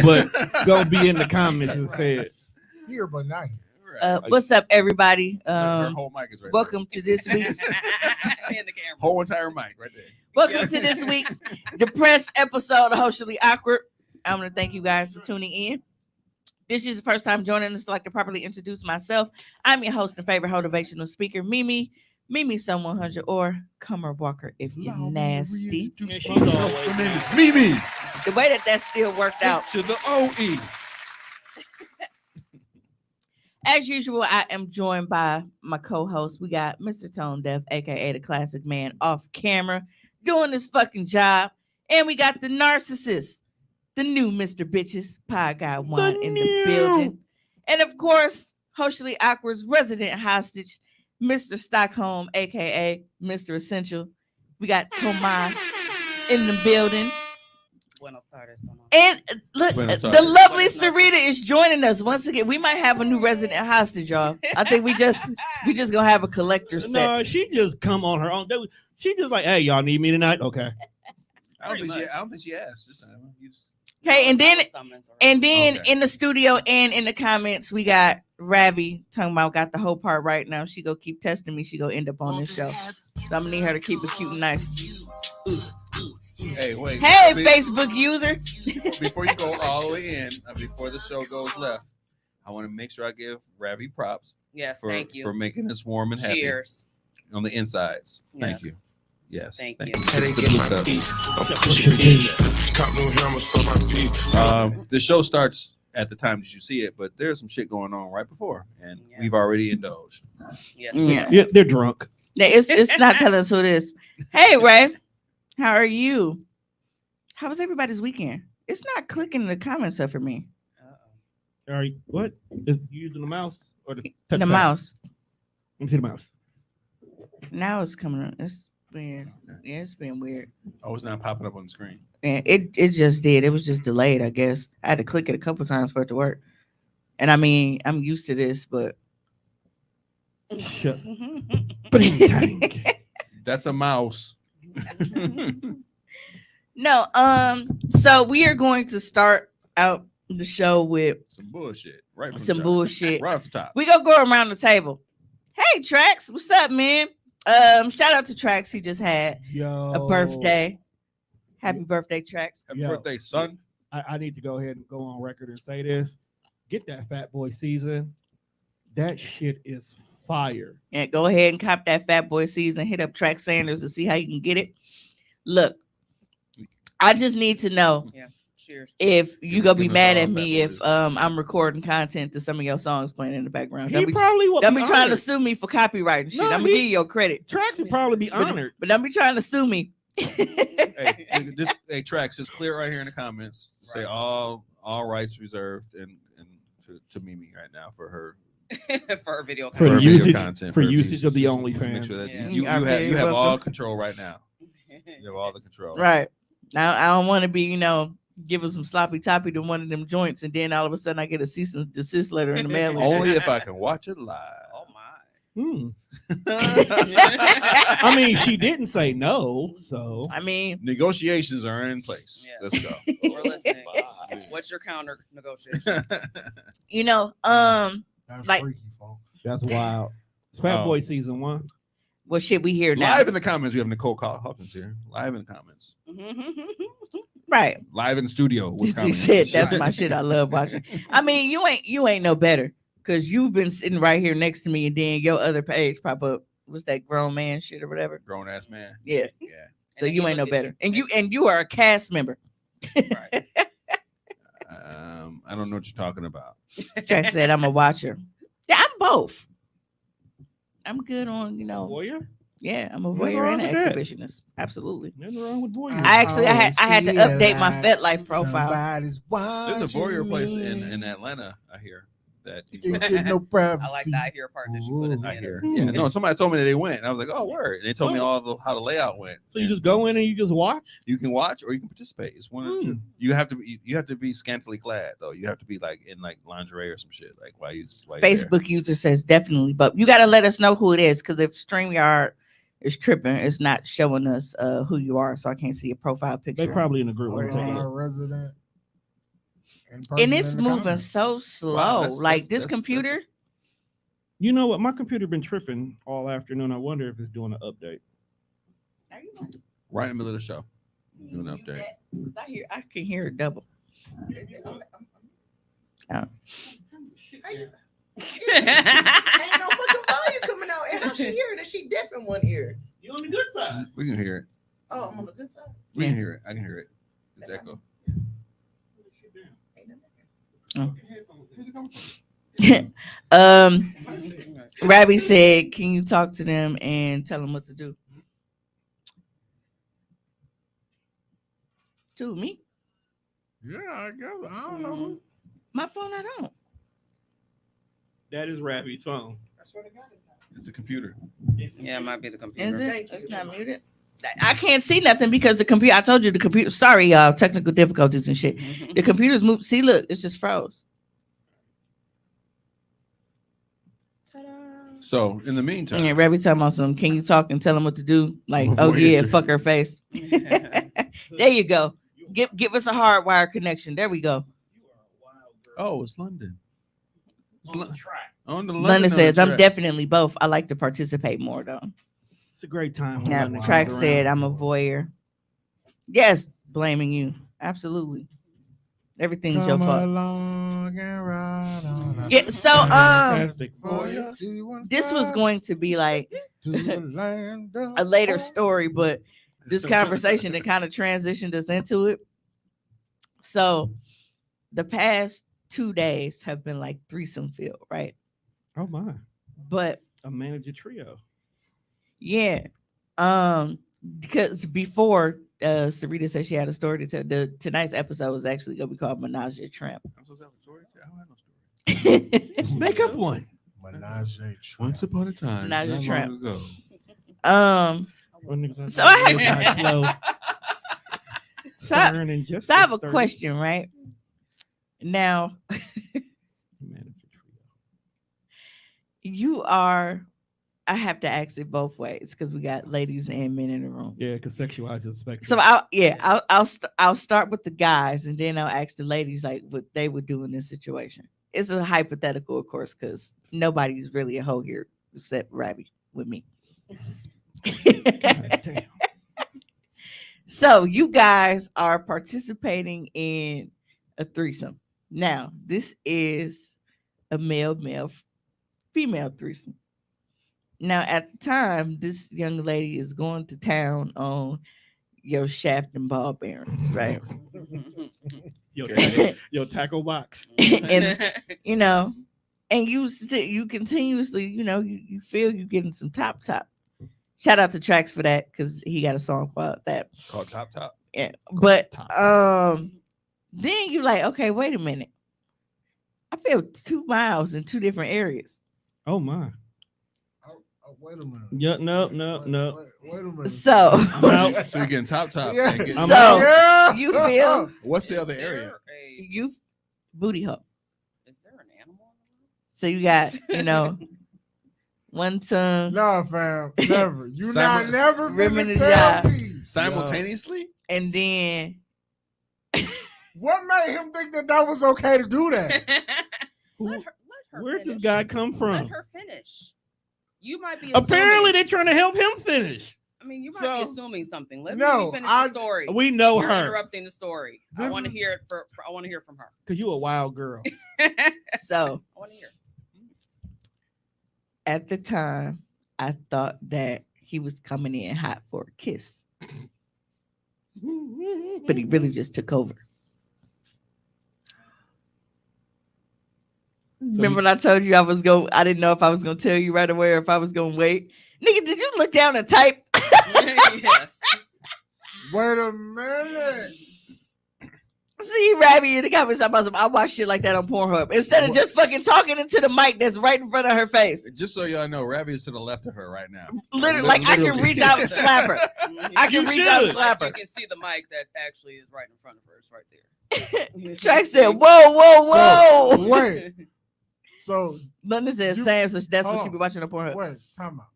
but gonna be in the comments and say it. Here, but not here. What's up, everybody? Her whole mic is right Welcome to this week's In the camera. whole entire mic right there. welcome to this week's depressed episode of Socially Awkward. I want to thank you guys for tuning in. This is the first time joining us. I'd like to properly introduce myself. I'm your host and favorite motivational speaker, Mimi Sun 100, or Comer Walker if you're nasty. Her name is Mimi. The way that still worked out. To the OE. As usual, I am joined by my co-host. We got Mr. Tone Deaf, aka the classic man, off camera, doing this fucking job. And we got the narcissist, the new Mr. Bitches, Pie Guy One in the building. And of course, Socially Awkward's resident hostage, Mr. Stockholm, aka Mr. Essential. We got Tomas in the building. Buenos tardes, Tomas. And look, Buenos the tardes. lovely Sarita is joining us once again. We might have a new resident hostage, y'all. I think we just gonna have a collector's set. No, she just come on her own. She just like, hey, y'all need me tonight? Okay. I don't think she asked this time. You just- Okay, and then Okay. in the studio and in the comments, we got Ravi talking about got the whole part right now. She go keep testing me. She go end up on this show. So I'm gonna need her to keep it cute and nice. Hey, wait. Hey, Be- Facebook user. Before you go all the way in, before the show goes left, I want to make sure I give Ravi props Yes, for, thank you. for making us warm and happy Cheers. on the insides. Thank Yes. you. Yes. Thank you. It's the blue stuff. The show starts at the time that you see it, but there's some shit going on right before, and Yeah. we've already indulged. Yes. Yeah. Yeah, they're drunk. Yeah, it's not telling us who it is. Hey, Ray, how are you? How was everybody's weekend? It's not clicking the comments up for me. Uh-oh. Are you what? Is you using the mouse or the touchpad? The mouse. Let me see the mouse. Now it's coming up. It's been it's been weird. Oh, it's not popping up on the screen. And it just did. It was just delayed, I guess. I had to click it a couple times for it to work. And I mean, I'm used to this, but Shut. Bring That's a mouse. no, so we are going to start out the show with Some bullshit. Right. from the some top. bullshit. Right off the top. We gonna go around the table. Hey Trax, what's up, man? Shout out to Trax. He just had Yo, a birthday. Happy birthday, Trax. Happy Yo. birthday, son. I need to go ahead and go on record and say this. Get that Fat Boy season. That shit is fire. And go ahead and cop that Fat Boy season. Hit up Trax Sanders and see how you can get it. Look, I just need to know Cheers. if you Give gonna us be all mad at Fat me if Boys. I'm recording content to some of your songs playing in the background. He Don't be, probably will don't be be trying to honored. sue me for copyright and shit. No, I'm gonna he- give you your credit. Trax would probably be But- honored. But don't be trying to sue me. Hey, Tracks, just clear right here in the comments. Say Right. all rights reserved and to Mimi right now for her For a video. For her the video usage- content, for her usage of the Just OnlyFans. Make sure that Yeah. you You are have very all welcome. control right now. You have all the control. Right. Now I don't want to be, giving some sloppy toppy to one of them joints, and then all of a sudden I get a cease and desist letter in the mail. and Only shit. if I can watch it live. Oh my. Hmm. I mean, she didn't say no, so I mean, Negotiations are in place. Yeah. Let's go. We're listening. What's your counter negotiation? That's Like- freaky, folks. that's wild. It's Fat Oh. Boy season 1. well, shit, we here now. Live in the comments, we have Nicole Hawkins here. Live in the comments. Right. Live in the studio with You comments. said that's my shit. I love watching. I mean, you ain't no better because you've been sitting right here next to me, and then your other page pop up. What's that grown man shit or whatever? Grown ass man. Yeah. Yeah. So then you he ain't no looked at better, and you are a cast member. Right. I don't know what you're talking about. Jack said I'm a watcher. Yeah, I'm both. I'm good on Warrior? Yeah, I'm a Nothing voyeur wrong and an with that. exhibitionist. Absolutely. Nothing wrong with Warrior. I actually I had to update my FetLife profile. Somebody's watching There's a voyeur place me. in Atlanta, I hear. That You can't get no privacy. I like the I hear part that you put at the I end. hear. Hmm. Yeah, no, somebody told me that they went. And I was like, oh, word. And they told me how the layout went. So you And just go in and you just watch? you can watch or you can participate. It's one of the two. You have to be scantily clad though. You have to be like in like lingerie or some shit. Like while you there. Facebook user says definitely, but you got to let us know who it is because if StreamYard is tripping, it's not showing us who you are, so I can't see a profile picture. They probably in the group. Or Let me take a anything. look. Our resident in person And it's in the moving comments. so slow. that's- like that's- this that's- computer. You know what? My computer been tripping all afternoon. I wonder if it's doing an update. Right in the middle of the show. Do an update. I can hear it double. Oh. Ain't no fucking volume coming out. And how she hear it? And she deaf in one ear. You on the good side. We can hear it. Oh, I'm on the good side. We Yeah. can hear it. I can hear it. It's echo. Ravi said, "Can you talk to them and tell them what to do?" To me, Yeah, I guess. I don't know. my phone, I don't. That is Ravi's phone. I swear to God, it's not. It's the computer. Yeah, it might be the Is computer. it? Thank you. It's not muted. I can't see nothing because the computer. I told you the computer. Sorry, y'all. Technical difficulties and shit. The computer's moved. See, look, it's just froze. Ta-da. So in the meantime, And every time I'm some, can you talk and tell them what to do? Like, oh yeah, Voyager. fuck her face. There you go. Give us a hardwire connection. There we go. oh, it's London. It's on the London on the says, I'm track. definitely both. I like to participate more though. It's a great time. when Now, London Track comes said, around. I'm a voyeur. Yes, blaming you. Absolutely. Everything's your Come fault. along and ride on Yeah, so Fantastic. this was going to be like to the land of a later story, but this conversation that kind of transitioned us into it. So the past 2 days have been like threesome filled, right? Oh my. But A manager trio. yeah, because before Sarita said she had a story to tell. Tonight's episode was actually gonna be called Menage a Tramp. I'm supposed to have a story? I don't have no story. Make up one. Menage a Tramp. Once upon a time, Not a not tramp. long ago. So I Real nice, slow, so I, stern, and just so I have a sturdy. question, right? Now Manager trio. you are. I have to ask it both ways because we got ladies and men in the room. Yeah, because sexuality is a spectrum. So I'll start with the guys and then I'll ask the ladies like what they would do in this situation. It's a hypothetical, of course, because nobody's really a hoe here except Ravi with me. God damn. So you guys are participating in a threesome. Now, this is a male, female threesome. Now, at the time, this young lady is going to town on your shaft and ball bearings, right? Yo, tackle box. And you know, and you continuously, you feel you getting some top. Shout out to Trax for that because he got a song called that. Called Top Top. Yeah, but Top. then you like, okay, wait a minute. I feel 2 miles in 2 different areas. Oh my. Oh, wait a minute. Yeah, no. Wait a minute. So I'm out. So you're getting Top Top. Yeah. and getting- I'm So- out. Yeah. you feel What's the other Is area? there a- you booty hole. Is there an animal? So you got, one tongue Nah, fam. Never. You Simon- not never Rimming finna the tell job. me. Simultaneously? and then What made him think that was okay to do that? Let her Where'd this finish. guy come Let from? her finish. You might be Apparently, assuming- they're trying to help him finish. I mean, you might be So- assuming something. Let No, me finish I- the story. We know You're her interrupting the story. I This want to is- hear it I want to hear from her. because you a wild girl. I so want to hear. at the time I thought that he was coming in hot for a kiss, but he really just took over. Remember when I told you I didn't know if I was gonna tell you right away or if I was gonna wait. Nigga, did you look down and type? Yes. Wait a minute. See, Rabbi, the guy was talking about I watch shit like that on Pornhub instead of just fucking talking into the mic that's right in front of her face. Just so y'all know, Ravi is to the left of her right now. Literally, like I can Literally. reach out and slap her. I can You reach out and should. slap You her. can see the mic that actually is right in front of her. It's right there. Track said, "Whoa." So, wait. So London said, You- "Sam, so that's what hold she be on. watching on Pornhub." wait, time out.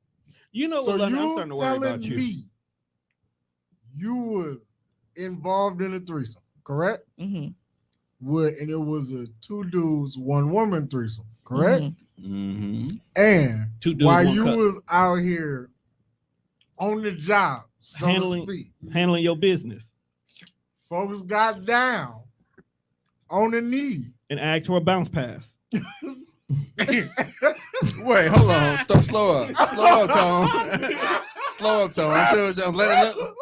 You know So what? London, I'm you starting to worry about telling you. me you was involved in a threesome, correct? hmm and it was a 2 dudes, 1 woman threesome, correct? Mhm. Mm-hmm. And 2 dudes, while 1 you cup. was out here on the job, so Handling- to speak, handling your business folks got down on the knee. and ask for a bounce pass. Wait, hold on. Slow up. Slow up, Tone. Slow up, Tone. I'm sure. Let it look.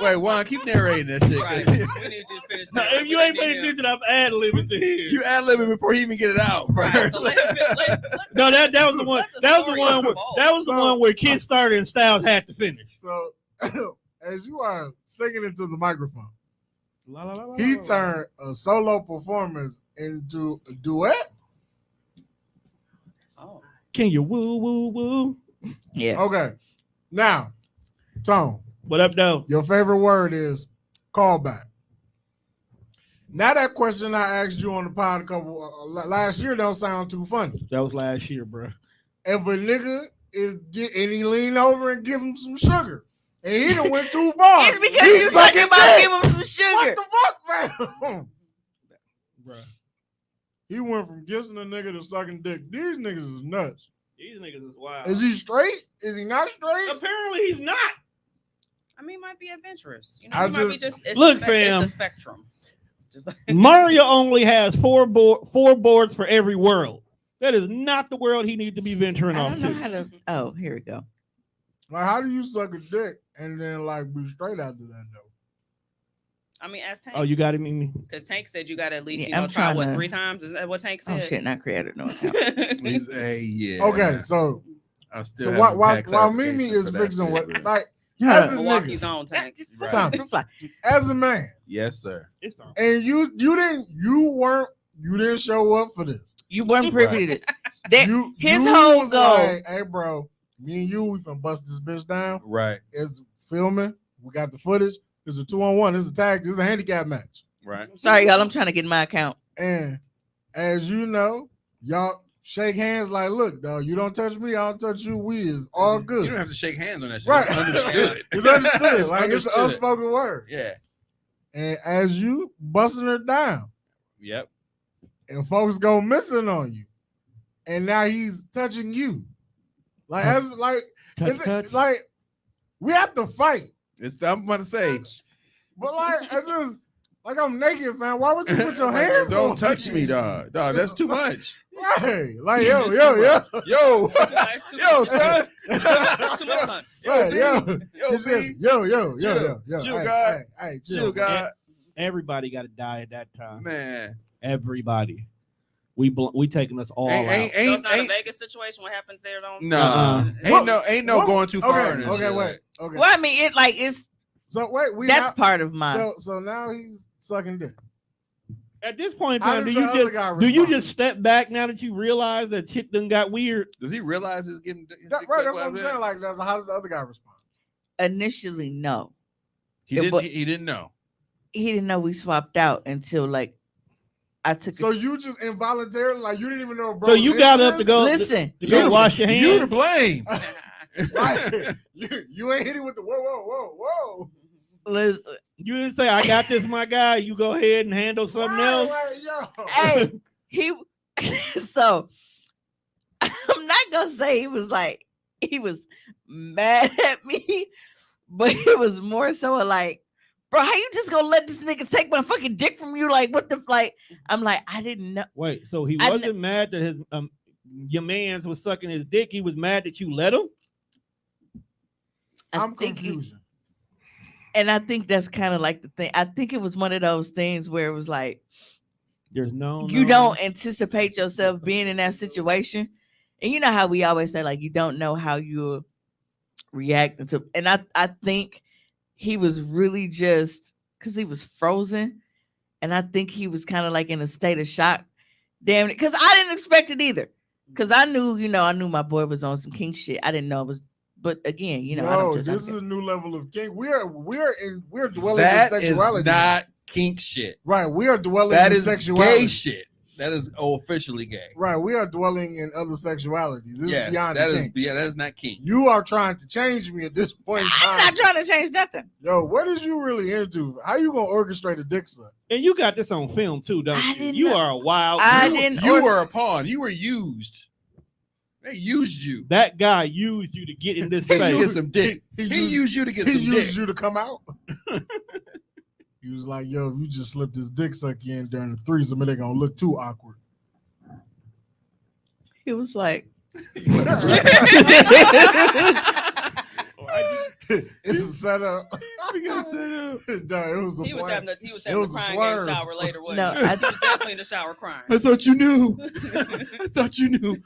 Wait, Juan, keep narrating that shit. Right. We need you to finish. Now, that. if you ain't paying attention, I'm ad libbing to here. You ad-libbing before he even get it out, bro. Right, so let- No, that was the one. let the That was the story one. Where, unfold. that was the one where Kid started and Styles had to finish. So as you are singing into the microphone, La, la, la, la, he la, la. turned a solo performance into a duet. Oh. Can you woo woo woo? Yeah. Okay, now, Tone, What up, though? your favorite word is callback. Now that question I asked you on the pod a couple last year don't sound too funny. That was last year, bro. If a nigga and he lean over and give him some sugar, and he done went too far. It's because He's you sucking about dick. give him some sugar. What the fuck, man? Bro, He went from kissing a nigga to sucking dick. These niggas is nuts. these niggas is wild. Is he straight? Is he not straight? Apparently, he's not. I mean, might be adventurous. You know, I it might be just- just. It's Look, a fam. It's a spectrum. Just like Mario only has 4 boards for every world. That is not the world he needs to be venturing I off don't know to. how to. Oh, here we go. Like, how do you suck a dick and then like be straight after that though? I mean, as Tank. Oh, you got him in me. Because Tank said you got to at least Yeah, I'm try trying what to- 3 times. Is that what Tank Oh said? shit, not created no account. Hey, yeah. Okay, so I still so haven't while had Mimi clarification is for that fixing shit, what bro. like Hold as on. a Milwaukee's nigga, own Tank. Right. Time. Fruit fly. as a man, Yes, sir. It's on. and you didn't show up for this. You weren't privy to this. That- You his you whole was goal- like, hey bro, me and you, we finna bust this bitch down. Right. It's filming. We got the footage. It's a 2-on-1. It's a tag. It's a handicap match. Right. Sorry, y'all. I'm trying to get my account. And as you know, y'all shake hands like, look, dog, you don't touch me, I don't touch you. We is all good. You don't have to shake hands on that shit. Right. It's understood. It's understood. It's Like it's an understood. unspoken word. Yeah. And as you busting her down, Yep. and folks go missing on you, and now he's touching you. Like as like Touch, is it- touch. like we have to fight. I'm about to say, But like I just like I'm naked, man. Why would you put your hands don't on touch me, dog. Dog, that's too much. Right. Like That's too yo. Yo, That's too yo, much. son. That's too much, son. Right, B. yo. Yo, It's just, B. yo. Chill, Hey, God. hey, Chill, God. Everybody got to die at that time. Man. Everybody. We taking us all Ain't, out. ain't, So it's ain't, not a ain't, Vegas situation. What happens there? Don't. nah. Uh-uh. Ain't no What- going too far. Okay, in this okay, shit. wait. Okay. Well, I mean, it's So wait, we that's now, part of my. so now he's sucking dick. At this point in How time, does do the you other just guy do you respond? just step back now that you realize that shit done got weird? Does he realize he's getting his That, dick right, sucked that's what I'm by saying. that? Like, that's how does the other guy respond? Initially, no, He Yeah, didn't. but- He didn't know. he didn't know we swapped out until like I took. So you just involuntarily, like, you didn't even know, bro. So you got up to go Listen, to go wash your You to hands. blame. Right. you ain't hit it with the whoa. listen. You didn't say I got this, my guy. You go ahead and handle something else. Right, yo. Hey, he. So I'm not gonna say he was mad at me, but it was more so like, bro, how you just gonna let this nigga take my fucking dick from you? Like, what the like? I'm like, I didn't know. Wait, so he I wasn't mad that his your man's was sucking his dick. He was mad that you let him. I'm think he- confusion. and I think that's kind of like the thing. I think it was one of those things where it was like There's no. you don't anticipate yourself being in that situation, and you know how we always say like you don't know how you react to. And I think he was really just because he was frozen, and I think he was kind of like in a state of shock. Damn it, because I didn't expect it either. Because I knew my boy was on some king shit. I didn't know it was. But again, I don't just this is a new level of kink. We're dwelling That in is sexuality. not kink shit. Right, we are dwelling That in is sexuality. gay shit. That is officially gay. Right, we are dwelling in other sexualities. This Yes, is beyond that the is thing. yeah, that is not kink. You are trying to change me at this point in I'm time. not trying to change nothing. Yo, what is you really into? How you gonna orchestrate a dick suck? And you got this on film too, don't I you? didn't You know. are a wild. I dude. didn't. You were a pawn. You were used. They used you. That guy used you to get in this To get space. some dick. He He used you to get He some used dick. you to come out. He was like, yo, if you just slip this dick suck in during the threesome, it ain't gonna look too awkward. He was like, It's a setup. We got set up. No, it was a He was plan. having a was crying a game swerve. shower later. Wasn't No, he? I- He was definitely in the shower crying. I thought you knew. I thought you knew.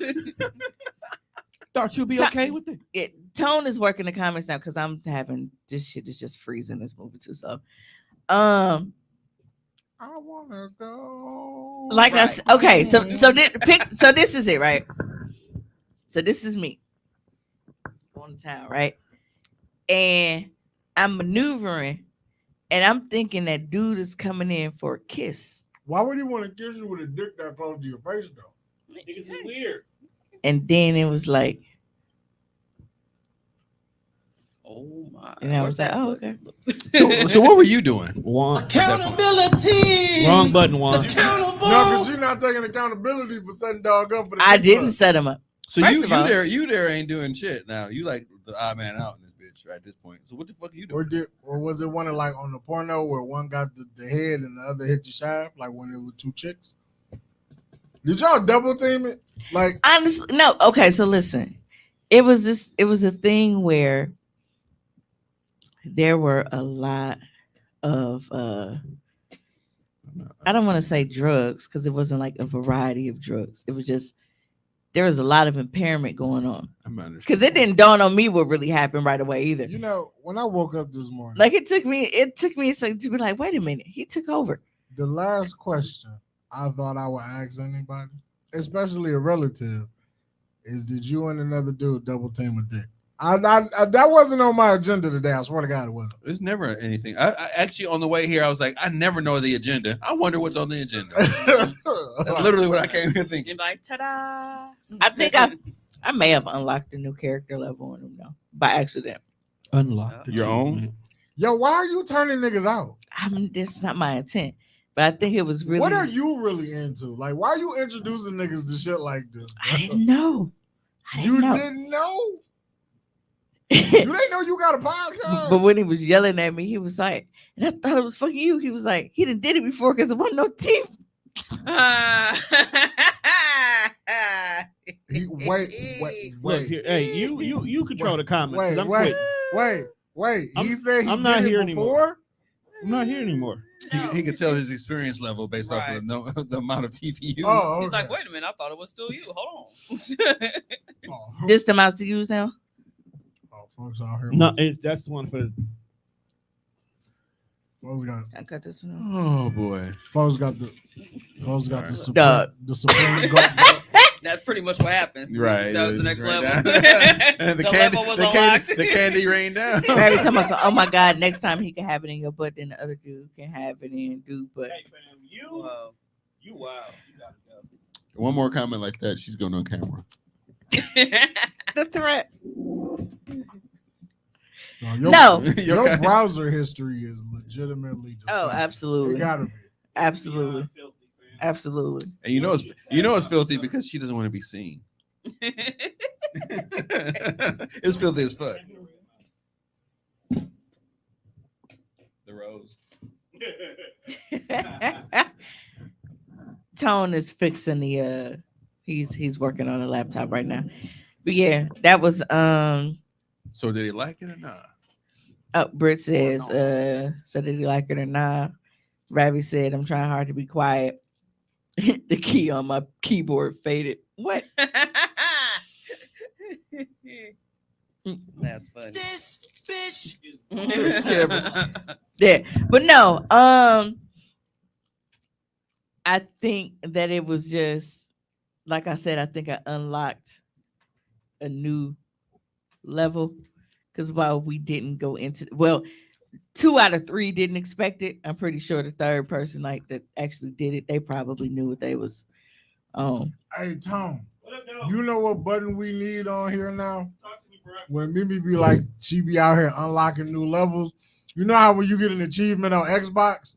Thought you'd be okay with it. Tone is working the comments now because I'm having this shit is just freezing this movie too. So, I wanna go. like I said, okay, so this is it, right? So this is me going to town, right? And I'm maneuvering, and I'm thinking that dude is coming in for a kiss, Why would he want to kiss you with a dick that close to your face though? Niggas is weird. and then it was like, Oh my! and I was Where's like, that oh, button? okay. So what were you doing? Juan. Accountability. Wrong button, Juan. No, because you're not taking accountability for setting dog up for the I dick didn't suck. set him up. So First you of all- you there ain't doing shit now. You like the odd man out in this bitch right at this point. So what the fuck are you doing? Or was it one of like on the porno where one got the head and the other hit the shaft, like when it was two chicks? Did y'all double team it? Like, Honestly, no. Okay, so listen, it was a thing where there were a lot of I don't want to say drugs because it wasn't like a variety of drugs. It was just there was a lot of impairment going on I'm not understanding. because it didn't dawn on me what really happened right away either. you know, when I woke up this morning, Like it took me a second to be like, wait a minute, he took over. the last question I thought I would ask anybody, especially a relative, is did you and another dude double team a dick? I that wasn't on my agenda today. I swear to God it wasn't. There's never anything. I actually on the way here I was like, I never know the agenda. I wonder what's on the agenda. That's literally what I came here thinking. And like, ta-da! I think I may have unlocked a new character level on him though by accident. Unlocked. Your own? Yo, why are you turning niggas out? That's not my intent, but I think it was really. What are you really into? Like, why are you introducing niggas to shit like this? I didn't know. You didn't know? Do they know you got a podcast? But when he was yelling at me, he was like, and I thought it was fucking you. He was like, he done did it before because there wasn't no teeth. Look here, hey, you control the comments. 'cause I'm wait, quitting. wait. He I'm- said he I'm not did here it anymore. before? I'm not here anymore. He could tell his experience level based off Right. of the amount of teeth he used. Oh, He's okay. like, wait a minute, I thought it was still you. Hold on. Oh, This the mouse to use now? oh, folks out here. No, that's the one for the. Folks got, I cut this one. Oh boy. folks got the Dog. supreme guard. That's pretty much what happened. Right. That was the next Right level. down. And the candy, level was the candy rained down. Every time I said, oh my God, next time he can have it in your butt, then the other dude can have it in dude butt. Hey fam, Whoa. you wild. You gotta go. One more comment like that, she's going on camera. The threat. No, No. your browser history is legitimately disgusting. Oh, absolutely. It gotta be. Absolutely. Beyond filthy, fam. Absolutely. And you know it's filthy because she doesn't want to be seen. It's filthy as fuck. The rose. Tone is fixing the he's working on a laptop right now. But yeah, that was So did he like it or not? Britt says, so did he like it or not? Ravi said, I'm trying hard to be quiet. The key on my keyboard faded. What? That's funny. This bitch. Yeah. But no, I think that it was just like I said, I think I unlocked a new level because while we didn't go into 2 out of 3 didn't expect it. I'm pretty sure the third person like that actually did it, they probably knew what they was Oh, Hey Tom, What up, dog? you know what button we need on here now? Talk to me, bro. When Mimi be like, she be out here unlocking new levels. You know how when you get an achievement on Xbox,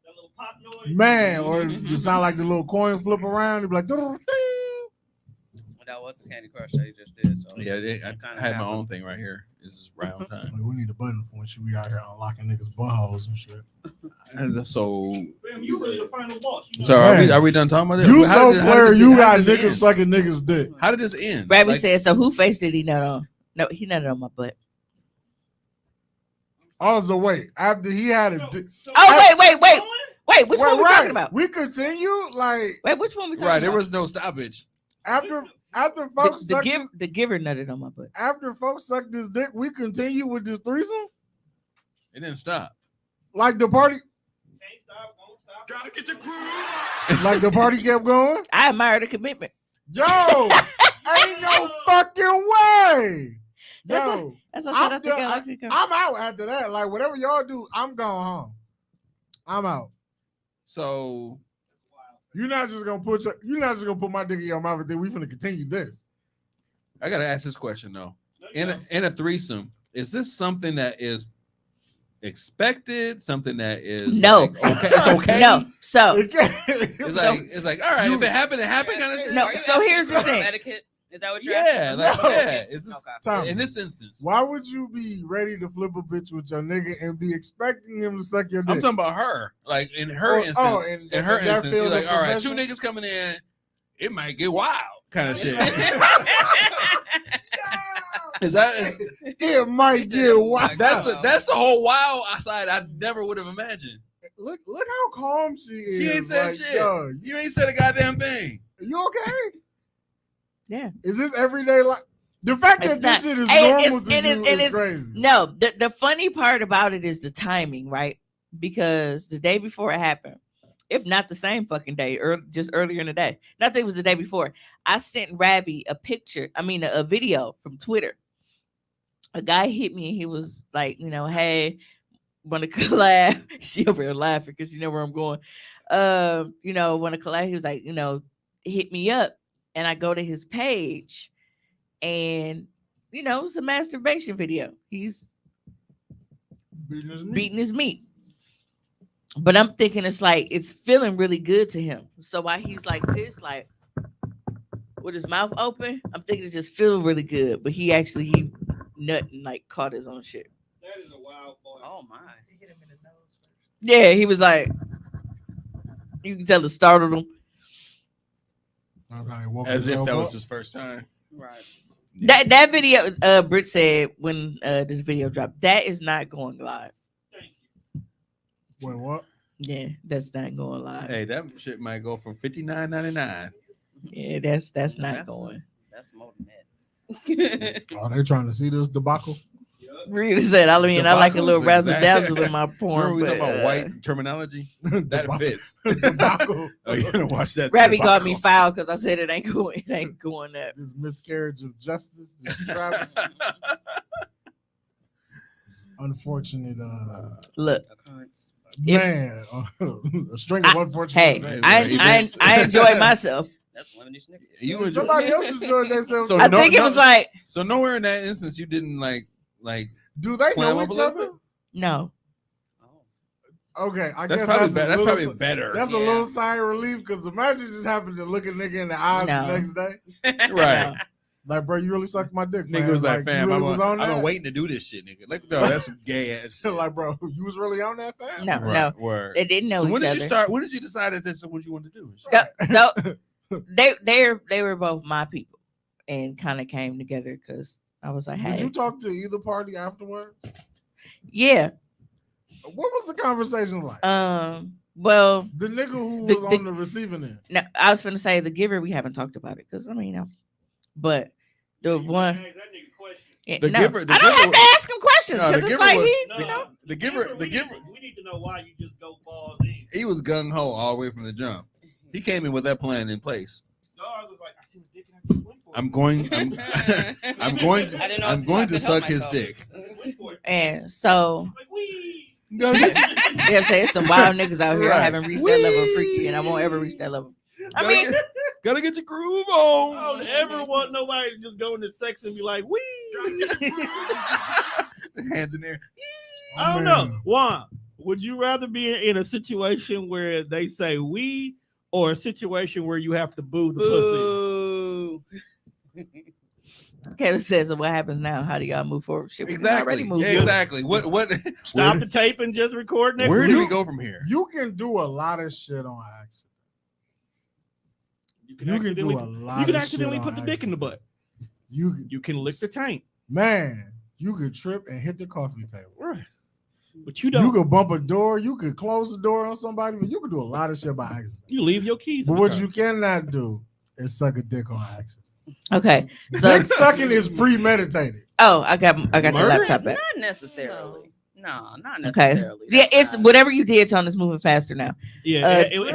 That little pop noise. man, or you sound like the little coin flip around, you be like, "Ding." That was a Candy Crush that he just did. So Yeah, I kinda had my happened. own thing right here. This is round time. We need a button for when she be out here unlocking niggas' buttholes and shit. And so, Fam, you really the final boss. You know so Man. are we done talking about this? You How so did- how did player, this- you how got did this niggas end? sucking niggas' dick. How did this end? Rabby Like, said, so who face did he nut on? No, he nutted on my butt. Also, wait, after he had a dick. Oh, wait, which one we right, talking about? we continue like Wait, which one we talking right, about? there was no stoppage. after the, folks the, suck give, the giver nutted on my butt. after folks suck this dick, we continue with this threesome. It didn't stop. Like the party, Can't stop, won't stop. Gotta get your groove. like the party kept going. I admire the commitment. Yo, ain't no fucking way. That's Yo, That's what I I'm, think done- I like to go. I'm out after that. Like whatever y'all do, I'm going home. I'm out. So You're not just gonna put my dick in your mouth and then we finna continue this. I gotta ask this question though. In a threesome, is this something that is expected? Something that is No. like, okay, it's okay. No, so It can't- It's like all right, if it happened, it happened, kind of shit. No, Are you so asking here's the for thing. Etiquette? Is that what you're Yeah, asking? like, No. yeah. Is this Okay. Tom, in this instance? why would you be ready to flip a bitch with your nigga and be expecting him to suck your dick? I'm talking about her. Like in her Oh, instance, in her that instance, field you're like, of all right, two profession? niggas coming in, it might get wild, kind of shit. Is that It might get wild. that's the whole wild side I never would have imagined. Look how calm she is. She ain't said Like, shit. yo, You ain't said a goddamn thing. you okay? Yeah. Is this everyday life? The fact It's that not. this shit is Hey, normal it's- to and you it's- and is it's- crazy. no, the funny part about it is the timing, right? Because the day before it happened, if not the same fucking day, or just earlier in the day, not that it was the day before, I sent Ravi a video from Twitter. A guy hit me and he was like, hey, want to collab? She over here laughing because you know where I'm going. Want to collab? He was like, hit me up, and I go to his page, and it's a masturbation video. He's beating his meat. But I'm thinking it's feeling really good to him. So while he's like this, like with his mouth open, I'm thinking it's just feeling really good. But he nut and like caught his own shit. That is a wild boy. Oh my. Hit him in the nose first. Yeah, he was like, you can tell it startled him. Okay, woke As if himself that was up. his first time. Right. That video, Britt said when this video dropped, that is not going live. Thank you. Wait, what? Yeah, that's not going live. Hey, that shit might go from $59.99. Yeah, that's not That's- going. That's more than that. Are they trying to see this debacle? Yup. Really said, I mean, I like a Debacle little is razzle exact- dazzle in my porn. Remember we talking but, about white terminology? That Debacle. fits. Debacle. Oh, you gonna watch that? Rabbi called me debacle. foul because I said it ain't going up. This miscarriage of justice, this Travis, unfortunate Look, Occurrence. man, a string of unfortunate hey, events. I enjoy myself. That's one of these niggas. You enjoy- Somebody else enjoyed themselves. So I no- think it no- was like, So nowhere in that instance you didn't like Do they clam know up a each little other? bit? no. Oh. Okay, I That's guess probably that's, better. a That's little, probably better. that's a Yeah. little sigh of relief because imagine just having to look a nigga in the eyes No. the next day. Right. Like, bro, you really sucked my dick. Nigga fam. was like, you fam, really I've was on been that? waiting to do this shit, nigga. Like, no, that's some gay ass shit. Like, bro, you was really on that, fam? No, Right, no. word. They didn't know So each when did other. you start? When did you decide that this is what you wanted to do? and shit? No, they were both my people and kind of came together because I was like, Did hey, you talk to either party afterward? yeah. What was the conversation like? Well, The nigga who the- was on the receiving end. no, I was gonna say the giver. We haven't talked about it because but the one. Ask that nigga question. Yeah, The no, giver- the I don't have giver- to ask him questions No, the because it's giver like was- he, No, you know. The giver, we need to know why you just go balls in. he was gung ho all the way from the jump. He came in with that plan in place. Dog was like, I see a dick and I just went for it. I'm going I didn't know I'm if going I to could help suck his myself. dick. I just went for it. And so, Like, wee. you know what I'm saying? Some wild niggas out here. I Right. haven't reached that level of freaky, and I won't ever reach that level. I mean, Gotta get your groove I on. don't ever want nobody to just go into sex and be like, "Wee." Hands in there. I don't know. Juan, would you rather be in a situation where they say "we" or a situation where you have to boo the pussy? Boo. Kayla says, so what happens now? How do y'all move forward? Shit, we can already Exactly. move Yeah, forward. exactly. What? Stop Where, the tape and just record next where week. do we go from here? You can do a lot of shit on accident. You can You can accidentally, do a lot you can of accidentally shit put the on dick in the accident. butt. You You can lick the tank. man, you could trip and hit the coffee table. Right. But you don't. You could bump a door. You could close the door on somebody. But you could do a lot of shit by accident. You leave your keys. But in the what car. you cannot do is suck a dick on accident. Okay. So, Dick sucking is premeditated. oh, I got the Murder? laptop back. Not necessarily. No, not Okay. necessarily. Yeah, That's it's not- whatever you did, Tone, is moving faster now. Yeah, Uh, it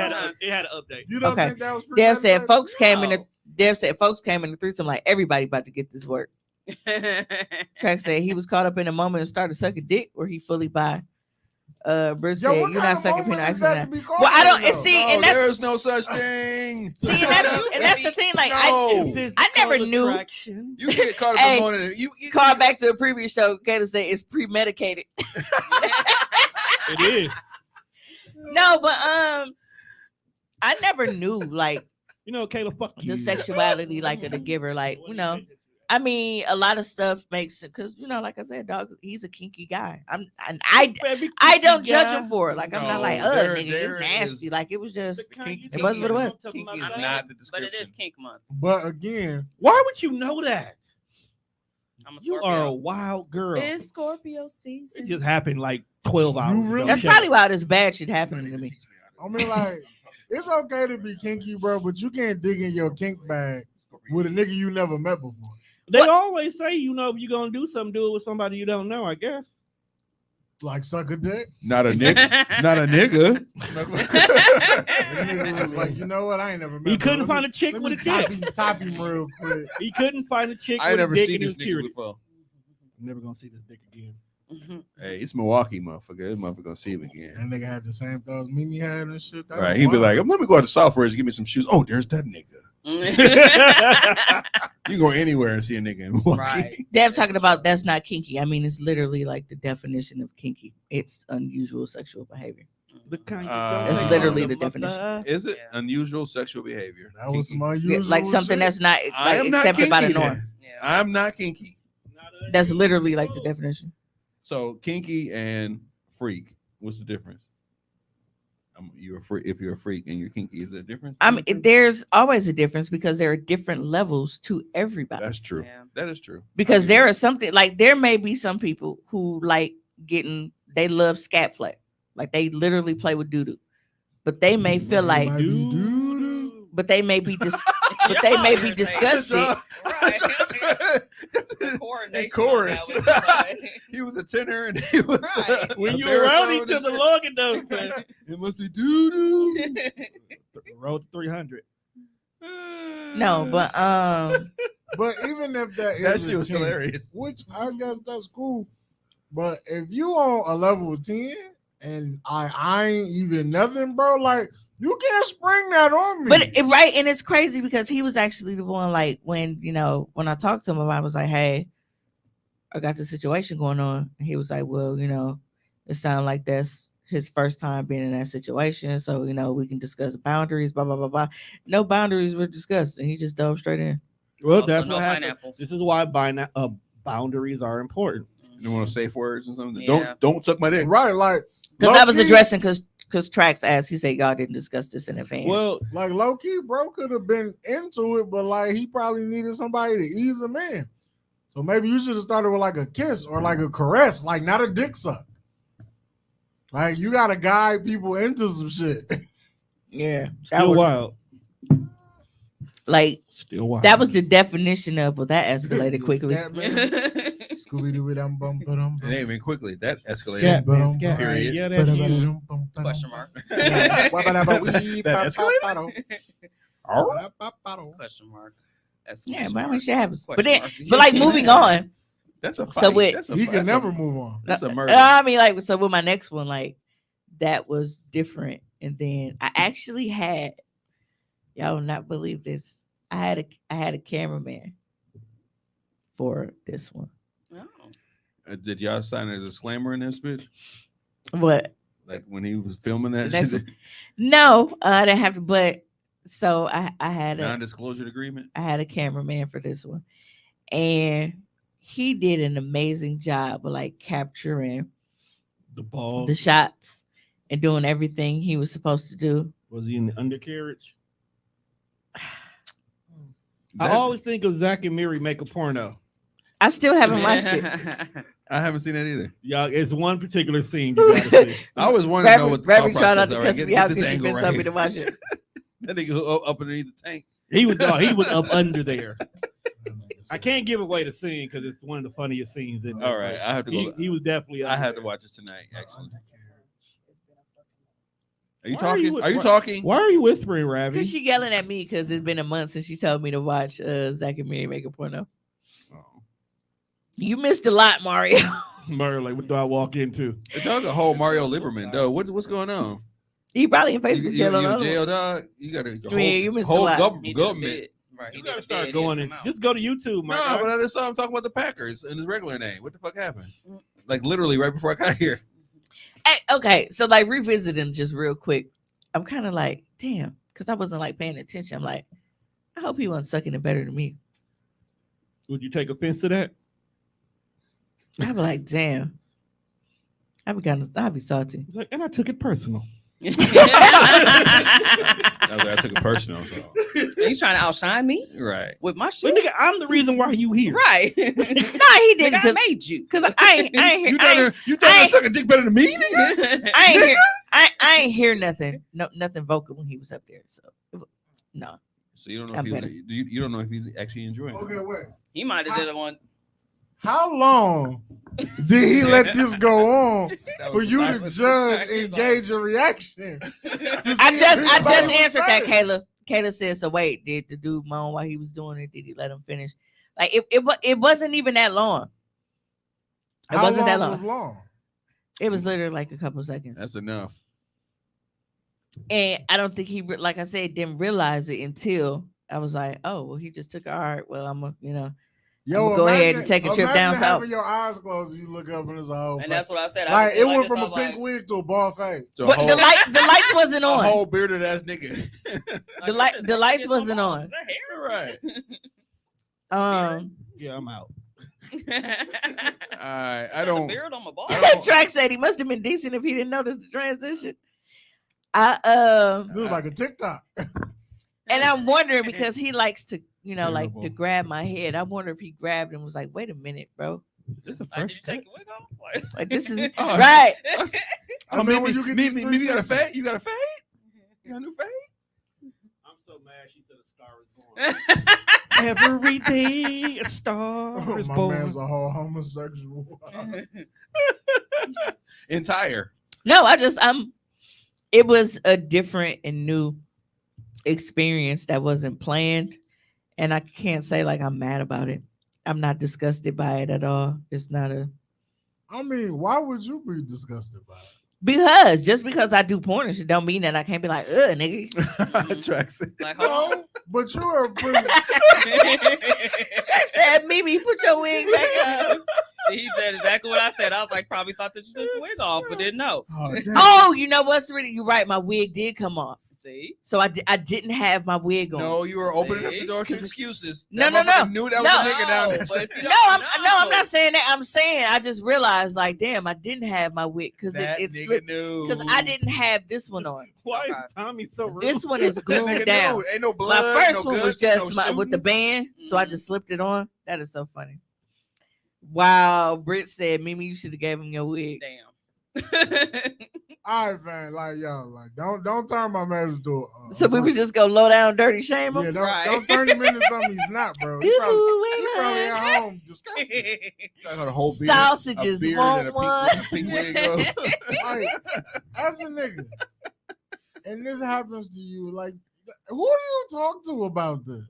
had an update. You don't Okay. think that was Dev said premeditated? folks came in. No. Dev said folks came in the threesome like everybody about to get this work. Track said he was caught up in a moment and started sucking dick, or he fully by. Bruce Yo, said what you're kind not of sucking moment penis is that accident. to be caught Well, I don't. in, And though? see, No, and that's there's no such thing. see, and that's the thing. Like No. I never knew. Attraction. You get caught up Hey, in the morning. You Call back to a previous show. Kayla said it's premedicated. It is. No, but I never knew like You know, Kayla, fuck you. the sexuality like of the giver. Like I mean, a lot of stuff makes it because like I said, dog, he's a kinky guy. I don't judge him for it. Like I'm not like, No, nigga, you there nasty. is- Like it was just Kinky It was what it was. Kinky is I mean, not the but it description. is kink month. But again, Why would you know that? I'm a You Scorpio. are a wild girl. It's Scorpio It season. just happened like 12 hours. really- ago. that's Shut probably up. why this bad shit happening to me. I mean, like, it's okay to be kinky, bro, but you can't dig in your kink bag with a nigga you never met before. They always say, if you're gonna do something, do it with somebody you don't know. I guess. Like suck a dick. Not a nigga. Not a nigga. The nigga was like, you know what? I ain't never met. He bro. couldn't Let find me- a chick let with me a dick. top him real quick. He couldn't find a chick I with never a dick seen and he this was nigga curious. before. I'm never gonna see this dick again. Hey, it's Milwaukee, motherfucker. This motherfucker gonna see him again. That nigga had the same thoughts Mimi had and shit. That Right? was He'd be wild. like, "Let me go out to Southwest and give me some shoes." Oh, there's that nigga. You go anywhere and see a nigga in Milwaukee. Right. They're talking about that's not kinky. I mean, it's literally like the definition of kinky. It's unusual sexual behavior. The kind That's literally the definition. Is it Yeah. unusual sexual behavior? That was some Kinky. unusual Like something shit. that's not I like am not accepted by the kinky norm. then. Yeah. I'm not kinky. That's literally like the definition. So kinky and freak, what's the difference? You're a freak. If you're a freak and you're kinky, is there a difference? I mean, there's always a difference because there are different levels to everybody. That's true. Yeah. That is true. Because I there mean, are something like there may be some people who like they love scat play, like they literally play with doo doo, but they may feel like, Might be doo-doo. but they may be but they may be disgusted. Right. The coordination chorus. on that was right. he was a tenor and he was Right. When a you're around baritone each and other shit. long enough, man. It must be doo doo. Road to 300. No, but But even if that is that a shit was 10, hilarious. which I guess that's cool. But if you on a level 10 and I ain't even nothing, bro, like you can't spring that on me. right, and it's crazy because he was actually the one like when when I talked to him, I was like, hey, I got this situation going on. And he was like, well, it sounds like that's his first time being in that situation, so we can discuss boundaries, blah blah blah blah. No boundaries were discussed, and he just dove straight in. Well, Also, that's no what happens. pineapples. This is why boundaries are important. You want safe words or something? Yeah. Don't suck my dick. right, like Because I was low-key- addressing because Trax asked, he said y'all didn't discuss this in advance. Well, like low key, bro could have been into it, but like he probably needed somebody to ease him in. So maybe you should have started with like a kiss or like a caress, like not a dick suck. Like you gotta guide people into some shit. yeah, still wild. like Still wild. that was the definition of, but that escalated quickly. Scooby-Doo-dum-bum-ba-dum-bum. It ain't even quickly. That escalated. Scat, man, Ba-dum, scat. period. Yeah, that's you. Ba-dum-ba-dum-bum-ba-dum. Question mark. Question mark. Yeah, but I mean, shit happens. But Question then, mark. but like moving on. That's a fight. So wait, That's a, He that's can a- never move on. That's a murder. I mean, like, so with my next one, like, that was different. And then I actually had Y'all will not believe this. I had a cameraman for this one. Oh. Did y'all sign a disclaimer in this bitch? What? Like when he was filming that That's- shit? No, I didn't have to. But so I had Non-disclosure agreement? I had a cameraman for this one, and he did an amazing job of like capturing The ball. the shots and doing everything he was supposed to do. Was he in the undercarriage? I That- always think of Zach and Miri make a porno. I still haven't watched it. I haven't seen that either. Y'all, it's one particular scene you gotta see. I always wanted to know what the thought Rabbit tried not process. to All right, cuss get, me out get because this you've angle been right telling me here. to watch it. That nigga up underneath the tank. He was up under there. I can't give away the scene because it's one of the funniest scenes. In there. All right, I have to go. He was definitely. I have to there. watch this tonight. Actually, are you Why are you- talking? Are you why- talking? Why are you whispering, Ravi? Because she yelling at me because it's been a month since she told me to watch Zach and Miri make a porno. Oh. You missed a lot, Mario. Murray, like, what do I walk into? Dog a whole Mario Lieberman, though. What's going on? He probably in You, Facebook you, jail. you on in the other jail, one. dog? You got to I mean, you missed a whole lot. He did government. bid. Right. You He gotta did start bid, going he and come out. just go to YouTube, my No, guy. but I just saw him talking about the Packers and his regular name. What the fuck happened? Like literally right before I got here. Hey, okay, so like revisiting just real quick, I'm kind of like, damn, because I wasn't like paying attention. I'm like, I hope he wasn't sucking it better than me. Would you take offense to that? I'd be like, damn. I'd be salty. He's like, and I took it personal. I took it personal. So. He's trying to outshine me Right. with my But shit. nigga, I'm the reason why you here. Right. Nah, he Nigga, didn't I made you. because I ain't hear. You I ain't- done you done I- suck a dick better than me, nigga? I ain't hear. I ain't hear nothing. No, nothing vocal when he was up there. So no. So you don't know I'm if he was, better. you don't know if he's actually enjoying it. Okay, wait. He might have did it one. How long did he let this go on That for was you to silence. judge and gauge a reaction? I just answered that, Kayla. Kayla said, so wait, did the dude moan while he was doing it? Did he let him finish? Like it wasn't even that long. It How wasn't that long long. was long? It was literally like a couple seconds. That's enough. And I don't think like I said, didn't realize it until I was like, oh, well, he just took a heart. Well, I'm Yo, go ahead imagine- and take a trip imagine down south. having your eyes closed and you look up and it's a whole And that's what I said. I like just said it went this, from I a was pink like, wig to a bald face. So but the lights wasn't a on. whole bearded ass nigga. The lights wasn't on. Is that hair? Right. Yeah, I'm out. I don't. Beard on my ball. Track said he must have been decent if he didn't notice the transition. I It was like a TikTok. and I'm wondering because he likes to, like to Terrible. grab my head. I wonder if he grabbed and was like, "Wait a minute, bro! This is a Like, fresh did you take your wig off? Like, Like this is Oh, right." Oh, And then when you get these you got a 360s. fade? You got a fade? You got a new fade? I'm so mad she said a star is born. Every day a star is My born. man's a whole homosexual. Entire. No, it was a different and new experience that wasn't planned, and I can't say like I'm mad about it. I'm not disgusted by it at all. It's not a I mean, why would you be disgusted by it? because I do porn and shit don't mean that I can't be like, ugh, nigga. Tracks. like, hold on. No, but you are pretty. I said, Mimi, put your wig back up. See, he said exactly what I said. I was like, probably thought that you took your wig off, but didn't know. Oh, damn. Oh, you know what's really? You're right. My wig did come off, See? so I didn't have my wig on. No, you were opening up the See? door to excuses. No, That no, motherfucker no. Knew that No. was a nigga down there. but if you No, don't I'm know- not saying that. I'm saying I just realized, like, damn, I didn't have my wig because That it nigga slipped knew. because I didn't have this one on. Why Okay. is Tommy so rude? This one is That glued nigga down. knew. Ain't no My blood. first no one was guts, just no with the shooting. band, so I Mhm. just slipped it on. That is so funny. Wow, Britt said, Mimi, you should have gave him your wig. Damn. All right, man. Like, yo, like, don't turn my man into a. So we would just go low down, dirty shame him. Yeah, Right. don't turn him into something he's not, bro. He probably at home disgusting. You got a whole beard, Sausages, a beard want and a one? pink wig. on. Like, as a nigga, and this happens to you, like, who do you talk to about this?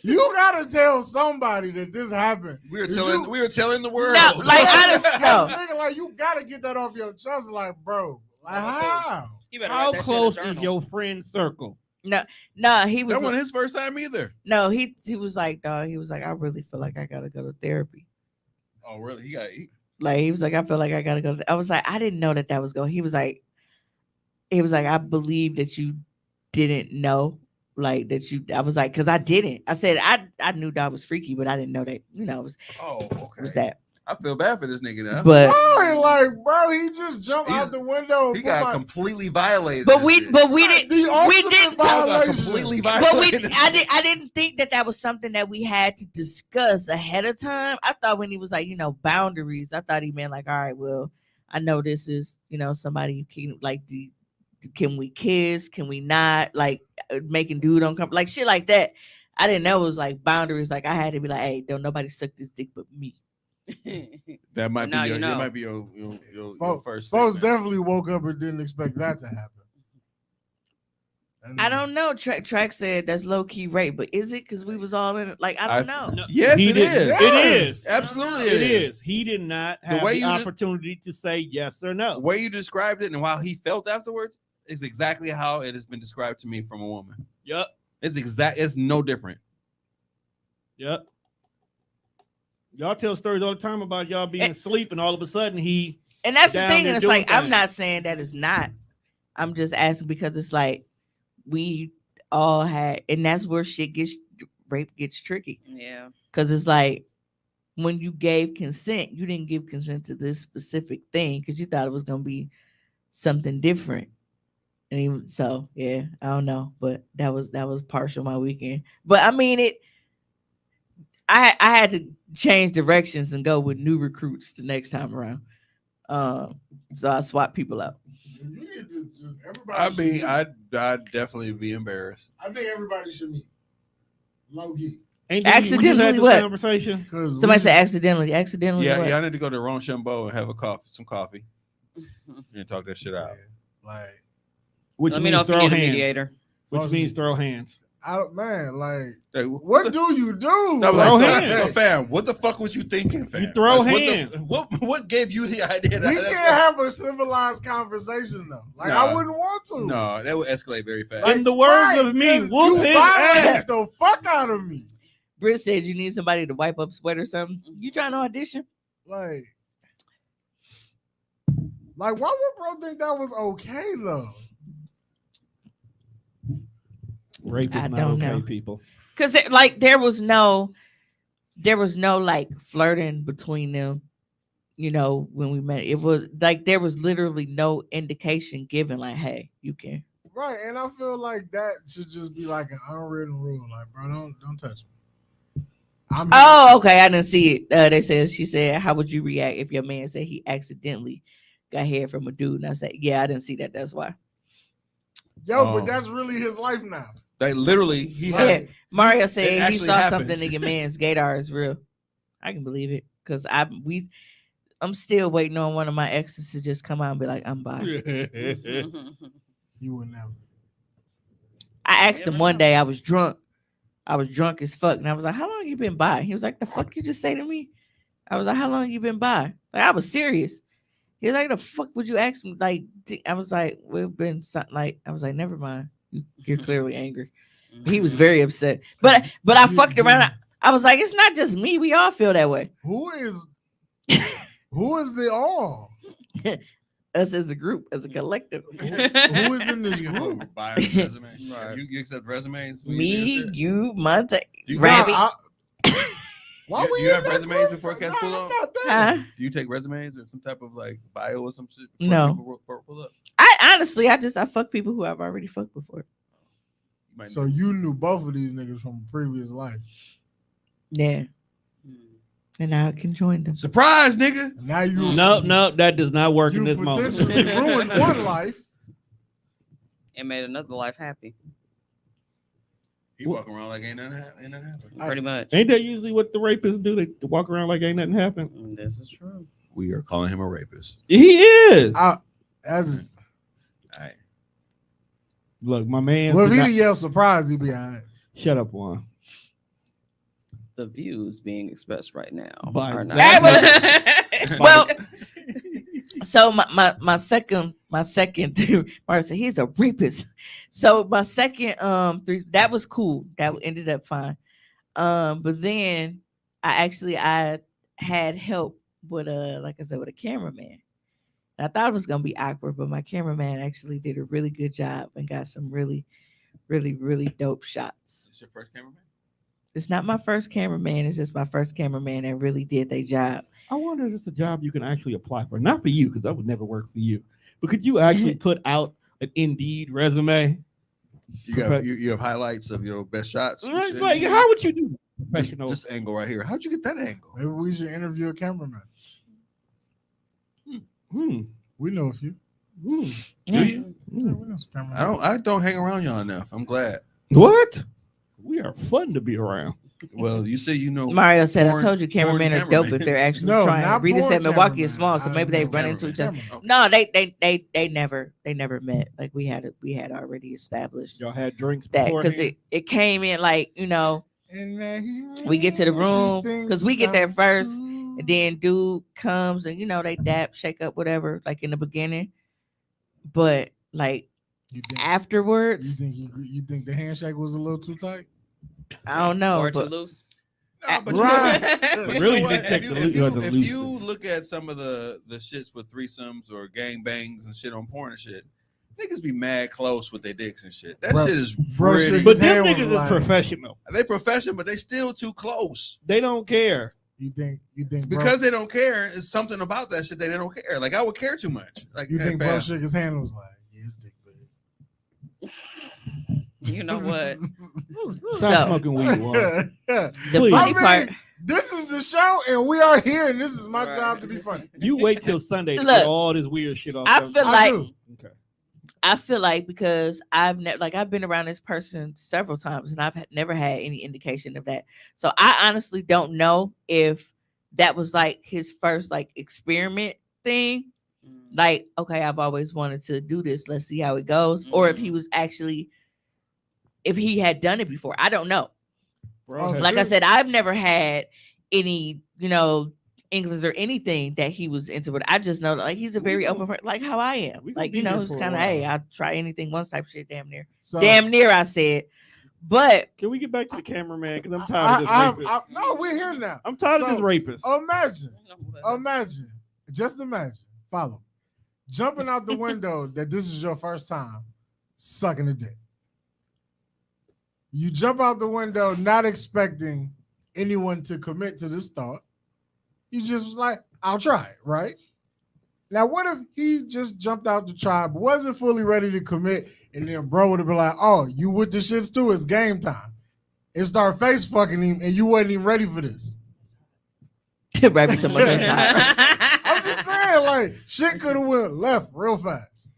You gotta tell somebody that this happened. We were Is telling you- we were telling the world. No, like, honestly, As a no. nigga, like, you gotta get that off your chest, like, bro. Like, how? You better How write that close shit in a is journal. your friend circle? No, he was That wasn't his first time either. no, he was like, dog, he was like, I really feel like I gotta go to therapy. Oh, really? Like he was like, I feel like I gotta go. I was like, I didn't know that was going. He was like, I believe that you didn't know, like that you. I was like, because I didn't. I said I knew that was freaky, but I didn't know that. You know, it was that. I feel bad for this nigga now. But Bro, like, bro, he just jumped He's- out the window. and He put got my- completely violated. but and we shit. but we Like, didn't the we ultimate didn't Got violation. completely but we violated. I didn't think that was something that we had to discuss ahead of time. I thought when he was like, boundaries, I thought he meant like, all right, well, I know this is, somebody you can like can we kiss? Can we not? Like making dude uncomfortable, like shit like that. I didn't know it was like boundaries. Like I had to be like, hey, don't nobody suck this dick but me. That might Now be you your, know. that might be your first. Folks statement. definitely woke up and didn't expect that to happen. And I don't know. Track said that's low key rape, but is it? Because we was all in it. Like I don't know. No, Yes, he it didn't- is. It is. Absolutely, It is. He did not have way the you just- opportunity to say yes or no. The way you described it and how he felt afterwards is exactly how it has been described to me from a woman. Yep. It's no different. Yep. Y'all tell stories all the time about y'all being asleep, and all of a sudden he. And that's the down thing. there And it's doing like I'm things. not saying that it's not. I'm just asking because it's like we all had, and that's where rape gets tricky. Yeah. Because it's like when you gave consent, you didn't give consent to this specific thing because you thought it was gonna be something different. And even, so yeah, I don't know, but that was partial my weekend. But I mean I had to change directions and go with new recruits the next time around. So I swap people out. You need to just everybody. I should mean, meet. I'd definitely be embarrassed. I think everybody should meet. Low key. Ain't we just had Accidentally this what? conversation? Because Somebody said accidentally. Accidentally. Yeah, what? yeah. I need to go to Rochambeau and have some coffee, and talk that shit out. like, Which Let me know means if you throw need a hands. mediator. Which means throw hands. man, like, Like, what do you do? I was Throw like, hands. so, fam, what the fuck was you thinking, fam? You throw Like, hands. What gave you the idea? We That's can't what- have a civilized conversation though. Like, Nah. I wouldn't want to. No, that would escalate very fast. Like, In the words of me, 'cause whoop you his violated ass. the fuck out of me. Britt said you need somebody to wipe up sweat or something. You trying to audition? Like, why would bro think that was okay though? Rape I is not don't okay, know. people. Because like there was no like flirting between them. When we met, it was like there was literally no indication given. Like, hey, you can. Right, and I feel like that should just be like an unwritten rule. Like, bro, don't touch me. I'm Oh, okay. I didn't see it. She said, how would you react if your man said he accidentally got hair from a dude? And I said, yeah, I didn't see that. That's why. Yo, Oh. but that's really his life now. Like literally, he Right. has. Yeah, Mario said he actually saw happened. something in your man's gaydar is real. I can believe it because I'm still waiting on one of my exes to just come out and be like, I'm bi. You would never. I asked Never him one know. day. I was drunk as fuck, and I was like, "How long you been bi?" He was like, "The fuck you just say to me?" I was like, "How long you been bi?" Like I was serious. He was like, "The fuck would you ask me?" Like I was like, "We've been something." Like I was like, "Never mind. You're clearly angry." He was very upset, but I fucked around. I was like, "It's not just me. We all feel that way. Who is the all? Us as a group, as a collective. Who is in this You group? can buy a resume. Right. You accept resumes? when you Me, do this shit? you, Monte, You- Rabbit. Nah, why You- we you in have that resumes group? before Cats Nah, pull I'm up? not there. Huh? Do you take resumes or some type of like bio or some shit? before No. people pull up? I honestly, I fuck people who I've already fucked before. You might So you knew both of these niggas from a previous life. Yeah, and now I can join them. surprise, nigga. Now you No, that does not work in you this moment. potentially ruined one life. It made another life happy. He walking around like ain't nothing happened. Pretty much. Ain't that usually what the rapists do? They walk around like ain't nothing happened. This is true. We are calling him a rapist. He is. As All right. Look, my man. well, if he'd yell surprise, he'd be all right. Shut up, Juan. The views being expressed right now By are not. that- Well, So my second Mario said he's a rapist. So my second that was cool. That ended up fine. But then I had help with like I said, with a cameraman. And I thought it was gonna be awkward, but my cameraman actually did a really good job and got some really, really, really dope shots. It's your first cameraman? It's not my first cameraman, it's just my first cameraman that really did their job. I wonder if it's a job you can actually apply for. Not for you, because that would never work for you. But could you actually put out an Indeed resume? You have highlights of your best shots. and shit? Like, how would you do that? This, Professional. this angle right here. How'd you get that angle? Maybe we should interview a cameraman. We know a few. Do you? Yeah, we know some cameramen. I don't hang around y'all enough. I'm glad. What? We are fun to be around. Well, you say you know. Mario said, porn- I told you cameramen porn are dope cameraman. if they're actually No, trying. not Rita porn said Milwaukee is cameraman. small, so maybe they I run mean into each other. cameraman. No, they never met. Like we had already established Y'all had drinks that beforehand? because it came in like, you know, And we get to the room she because we get there thinks first, I'm and then dude comes and you know they dap, shake up, whatever, like in the beginning. But like You think, afterwards, you think the handshake was a little too tight? I don't know. Or too But loose. No, but Right. but Really what? did take If the you, if, you you, had to if lose you it. look at some of the shits with threesomes or gang bangs and shit on porn and shit, niggas be mad close with their dicks and shit. That Bro- shit is bro pretty. shit- But His them hand niggas was is like- professional. They professional, but they still too close. They don't care. You think bro, Because they don't care, it's something about that shit that they don't care. Like I would care too much. Like you hey, think bro fam, shook his hand and was like, yeah, his dick big. You know what? Stop So- smoking weed. Juan. the Please. funny I mean, part, this is the show, and we are here, and this is my Right. job to be funny. You wait till Sunday to Look, get all this weird shit off. I them. feel I like do. Okay. I feel like because I've been around this person several times and I've never had any indication of that. So I honestly don't know if that was like his first like experiment thing. Like, okay, I've always wanted to do this. Let's see how it goes. Or if he was actually, if he had done it before. I don't know. Bro, Oh, had- Like I said, I've never had any, inklings or anything that he was into it. I just know that, like he's a very open person, like how I am. We gonna Like, be you know, here it's for a kind of, while. hey, I'll try anything once type of shit, damn near. So, Damn near, I said. But Can we get back to the cameraman? Because I'm tired of this rapist. no, we're here now. I'm tired of so- this rapist. Imagine, just imagine, follow, jumping out the window that this is your first time sucking a dick. You jump out the window not expecting anyone to commit to this thought. You just was like, I'll try it, right? Now, what if he just jumped out to try, but wasn't fully ready to commit, and then bro would have been like, oh, you with the shits too, it's game time. And start face fucking him, and you wasn't even ready for this. right be talking about that I'm just saying, like, shit could have went left real fast.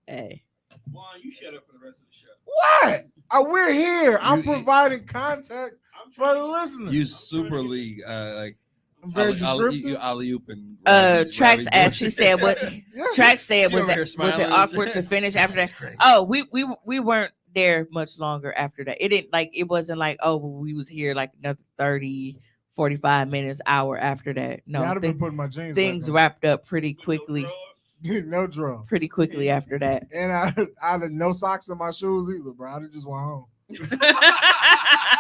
Hey. Juan, you shut up for the rest of the show. What? We're here. I'm You- providing context for the listeners. you super league like I'm very descriptive. you alley oop and Trax asked, she said, what Yeah. Trax said, She over here was it smiling. awkward to finish after that? This is great. Oh, we weren't there much longer after that. It wasn't like, oh, well, we was here like another 30, 45 minutes, hour after that. No, Yeah, I'd have been putting my jeans. things back wrapped up pretty quickly, on. No drugs. pretty quickly after that. And I had no socks in my shoes either, bro. I just went home.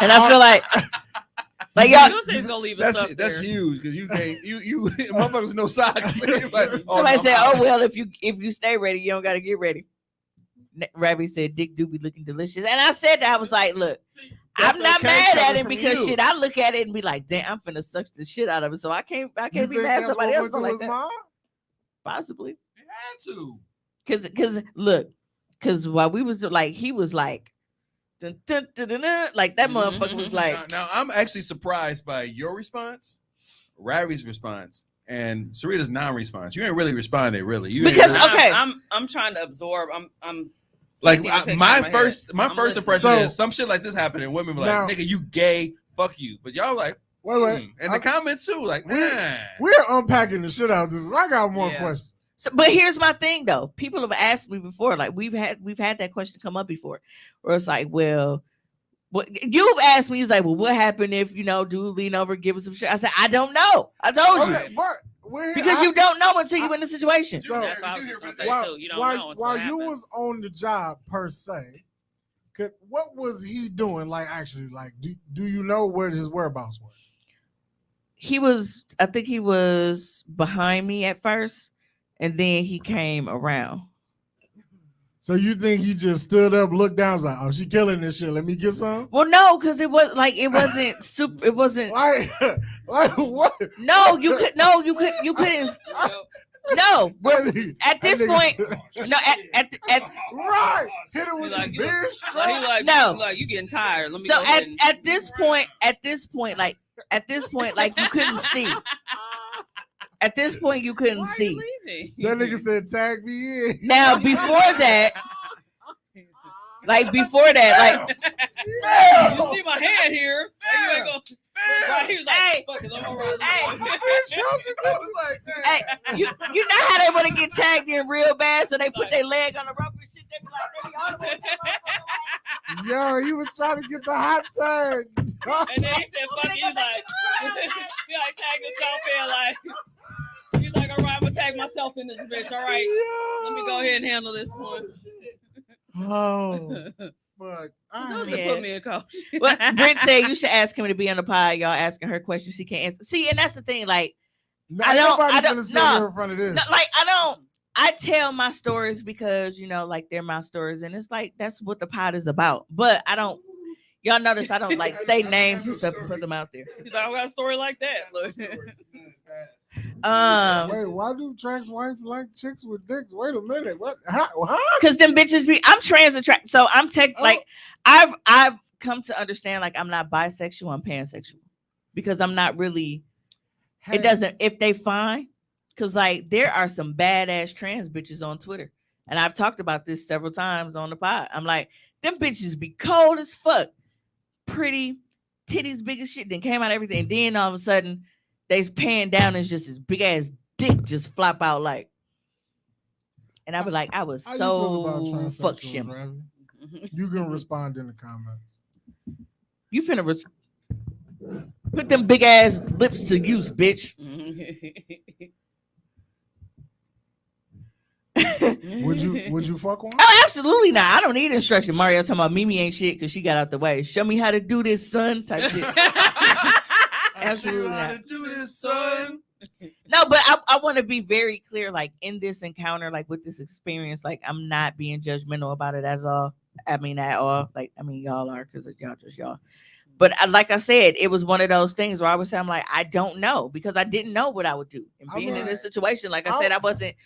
And I feel like y'all, You say he's gonna leave us That's up that's there. huge because you motherfuckers with no socks. Like, somebody no, said, I'm oh out. well, if you stay ready, you don't gotta get ready. Ravi said, Dick do be looking delicious. And I said that, I was like, look, I'm not mad at him because shit, I look at it and be like, damn, I'm finna suck the shit out of it. So I can't You be think mad at that's somebody what else went feel through like his that. mind? Possibly. You had to. Cause while we was like, he was like, dun, dun, dun, dun, dun, like that motherfucker was like, Now I'm actually surprised by your response, Ravi's response, and Sarita's non-response. You ain't really responded, really. You ain't Because- really- okay. I'm trying to absorb. I'm like painting a picture in my my first head. my I'm first listening. impression So- is some shit like this happening. Women be like, Now- "Nigga, you gay, fuck you," but y'all like, Wait. and the comments too, like, nah. We're unpacking the shit out of this. I got more Yeah. questions. so, but here's my thing though. People have asked me before, like we've had that question come up before, where it's like, well, what you've asked me is like, well, what happened if dude lean over, give us some shit? I said, I don't know. I told you. Okay, but because you don't know until you in the situation. So That's what I was just gonna say while, too. You don't know until while it you happens. was on the job per se, what was he doing? Like actually, like do you know where his whereabouts were? I think he was behind me at first, and then he came around. So you think he just stood up, looked down, was like, "Oh, she killing this shit. Let me get some." Well, no, because it wasn't super. It wasn't. Like what? No, you couldn't. No, at this point, no, at right, hit it with Like, his you- bitch. Like, he like, No. like you getting tired. Let me so go ahead and- at this point, like you couldn't see. At this point, you couldn't Why are see. you leaving? That nigga said, "Tag me in." Now before that, like you see my hand here. You ain't gonna, right, he was like, Hey. fuck it, I'm all right. hey, you know how they want to get tagged in real bad, so they put their leg on the rope and shit. They be like, they be all the way to the rope. Yo, he was trying to get the hot tag. And then he said, fuck it. He's like, he like tagged himself in, like, he's like, all right, I'm gonna tag myself in this bitch. All right, let me go ahead and handle this one. Oh, fuck. Those Yeah. put me in coach. Well, Brent said you should ask him to be on the pod. Y'all asking her questions she can't answer. See, and that's the thing. Like, I don't- sit no. here in front of this. no, like I tell my stories because like they're my stories, and it's like that's what the pod is about. But I don't. Y'all notice I don't like say names and stuff and put them out there. He's like, I got a story like that. Look. Wait, why do trans wife like chicks with dicks? Wait a minute, what? Huh? Because them bitches be. I'm trans attract. So I'm like I've come to understand like I'm not bisexual. I'm pansexual because I'm not really. It doesn't if they fine, because like there are some badass trans bitches on Twitter, and I've talked about this several times on the pod. I'm like, them bitches be cold as fuck, pretty, titties big as shit. Then came out everything, and then all of a sudden they's paying down and just this big ass dick just flop out like, and I be like, I was How you feel about so transsexuals, fuck shim. Ravi? You can respond in the comments. You finna put them big ass lips to use, bitch. Would you fuck one? Oh, absolutely not. I don't need instruction. Mario talking about Mimi ain't shit because she got out the way. Show me how to do this, son. Type shit. Absolutely not. do this, son. No, but I want to be very clear. Like in this encounter, like with this experience, like I'm not being judgmental about it at all. At all. Like y'all are because y'all just y'all. But like I said, it was one of those things where I was saying, I'm like, I don't know because I didn't know what I would do. And being in this situation, like I said, I wasn't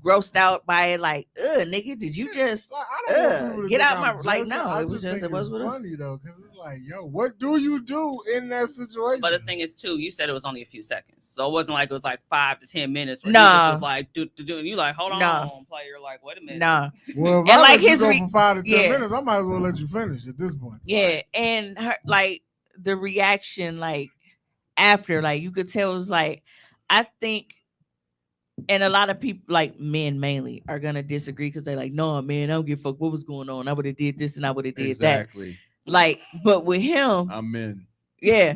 grossed out by it. Like, nigga, did you just Like, I don't want people to get think out my I'm like? judging. No, I it was just think it was it's what it was. funny though, because it's like, yo, what do you do in that situation? But the thing is, too, you said it was only a few seconds, so it wasn't like it was like 5 to 10 minutes. Where he Nah. just was like, do, and you like, hold on, Nah. player, like, wait a minute. Nah, well, if and I like let you his go re- for 5 to 10 yeah. minutes, I might as well let you finish at this point. yeah, and her like the reaction, like after, like you could tell it was like, I think, and a lot of people, like men mainly, are gonna disagree because they're like, no, man, I don't give a fuck what was going on. I would have did this and I would have did Exactly. that. Like, but with him, I'm in. yeah.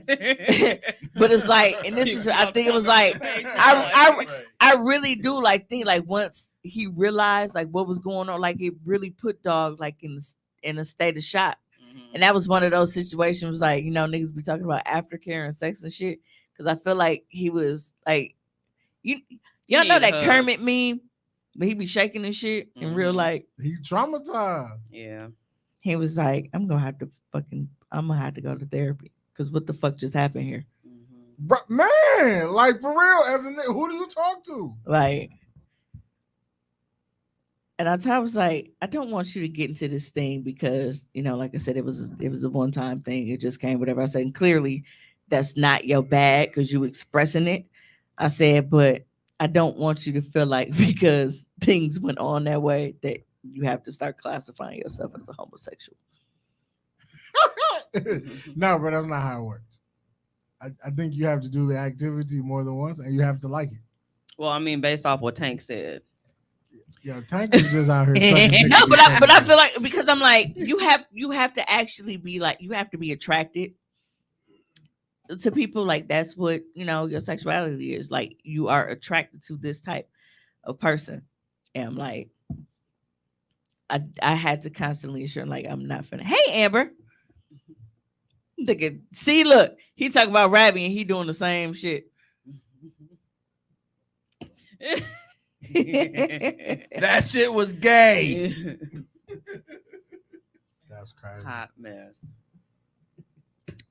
But it's like, and this is, I think it was like, I really do like think like once he realized like what was going on, like it really put dog like in a state of shock. And that was one of those situations like, niggas be talking about aftercare and sex and shit. Cause I feel like he was like, y'all know need a that hug. Kermit meme, but he be shaking and shit in real Mhm. life. He traumatized. Yeah. He was like, I'm gonna have to go to therapy. Cause what the fuck just happened here? Right, man, like for real, as a nigga, who do you talk to? Like, and I was like, I don't want you to get into this thing because, like I said, it was a one-time thing. It just came, whatever I said. And clearly that's not your bag because you expressing it. I said, but I don't want you to feel like because things went on that way that you have to start classifying yourself as a homosexual. No, but that's not how it works. I think you have to do the activity more than once and you have to like it. Well, I mean, based off what Tank said. Yo, Tank is just out here sucking dick No, and but I sucking feel like because I'm like you have to actually be like you have to be attracted. to people, like that's what your sexuality is. Like you are attracted to this type of person. And I'm like, I had to constantly assure, like, I'm not finna. Hey, Amber. See, look, he talking about Rabbi and he doing the same shit. That shit was gay. That's crazy. Hot mess.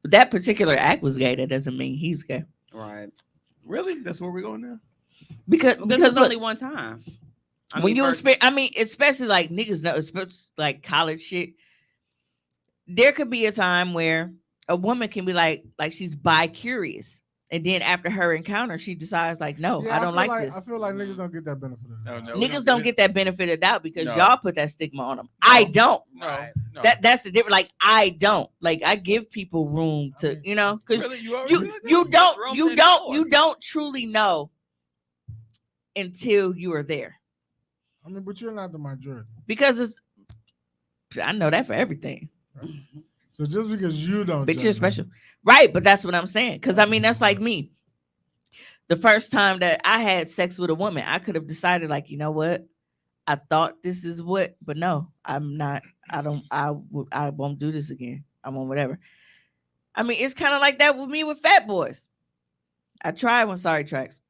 That particular act was gay. That doesn't mean he's gay. Right. Really? That's where we're going now? Because It's look, only one time. when you experience, I mean, especially like niggas know, especially like college shit. There could be a time where a woman can be like she's bi-curious, and then after her encounter, she decides like, no, Yeah, I don't like this. I feel like niggas don't get that benefit of the No, doubt. no. we Niggas don't it. get that benefit of doubt because No. y'all put that stigma on them. I don't. No, Right. no. That's the difference. Like I don't. Like I give people room to, because Really? You already you like that? you Room don't to explore. you don't truly know until you are there, I mean, but you're not the majority. because I know that for everything. So just because you don't, But judge you're me, special, right? But that's what I'm saying. Because I mean, that's like me. The first time that I had sex with a woman, I could have decided, like, you know what? I thought this is what, but no, I'm not. I won't do this again. I won't whatever. I mean, it's kind of like that with me with Fat Boys. I tried one. Sorry, Tracks.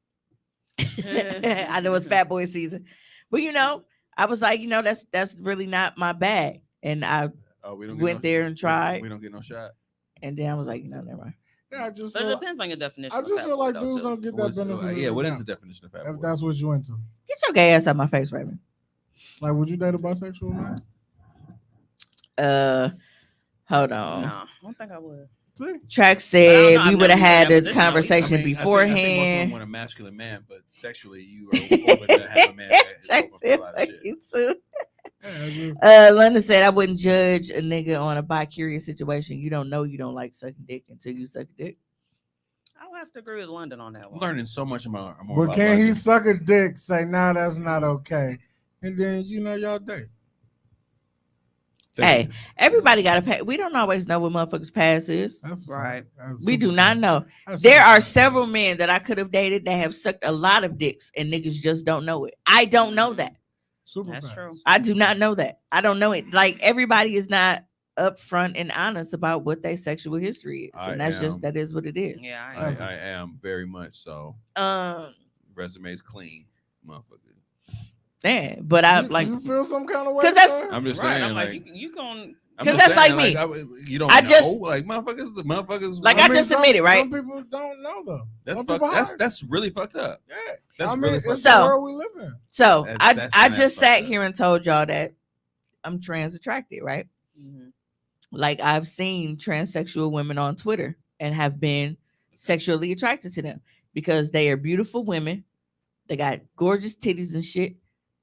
I know it's Fat Boy season, but I was like, that's really not my bag, and I Oh, we don't went there and tried. We don't get no shot. and then I was like, never mind. Yeah, I just But it feel. depends on your definition. I of just fat feel boy, like though, dudes too. don't get that benefit. of Yeah, the what is doubt, the definition of fat If boy? that's what you into. Get your gay ass out my face, Raven. Like, would you date a bisexual man? Hold on. No, I don't think I would. See, Track I said don't know, we I've would have never been in had that this position, though, either. conversation I think most beforehand. women want a masculine man, but sexually you are open to have a man that is Track open for a said, lot of "Fuck shit. you too." yeah, just, London said, I wouldn't judge a nigga on a bi-curious situation. You don't know you don't like sucking dick until you suck a dick. I would have to agree with London on that I'm one. learning so much more but about can he London. suck a dick? Say, nah, that's not okay, and then y'all date. Hey, everybody got to pay. We don't always know what motherfuckers' past is. That's Right. We do not know. That's There super are fact. several men that I could have dated that have sucked a lot of dicks, and niggas just don't know it. I don't know that. Super That's facts. true. I do not know that. I don't know it. Like everybody is not upfront and honest about what their sexual history is, I and that's am. just that is what it is. Yeah, I am very much so. Resume's clean, motherfucker. Yeah, but I You, like you feel some kind of way. 'Cause that's- sir? I'm just right. saying, I'm like, like, you going I'm 'cause just that's like saying, me. you don't I know, just- like motherfuckers. Like, I just admitted, right? Some people don't know though. that's Some fucked. people hide. That's really fucked up. Yeah, That's I mean, really it's fucked So- the up. world we live in. So That's I just fucked sat up. here and told y'all that I'm trans attracted, right? Mhm. Like I've seen transsexual women on Twitter and have been sexually attracted to them because they are beautiful women. They got gorgeous titties and shit.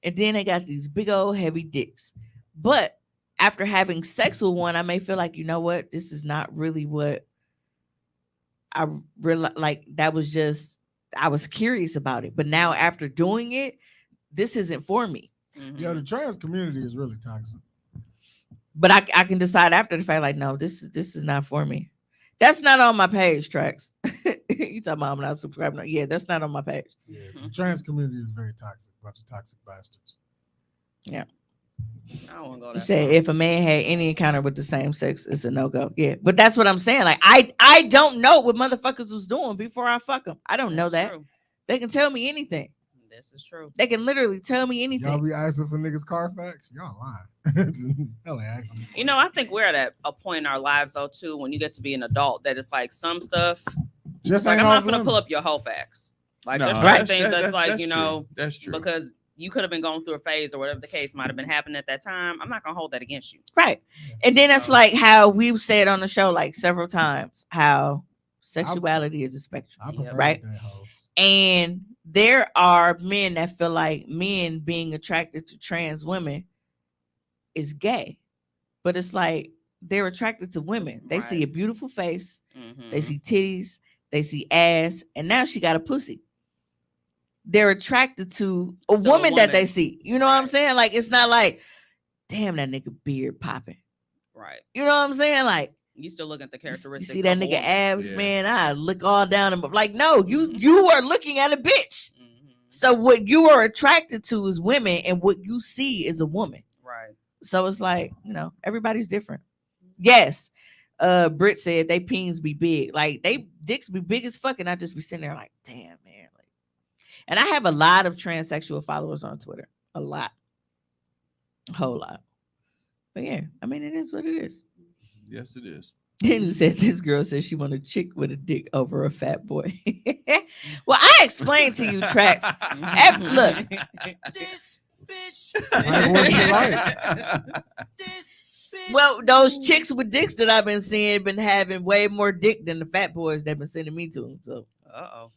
And then they got these big old heavy dicks. But after having sex with one, I may feel like, you know what? This is not really what I really like. That was just, I was curious about it. But now after doing it, this isn't for me. Mhm. Yo, the trans community is really toxic. But I can decide after the fact, like, no, this is not for me. That's not on my page, Tracks. You talking about I'm not subscribed? No, yeah, that's not on my page. Yeah, the trans community is very toxic. Bunch of toxic bastards. I won't go You that say far. if a man had any encounter with the same sex, it's a no go. Yeah, but that's what I'm saying. Like I don't know what motherfuckers was doing before I fuck them. I don't know That's that. true. They can tell me anything. This is true. They can literally tell me Y'all anything. be asking for niggas Carfax? Y'all lying. Hell ain't asking. You know, I think we're at a point in our lives though too, when you get to be an adult, that it's like some stuff. Just Like ain't I'm not off gonna pull limits. up your whole facts. Like No, there's Right. certain things that's like that's you true. know That's true. because you could have been going through a phase or whatever the case might have been happening at that time. I'm not gonna hold that against you. Right. And then it's So- like how we've said on the show like several times how sexuality is a spectrum. I prefer Right. that hoes. And there are men that feel like men being attracted to trans women is gay. But it's like they're attracted to women. They see a Right. beautiful face, Mhm. they see titties, they see ass, and now she got a pussy. They're attracted to a So a woman that they woman. see. You know what I'm Right. saying? Like it's not like, damn, that nigga beard popping. Right. You know what I'm saying? Like You still looking at the You characteristics. see that of a nigga woman. abs, Yeah. man? I look all down him. Like, no, you are looking at a bitch. Mhm. So what you are attracted to is women, and what you see is a woman. Right. So it's like, everybody's different. Yes. Britt said they peens be big. Like they dicks be big as fuck, and I just be sitting there like, damn, man. Like, and I have a lot of transsexual followers on Twitter. A lot. A whole lot. But yeah, I mean, it is what it is. Yes, it is. Then you said this girl said she want a chick with a dick over a fat boy. Well, I explained to you, Tracks. Look. This bitch. Like what you like. This bitch. Well, those chicks with dicks that I've been seeing been having way more dick than the fat boys they've been sending me to them. So Uh-oh.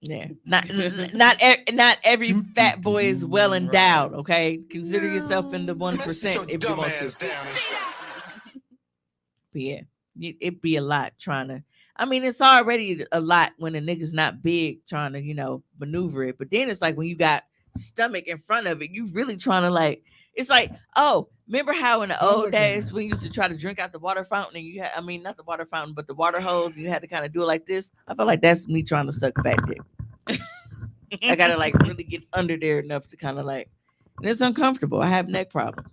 yeah, not every fat boy is well endowed. Okay, consider yourself in the 1% if you want to. But yeah, it'd be a lot trying to. I mean, it's already a lot when a nigga's not big trying to, maneuver it. But then it's like when you got stomach in front of it, you really trying to like. It's like, oh, remember how in the Don't old look at days me. when you used to try to drink out the water fountain and you had, I mean, not the water fountain, but the water hose, and you had to kind of do it like this. I feel like that's me trying to suck fat dick. I gotta like really get under there enough to kind of like, and it's uncomfortable. I have neck problems.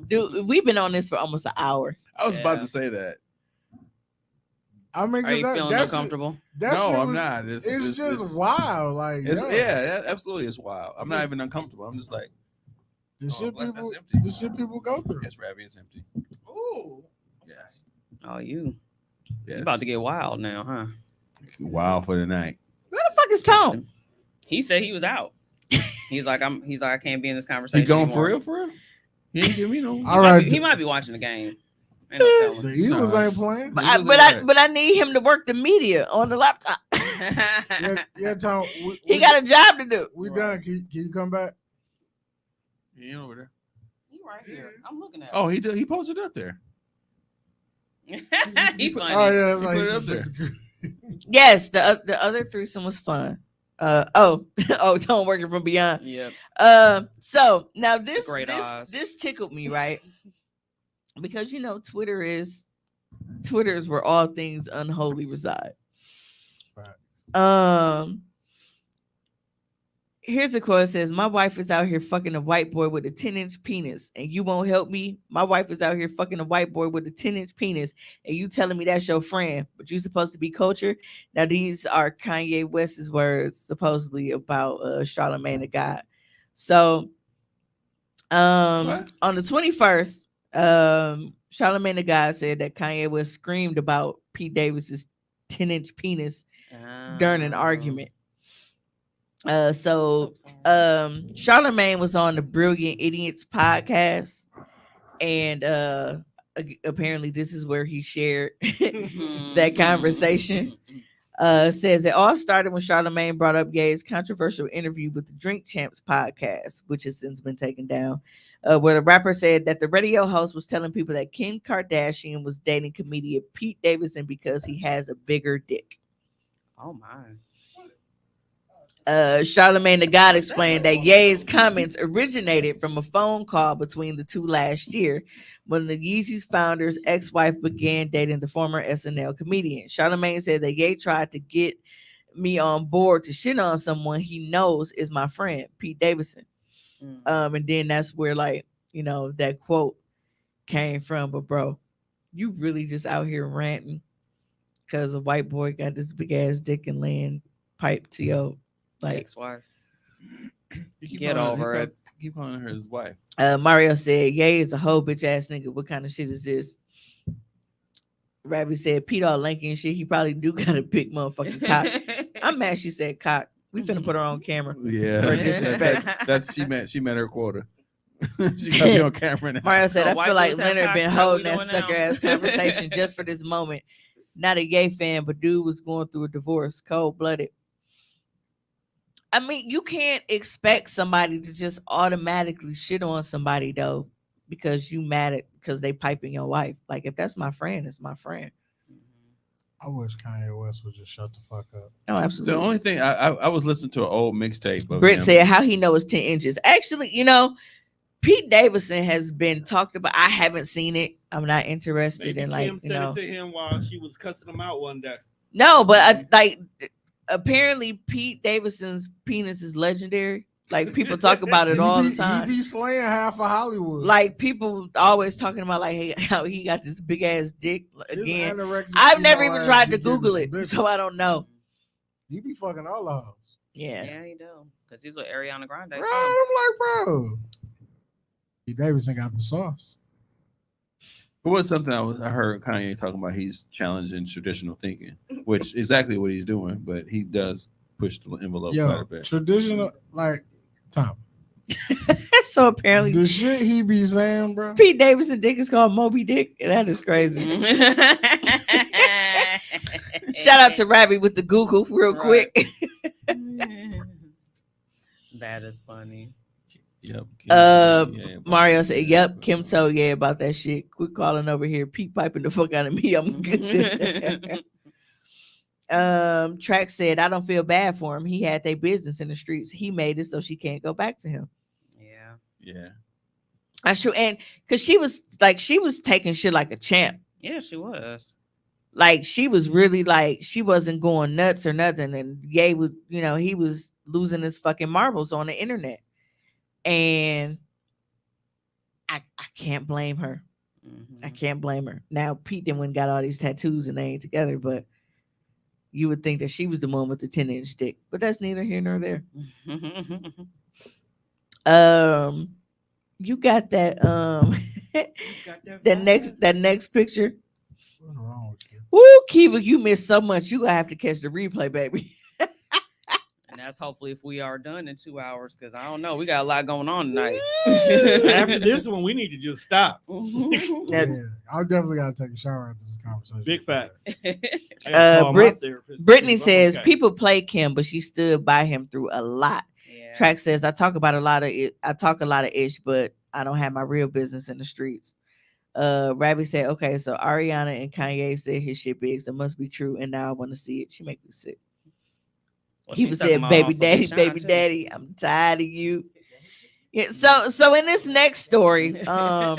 Dude, we've been on this for almost an hour. I was about Yeah. to say that. I mean, Are you that, feeling that shit- uncomfortable? that No, shit I'm was- not. It's just wild. Like, It's, yeah. yeah, absolutely, it's wild. I'm not even uncomfortable. I'm just like, The shit that's people, empty. the shit people go through. Yes, Ravi is empty. Ooh. Yes. Oh, you Yes. about to get wild now, huh? wild for the night. Where the fuck is Tone? He said he was out. He's like, I can't be in this conversation. He going anymore. for real? He ain't give me no. All right, He might be watching the game. Ain't no telling. the Eagles Nah. ain't playing. But He was I alright. need him to work the media on the laptop. Yeah, Tom. He got a job to do. We done. Can you come back? He ain't over there. You right here. I'm looking at. Oh, he did. He posted up there. He put- funny. Oh yeah, it's You like put it up there. Yes, the other threesome was fun. Tone working from beyond. Yep. So now this Great eyes. this tickled me, right? Because Twitter is where all things unholy reside. Right. Here's a quote. It says, "My wife is out here fucking a white boy with a 10-inch penis, and you won't help me. My wife is out here fucking a white boy with a 10-inch penis, and you telling me that's your friend, but you supposed to be cultured." Now these are Kanye West's words, supposedly about Charlamagne the God. So, What? on the 21st, Charlamagne the God said that Kanye West screamed about Pete Davis's 10-inch penis during an argument. Charlamagne was on the Brilliant Idiots podcast, and apparently this is where he shared that conversation. Says it all started when Charlamagne brought up Ye's controversial interview with the Drink Champs podcast, which has since been taken down, where the rapper said that the radio host was telling people that Kim Kardashian was dating comedian Pete Davidson because he has a bigger dick. Oh my. Charlamagne the God explained that Ye's comments originated from a phone call between the two last year when the Yeezy's founder's ex-wife began dating the former SNL comedian. Charlamagne said that Ye tried to get me on board to shit on someone he knows is my friend, Pete Davidson. And then that's where that quote came from. But bro, you really just out here ranting because a white boy got this big ass dick and laying pipe to your Ex-wife. He keep Get calling- over he it. Keep calling her his wife. Mario said, Ye is a whole bitch ass nigga. What kind of shit is this? Ravi said, Pete all lanky and shit. He probably do got a big motherfucking cock. I'm mad she said cock. We finna put her on camera. Yeah, Or disrespect. That's she met her quota. She got me on camera now. Mario said, So I white feel like boys have Leonard been cocks, how we holding that doing sucker now? ass conversation just for this moment. Not a Ye fan, but dude was going through a divorce, cold blooded. I mean, you can't expect somebody to just automatically shit on somebody though, because you mad at because they piping your wife. Like if that's my friend, it's my friend. I wish Kanye West would just shut the fuck up. No, absolutely. The only thing I was listening to an old mixtape of Britt him. said how he knows 10 inches. Actually, Pete Davidson has been talked about. I haven't seen it. I'm not interested Maybe in like Kim you said know. it to him while she was cussing him out one day. No, but like apparently Pete Davidson's penis is legendary. Like people talk about it all the time. He be slaying half of Hollywood. Like people always talking about like hey, how he got this big ass dick His again. anorexic I've never emo even ass tried be to Google it, getting some so I don't know. He be fucking all the hoes. Yeah. Yeah, he do. Because he's with Ariana Grande. Right? too. I'm like, bro. Pete Davidson got the sauce. It was something I heard Kanye talking about. He's challenging traditional thinking, which exactly what he's doing, but he does push the envelope quite Yo, a bit. traditional, like, Tom. So apparently The shit he be saying, bro. Pete Davidson dick is called Moby Dick. And that is crazy. Shout out to Rabbit with the Google real Right. quick. That is funny. Yep. Mario said, "Yep, Kim told yeah about that shit. Quit calling over here, Pete piping the fuck out of me. I'm good." Track said, "I don't feel bad for him. He had their business in the streets. He made it so she can't go back to him." Yeah. Yeah. I sure and because she was taking shit like a champ. Yeah, she was. Like she was really like she wasn't going nuts or nothing. And Ye would, he was losing his fucking marbles on the internet. And I can't blame her. I can't blame her. Now Pete then went and got all these tattoos and they ain't together, but you would think that she was the one with the 10-inch dick. But that's neither here nor there. You got that that next picture. What's wrong with you? Woo, Kiva, you missed so much. You gonna have to catch the replay, baby. And that's hopefully if we are done in 2 hours, because I don't know. We got a lot going on tonight. After this one, we need to just stop. Yeah, I definitely gotta take a shower after this conversation. Big facts. I gotta call my therapist. Brittany I'm says okay. people play Kim, but she stood by him through a lot. Yeah. Track says I talk a lot of ish, but I don't have my real business in the streets. Ravi said, okay, so Ariana and Kanye said his shit big, so it must be true, and now I want to see it. She make me sick. Well, He she's was talking said, about baby also daddy, Big Sean, baby too. daddy, I'm tired of you. Yeah, so in this next story, a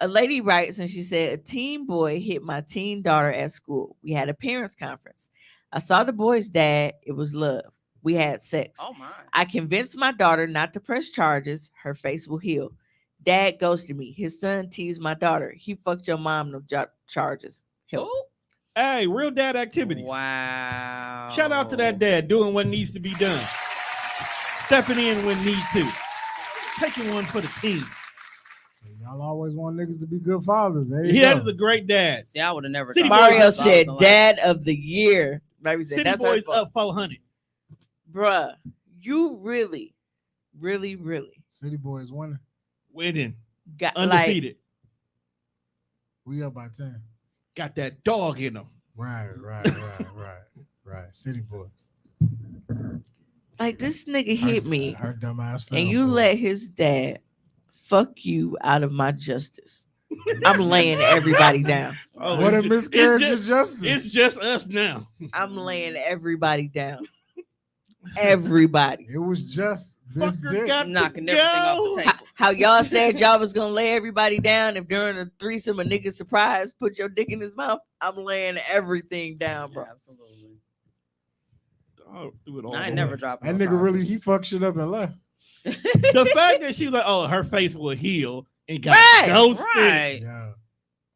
lady writes and she said, a teen boy hit my teen daughter at school. We had a parents conference. I saw the boy's dad. It was love. We had sex. Oh my. I convinced my daughter not to press charges. Her face will heal. Dad ghosted me. His son teased my daughter. He fucked your mom, no charges. Help. Ooh. Hey, real dad activities. Wow. Shout out to that dad doing what needs to be done. Stepping in when need to. Taking one for the team. Y'all always want niggas to be good fathers. There you He go. is a great dad. See, I would have never. City thought Mario that. said, I was dad of the year. Maybe said, City that's her Boys fault. up 400. Bruh, you really, really, really City Boys winning. Winning. got like Undefeated. We up by 10. Got that dog in them. Right. City Boys. this nigga hit me, Her dumb ass fell and you for it. let his dad fuck you out of my justice. I'm laying everybody down. Oh, What a it's miscarriage just- of justice. It's just us now. I'm laying everybody down. Everybody. It was just this Fucker dick. got knocking to everything off go. the How, table. how y'all said y'all was gonna lay everybody down if during a threesome a nigga surprise put your dick in his mouth. I'm laying everything down, bro. Yeah, absolutely. Oh, threw it all I ain't away. never dropped. That nigga really, he fucked shit up and left. The fact that she was like, "Oh, her face will heal," and got Right, ghosted. Right. Yeah.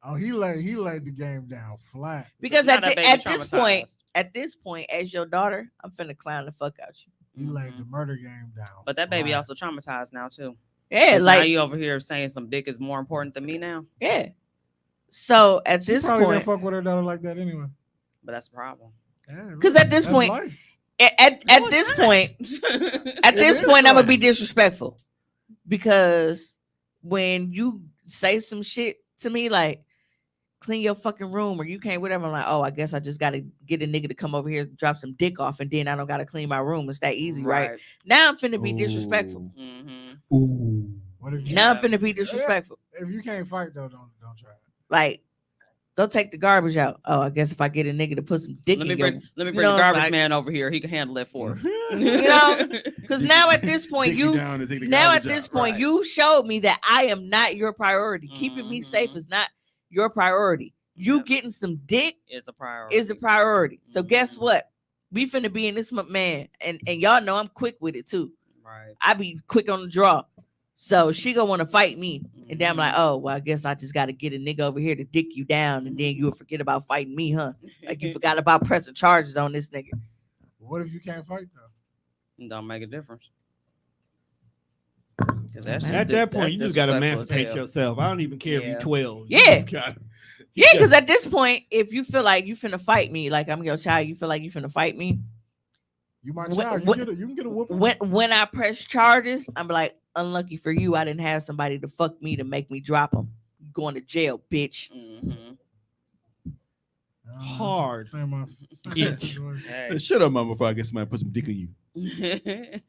Oh, he laid the game down flat. Because Now at, that baby this point, as your daughter, I'm finna clown the fuck out you. He laid the murder game down. But that baby flat. also traumatized now too. Yeah, 'Cause now like you over here saying some dick is more important than me now. yeah. So at She this probably point, didn't fuck with her daughter like that anyway. But that's a problem. Yeah, 'Cause look, at this that's point- life. at No, this it's point, not. at It this is point, I'm gonna though. be disrespectful because when you say some shit to me like clean your fucking room or you can't whatever, I'm like, oh, I guess I just gotta get a nigga to come over here and drop some dick off and then I don't gotta clean my room. It's that easy, right? Now I'm finna be disrespectful. Mm-hmm. Ooh. What if you Now I'm Yeah. finna be disrespectful. if you can't fight though, don't try it. Like, Go take the garbage out. Oh, I guess if I get a nigga to put some dick Let me in bring your, let me you bring know, the garbage like- man over here. He can handle it for her. you know, because now at this point Dick you you down and take the now at garbage this out. point Right. you showed me that I am not your priority. Keeping me safe Mhm. is not your priority. You Yep. getting some dick It's a priority. is a priority. So guess Mhm. what? We finna be in this man, and y'all know I'm quick with it too. Right. I be quick on the draw. So she gonna want to fight me, and then I'm like, Mhm. oh well, I guess I just got to get a nigga over here to dick you down, and then you'll forget about fighting me, huh? Like you forgot about pressing charges on this nigga. What if you can't fight though? Don't make a difference. 'Cause that's At just At di- that point, that's you just gotta disrespectful as emancipate hell. yourself. I don't even care if Yeah. you're 12. You Yeah. just gotta- Yeah, because at this point, if you feel like you finna fight me, like I'm your child, you feel like you finna fight me. You my Wh- child. wh- You can get a whooping. When I press charges, I'm like, unlucky for you, I didn't have somebody to fuck me to make me drop them. You going to jail, bitch. Mhm. Hard. Same Itch. situation. Hey. Hey, shut up, mama, before I get somebody to put some dick in you.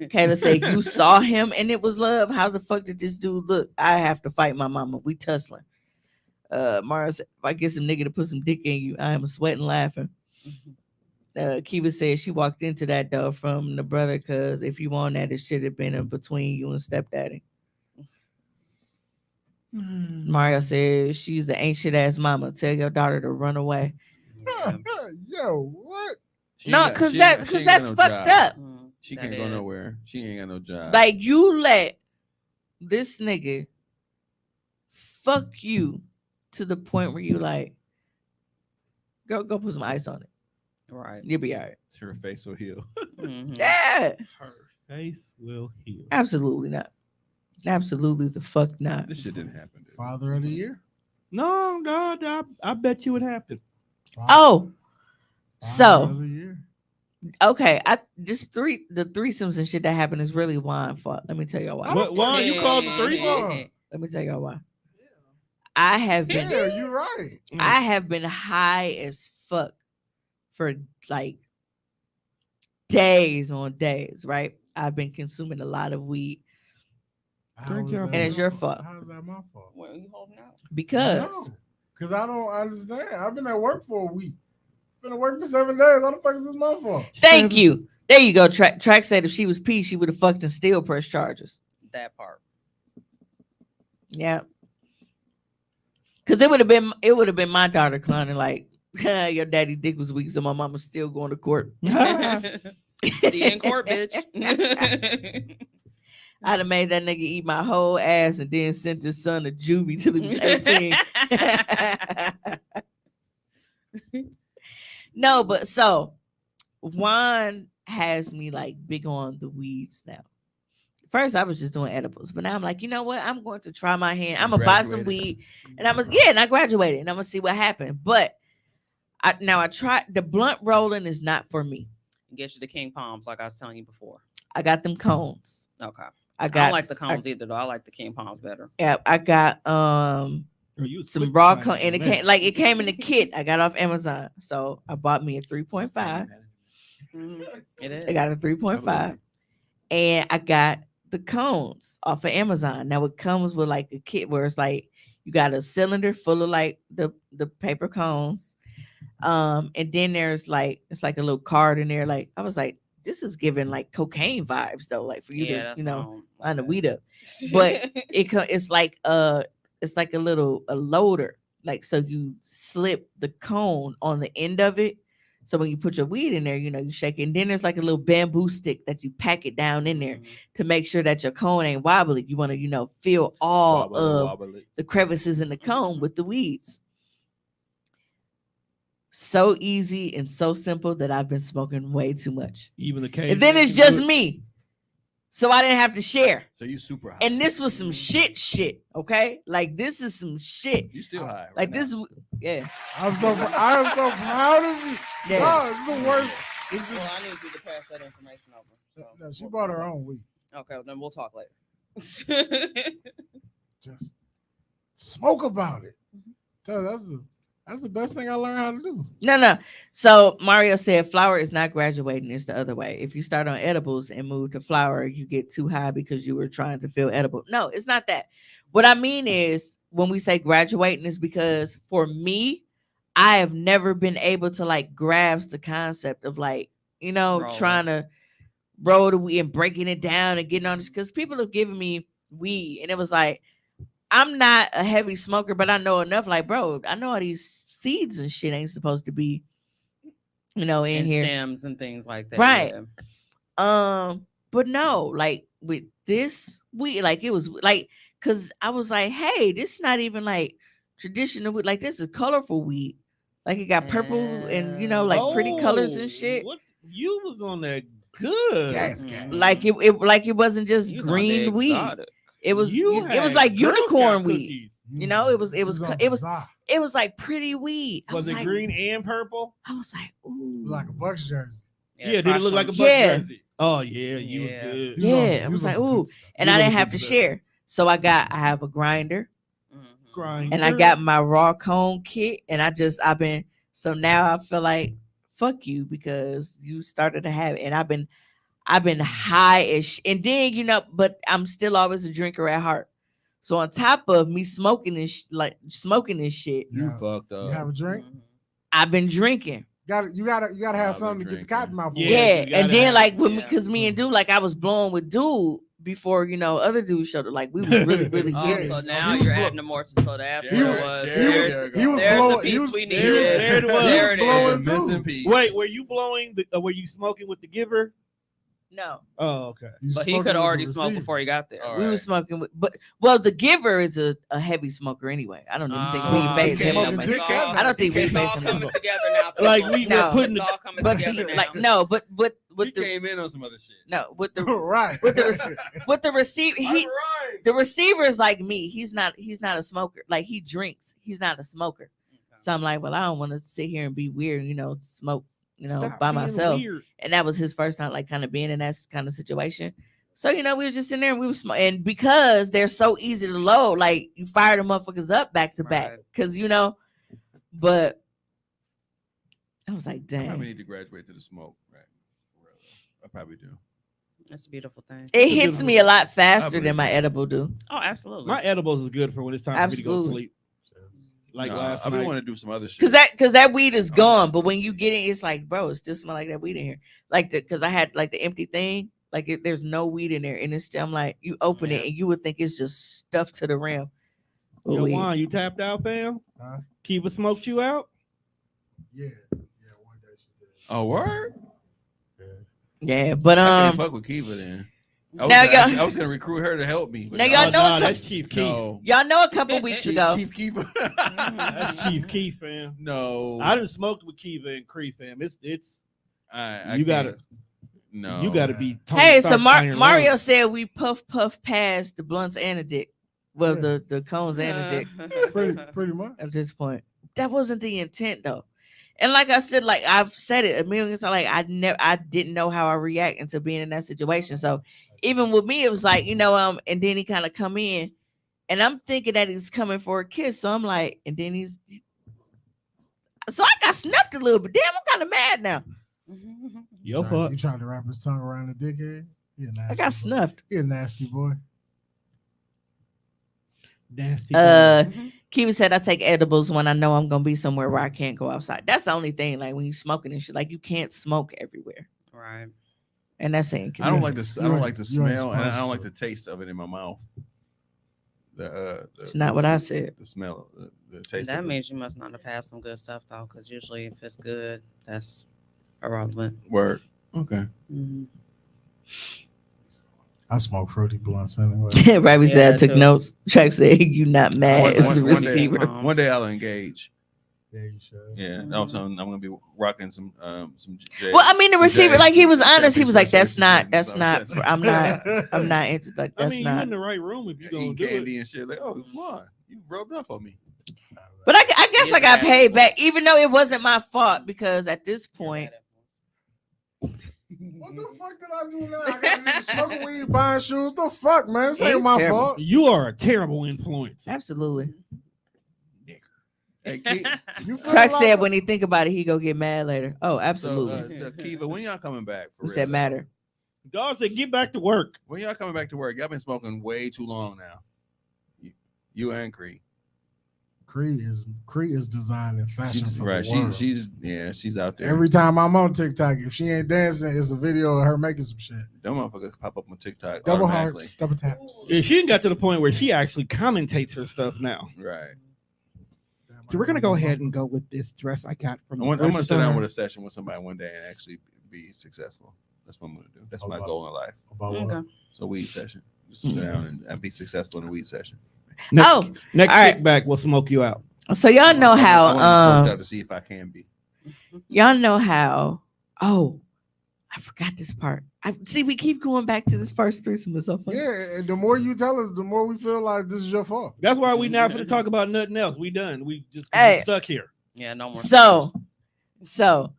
Kayla said, you saw him and it was love. How the fuck did this dude look? I have to fight my mama. We tussling. Mara said, if I get some nigga to put some dick in you, I am sweating laughing. Kiva said she walked into that door from the brother because if you want that, it should have been in between you and stepdaddy. Mario said she's an ancient ass mama. Tell your daughter to run away. Yeah. Yo, what? She No, ain't got- because she ain't- she ain't got that's no fucked job. up. Mm, She that can't go is. nowhere. She ain't got no job. Like you let this nigga fuck you to the point where you like, go put some ice on it. Right. You'll be all right. her face will heal. Mhm. Yeah, Her face will heal. absolutely not. Absolutely the fuck not. This shit didn't happen, dude. Father of the year. No, I bet you it happened. Oh, Father so of the year. okay. The threesomes and shit that happened is really Juan's fault. Let me tell y'all why. What? Why you called the three? Let me tell y'all why. I have been Yeah, you're right. I have been high as fuck for like days on days, right? I've been consuming a lot of weed Drink your- And it's your fault. How's that my fault? What are you holding out? because Because I don't understand. I've been at work for a week. Been at work for 7 days. How the fuck is this my fault? thank you. There you go. Track said if she was P, she would have fucked and still pressed charges. That part. Yeah. Cause it would have been my daughter clowning like your daddy dick was weak, so my mama's still going to court. See you in court, bitch. I'd have made that nigga eat my whole ass and then sent his son to juvie till he was 18. No, but so Juan has me like big on the weeds now. First, I was just doing edibles, but now I'm like, you know what? I'm going to try my hand. I'm gonna buy some weed, and and I graduated, and I'm gonna see what happened. But I tried the blunt rolling is not for me. Get you the king palms, like I was telling you before. I got them cones. Okay. I I got don't like the cones either, though. I like the king palms better. Yeah, I got Or you some split raw the cone, side and on it came in the kit. I got off Amazon, so I bought me a 3.5. It is. I got a 3.5, and I got the cones off of Amazon. Now it comes with like a kit where it's like you got a cylinder full of like the paper cones, and then there's like it's like a little card in there. Like I was like, this is giving like cocaine vibes though, like for you to that's line the weed up. But it's like a loader, like so you slip the cone on the end of it. So when you put your weed in there, you shake it. And then there's like a little bamboo stick that you pack it down in there to make sure that your cone ain't wobbly. You want to, fill all of the crevices in the cone with the weeds. So easy and so simple that I've been smoking way too much. Even the case. And then it's just me. So I didn't have to share. So you super high. And this was some shit, okay? Like this is some shit. You still high. Like right this, now. yeah. I am so proud of you. Yeah. No, it's the worst. This Well, is, I need you to pass that information over. no, she bought her own weed. Okay, then we'll talk later. Just smoke about it. Tell her that's the best thing I learned how to do. No. So Mario said flower is not graduating, it's the other way. If you start on edibles and move to flower, you get too high because you were trying to feel edible. No, it's not that. What I mean is when we say graduating is because for me, I have never been able to like grasp the concept of like, Roll. trying to roll the weed and breaking it down and getting on this, because people have given me weed and it was like, I'm not a heavy smoker, but I know enough. Like, bro, I know all these seeds and shit ain't supposed to be, in and here. stems and things like that. Right. Yeah. But no, like with this weed, like it was like, cause I was like, hey, this is not even like traditional weed. Like this is colorful weed. Like it got purple and like pretty colors and shit. What you was on that good? Gas, Mhm. gas. Like it wasn't just You was on the green weed. exotic. It was You it was had like Girl unicorn Scout weed. cookies. It was like pretty weed. I Was it like, green and purple? I was like, ooh. like a Bucks jersey. Yeah, did try it look like a some. Bucks Yeah. jersey? Oh yeah, you was Yeah. good. He was on- Yeah, he I was on like, the good ooh. stuff. And You I was didn't a have good to stuff. share. So I have a grinder Mhm. Grind. and I got my raw cone kit, and I've been, so now I feel like fuck you because you started to have it, and I've been high as and then but I'm still always a drinker at heart. So on top of me smoking this shit, You Yeah. fucked You up. have a drink. Mhm. I've been drinking. You gotta have I've something been to get the drinking. cotton mouth. Yeah, on. Yeah, you and gotta then have- like with me, yeah. because me and dude, like I was blowing with dude before other dudes showed up. Like we was really really Oh, getting so it. now He was you're blow- adding the more. So that's There what we- it was. there we There's, go. He was there's blowing. the piece He was, we he needed. was- There it was. There it blowing is. too. Missing piece. Wait, were you blowing? Were you smoking with the giver? No, Oh, okay. You But he smoking could with already the smoke receiver. before he got there. All we right. was smoking with, but the giver is a heavy smoker anyway. I don't even think Oh, weed he phased him. smoking that dick much. out. I don't think it's we all phased him. coming that much. together now. Like, people. we were putting it's the- all coming But together now. like no, but He with the came in on some other shit. no with the right. with the receiver All right. the receiver is like me. He's not a smoker. Like he drinks. He's not a smoker. So I'm like, well, I don't want to sit here and be weird, smoke, Stop by being myself. weird. And that was his first time, like, kind of being in that kind of situation. So we were just in there and we were and because they're so easy to load, like you fire the motherfuckers up back to back, Right. because But I was like, I probably dang, need to graduate to the smoke. Right. I probably do. That's a beautiful thing. it hits me a lot faster believe than my it. edible do. Oh, absolutely. My edibles is good for when it's time for me to go to Absolutely. sleep. Like Nah, last I night. want to do some other shit. Because that weed is Oh, gone, but when you get it, it's like, bro, it still smell like that weed in here. Like because I had like the empty thing, like there's no weed in there, and it's still, I'm like, you open it Yeah. and you would think it's just stuffed to the rim. with Yo, weed. Juan, you tapped out, fam? Huh? Kiva smoked you out? Yeah. One day she did. Oh, word? Yeah, but I can't fuck with Kiva then. I was, Now gonna, y'all- actually- I was gonna recruit her to help me. but Now no. y'all Oh, know nah, a that's Chief Keef. No. y'all know a couple weeks Chief, ago. Chief Kiva. That's Chief Keef, fam. No. I done smoked with Kiva and Cree, fam. It's I you can't. gotta No. you gotta be Tony Hey, so Stark's Iron Mario Lung. said we puff past the blunts and the dick. Well, Yeah. the cones and the dick Pretty much. at this point. That wasn't the intent though. And like I said, like I've said it a million times, like I didn't know how I react into being in that situation. So even with me, it was like, and then he kind of come in and I'm thinking that he's coming for a kiss. So I'm like, and then so I got snuffed a little bit. Damn, I'm kind of mad now. Yo, fuck. You trying to wrap his tongue around the dickhead? He a nasty I got boy. snuffed. He a nasty boy. Nasty. Kiwi said I take edibles when I know I'm gonna be somewhere where I can't go outside. That's the only thing. Like when you smoking and shit, like you can't smoke everywhere, Right. and that's saying I don't like You the. I don't ain't- like the you ain't smell, and I don't supposed like to. the taste of it in my mouth. It's not what I said. The smell, the taste. That of it. means you must not have had some good stuff though, because usually if it's good, that's irrelevant. Word. Okay. Mhm. I smoke fruity blunts anyway. Right, we Yeah, said I took too. notes. Chuck said you not mad One- as one- the one day- receiver. One day I'll engage. Yeah, you should. Yeah. Mhm. Also, I'm gonna be rocking some. J- Well, I mean, the some receiver, J's, like he was some honest. He champagne was like, special "That's not. edition That's shit. not. So I'm not. I'm not into like. I That's mean, you not." in the right room if you I'm gonna eating do candy it. and shit. Like, oh, why? You rubbed off on me. But I guess He I is got bad paid back, influence. even though it wasn't my fault, because at this point, What the fuck did I do now? I got to smoking weed, buying shoes. The fuck, man? This Yeah, ain't my terrible. fault. You are a terrible influence. absolutely. Hey, Key, You feel Chuck like said when he think about it, he go get mad later. Oh, so, absolutely. Kiva, when y'all coming back? For He real, said though? matter. Dog said, "Get back to work." When y'all coming back to work? Y'all been smoking way too long now. You and Cree. Cree is designing fashion for Right. the world. She's out there. Every time I'm on TikTok, if she ain't dancing, it's a video of her making some shit. Them motherfuckers pop up on TikTok. Double automatically. hearts, double taps. Yeah, she got to the point where she actually commentates her stuff now. Right. So we're gonna go ahead and go with this dress I got from. I'm gonna sit down Bershka. with a session with somebody one day and actually be successful. That's what I'm gonna do. That's my Okay. goal in life. About what? Okay. So weed session. Just sit down and be successful in a weed session. Next, Oh, next all right. kickback will smoke you out. So y'all know I wanna how smoke out to see if I can be. y'all know how. Oh, I forgot this part. I see. We keep going back to this first threesome. It's so funny. Yeah, and the more you tell us, the more we feel like this is your fault. That's why we not going to talk about nothing else. We done. We just Hey. stuck here. Yeah, no more. So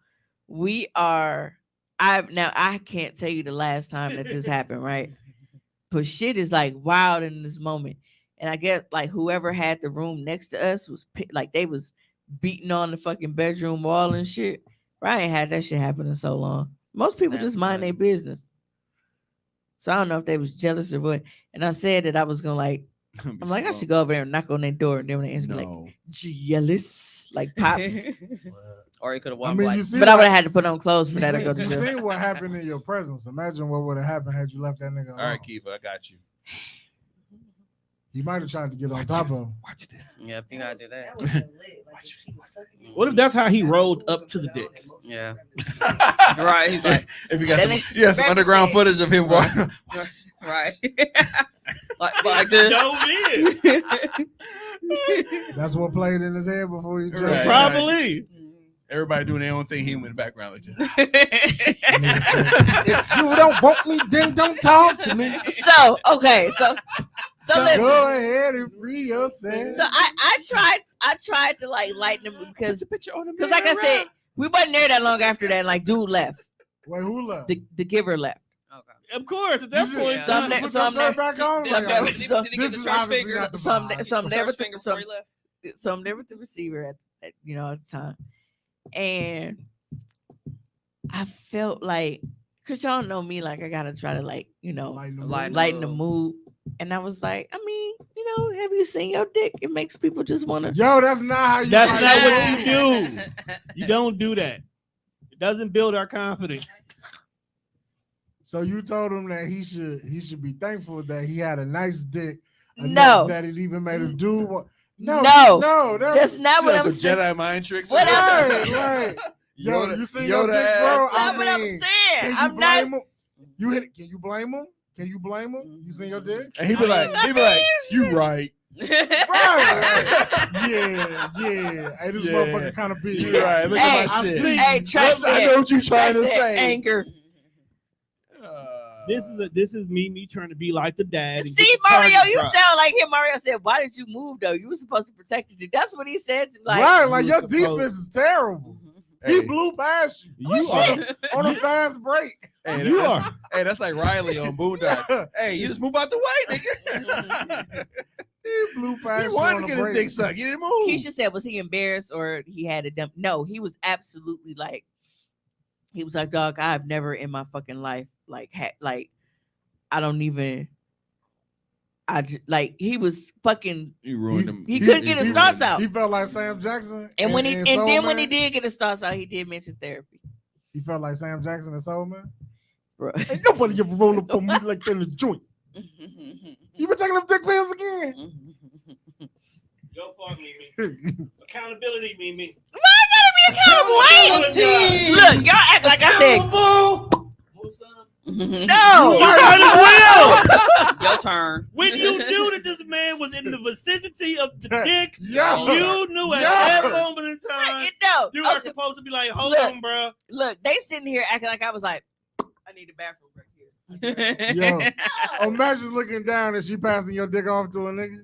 we are. I can't tell you the last time that this happened, right? But shit is like wild in this moment, and I guess like whoever had the room next to us was like they was beating on the fucking bedroom wall and shit. I ain't had that shit happen in so long. Most people That's just mind their business. So I don't know if they was jealous or what. And I said that I was gonna like. I'm like I should go over there and knock on their door, and then when they answer, be like No. jealous, like pops. Or he could have I won. mean, Like, you see, But I would what- have had to put on clothes for you that. I seen- go to you jail. seen what happened in your presence. Imagine what would have happened had you left that nigga. All right, alone. Kiva, I got you. He might have tried to get on top of him. Watch this. yeah, I think I did that. That was lit. Like, if she was sucking What if that's how he rolled up to the dick? Yeah. Right. He's like, if you got That some, nigga you got some underground represent- footage of him walking. right. like this. Dove in. That's what played in his head before he jumped. Right. Probably. Everybody doing their own thing. He in the background like that. If you don't want me, then don't talk to me. So okay, so listen. Go ahead and free yourself. So I tried to like lighten him because picture on him. like I said, we wasn't there that long after that. And, like dude left, Wait, who left? the giver left. Okay. Of course. At that You point, should- Some Put some your shirt back on. some Like, never- Did he, so- did he this get is the church obviously finger? not the some vibe. some The there church with finger the, before some he left? some there with the receiver at at the time, and I felt like, cause y'all know me, like I gotta try to like Lighten the Lighten mood. lighten the mood, and I was like, I mean, have you seen your dick? It makes people just wanna. Yo, that's not how you. That's lighten not the what mood. you do. You don't do that. It doesn't build our confidence. So you told him that he should be thankful that he had a nice dick. No. enough that it even made him do what. No, No. no, That's not what That's I'm some saying. Jedi mind tricks. Whatever. Right, right. Yo, Yoda- you see your Yoda dick, ass. bro? That's not what I'm Can saying. you I'm blame not. him? You hit? Can you blame him? Can you blame him? You seen your dick? And he be like, you right. Right. Yeah, yeah. Hey, this Yeah. motherfucker kind of big. You right. Look Hey, at my I shit. see. Hey, Trey I said. know what you trying to Trey said say. Anger. This is me trying to be like the dad. and See, get the Mario, target you drop. sound like him. Mario said, "Why did you move though? You were supposed to protect it." That's what he said. To me. Like, Right, like you your supposed- defense is terrible. He Hey, blew past you You are. on a fast break. hey, You that's- are. Hey, that's like Riley on Boondocks. Hey, you just move out the way, nigga. He blew past He you wanted on to a get his break. dick sucked. He didn't move. Keisha said, was he embarrassed or he had a dump? No, he was absolutely like, he was like, dog, I've never in my fucking life I don't even. He was fucking. You ruined him. He couldn't get his he- thoughts out. He felt like Sam Jackson. And when he in and Soul then when he Man. did get his thoughts out, he did mention therapy. He felt like Sam Jackson and Soul Man. Bro. Ain't nobody ever roll up on me like that in the joint. You been taking them dick pills again? Your fault, Mimi. Accountability, Mimi. Accountability. Look, y'all act like I said. No, You might as well. Your turn. When you knew that this man was in the vicinity of the dick, Yo, you knew at Yeah. that moment in time no. you were Okay, supposed to be like, "Hold Look. on, bro." look, they sitting here acting like I was like, I need a bathroom break here. Yo. Imagine looking down and she passing your dick off to a nigga.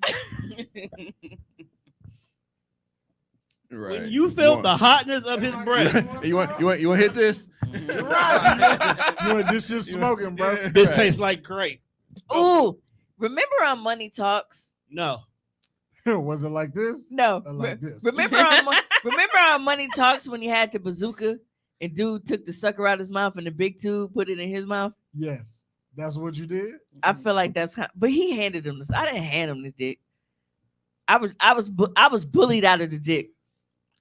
Right. When you felt want- the hotness of his breath, you want to hit this? Right. You want this shit smoking, bro. this tastes like grape. Ooh, remember on Money Talks? No. Was it like this? No. Or like this? Remember on Money Talks when he had the bazooka and dude took the sucker out his mouth and the big tube put it in his mouth? Yes. That's what you did? I feel like that's but he handed him this. I didn't hand him the dick. I was bullied out of the dick.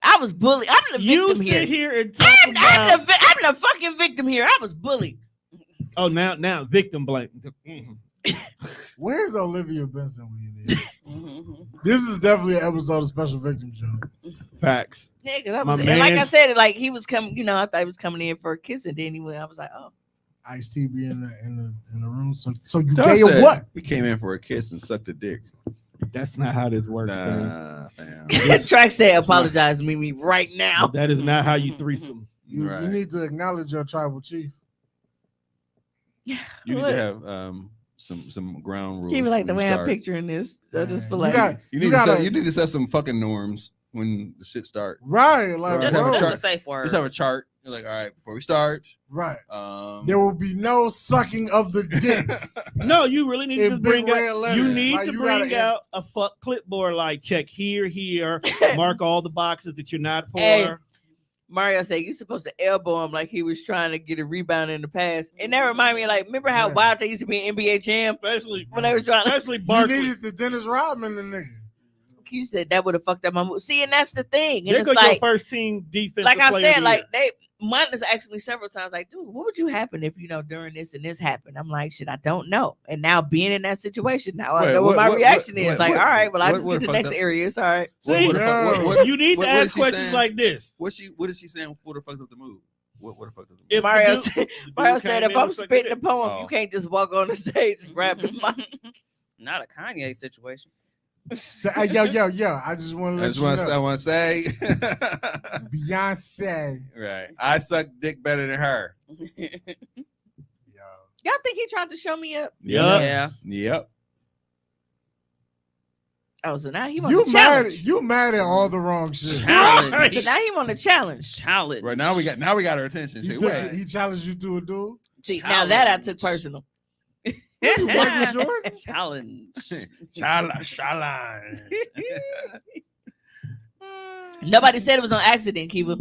I was bullied. I'm the You victim sit here. here and talk I'm about. the fucking victim here. I was bullied. Oh, now victim blame. Mhm. Where's Olivia Benson when you need her? Mhm. This is definitely an episode of Special Victims Show. Facts. Yeah, because I My was, and like I man's- said, like he was coming. You know, I thought he was coming in for a kiss, and then he went. I was like, oh, Ice-T be in the room. So you Dog gay or said what? He came in for a kiss and sucked a dick. That's not how this works, man. Nah, fam. Track said, apologize to me right now. That is not how you threesome. You Right. need to acknowledge your tribal chief. You need What? to have some ground rules. Keep it like the when way you I'm start. picturing this. I just feel You like got- You You need gotta- you need to set some fucking norms when the shit start. Right, like Right. Just, bro, Have a just chart. a safe word. Just have a chart. You're like, all right, before we start, right. there There will be no sucking of the dick. No, you really need to In just big bring red out. letters. You need Like, to you bring gotta- out a fuck clipboard. Like check here, mark all the boxes that you're not for. Hey. Mario said you're supposed to elbow him like he was trying to get a rebound in the past. And that reminded me of, like, remember how Right. wild they used to be in NBA Jam Especially when they was trying to. especially You Barkley. needed to Dennis Rodman the nigga. You said that would have fucked up my move. See, and that's the thing. And There it's goes your like, first team defense. like I said, like mine has asked me several times, like, dude, what would you happen if during this and this happened? I'm like, shit, I don't know. And now being in that situation, now I Wait, know what my what- reaction is. what- like, what- all right, well, I what- just what get the the next fuck area. It's all right. See, What the fuck- what- you need what- to what is ask she questions saying? like this. what is she saying? What the fucked up the move? What the fuck up the move? If Mario the dude- said, the dude Mario came said, in if I'm and sucked spitting your a poem, Oh. you can't just walk on the stage and grab the mic. Not a Kanye situation. So, hey, yo, I just want to I let just you want to. I know. want to say, Beyonce. right? I suck dick better than her. Yo. Y'all think he tried to show me up? Yup. Yeah. Yep. Oh, so now he want You to mad? challenge. You mad at all the wrong shit? Challenge. So now he want to challenge. Challenge. Right now we got her attention. He, Say, took- wait. he challenged you to a duel. See, now that I took Challenge. personal. You Michael Jordan? Challenge. Challenge. Nobody said it was on accident, Kiva.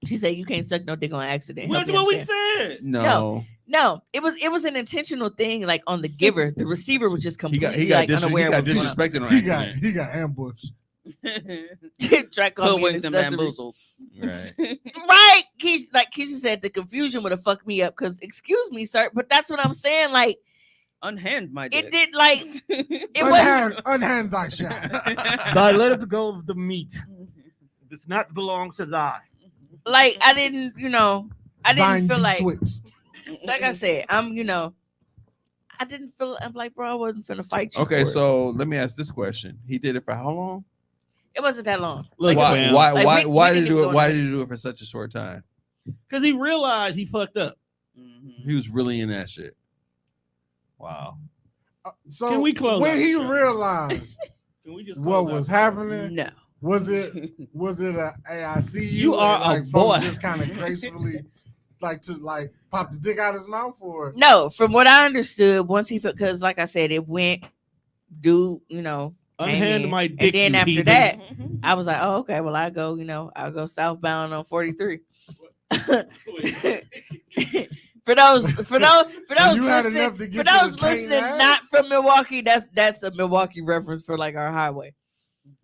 She said you can't suck no dick on accident. That's Help me what we understand. said. No. No, it was an intentional thing, like on the giver. The receiver was just He completely got like unaware of what's going on. disrespected on accident. He got ambushed. Track called me an Hoodwinked and accessory. bamboozled. Right. Right. Keisha said the confusion would have fucked me up because excuse me, sir, but that's what I'm saying. Like Unhand my dick. it did like it was Unhand thy shot. Thy let it go of the meat. Does not belong to thy. like I didn't, I didn't Thine feel like betwixt. I said, I didn't feel I'm like, bro, I wasn't finna fight you. Okay, for it. so let me ask this question. He did it for how long? It wasn't that long. Look, Like, man. Like, Did he do it? going Why on. did he do it for such a short time? Because he realized he fucked up. Mhm. He was really in that shit. Wow. So Can we close when out he the show? realized Can we just what close was out? happening, No. was it a hey, I see you? You are and, a like, folks boy. just kind of gracefully like to like pop the dick out his mouth or No, from what I understood, once he because like I said, it went dude, came Unhand in. my And dick. then you after heathen. that, Mhm. I was like, oh, okay, well, I'll go southbound on 43. For those you had listening, enough to for get those to the taint listening ass? not from Milwaukee, that's a Milwaukee reference for like our highway.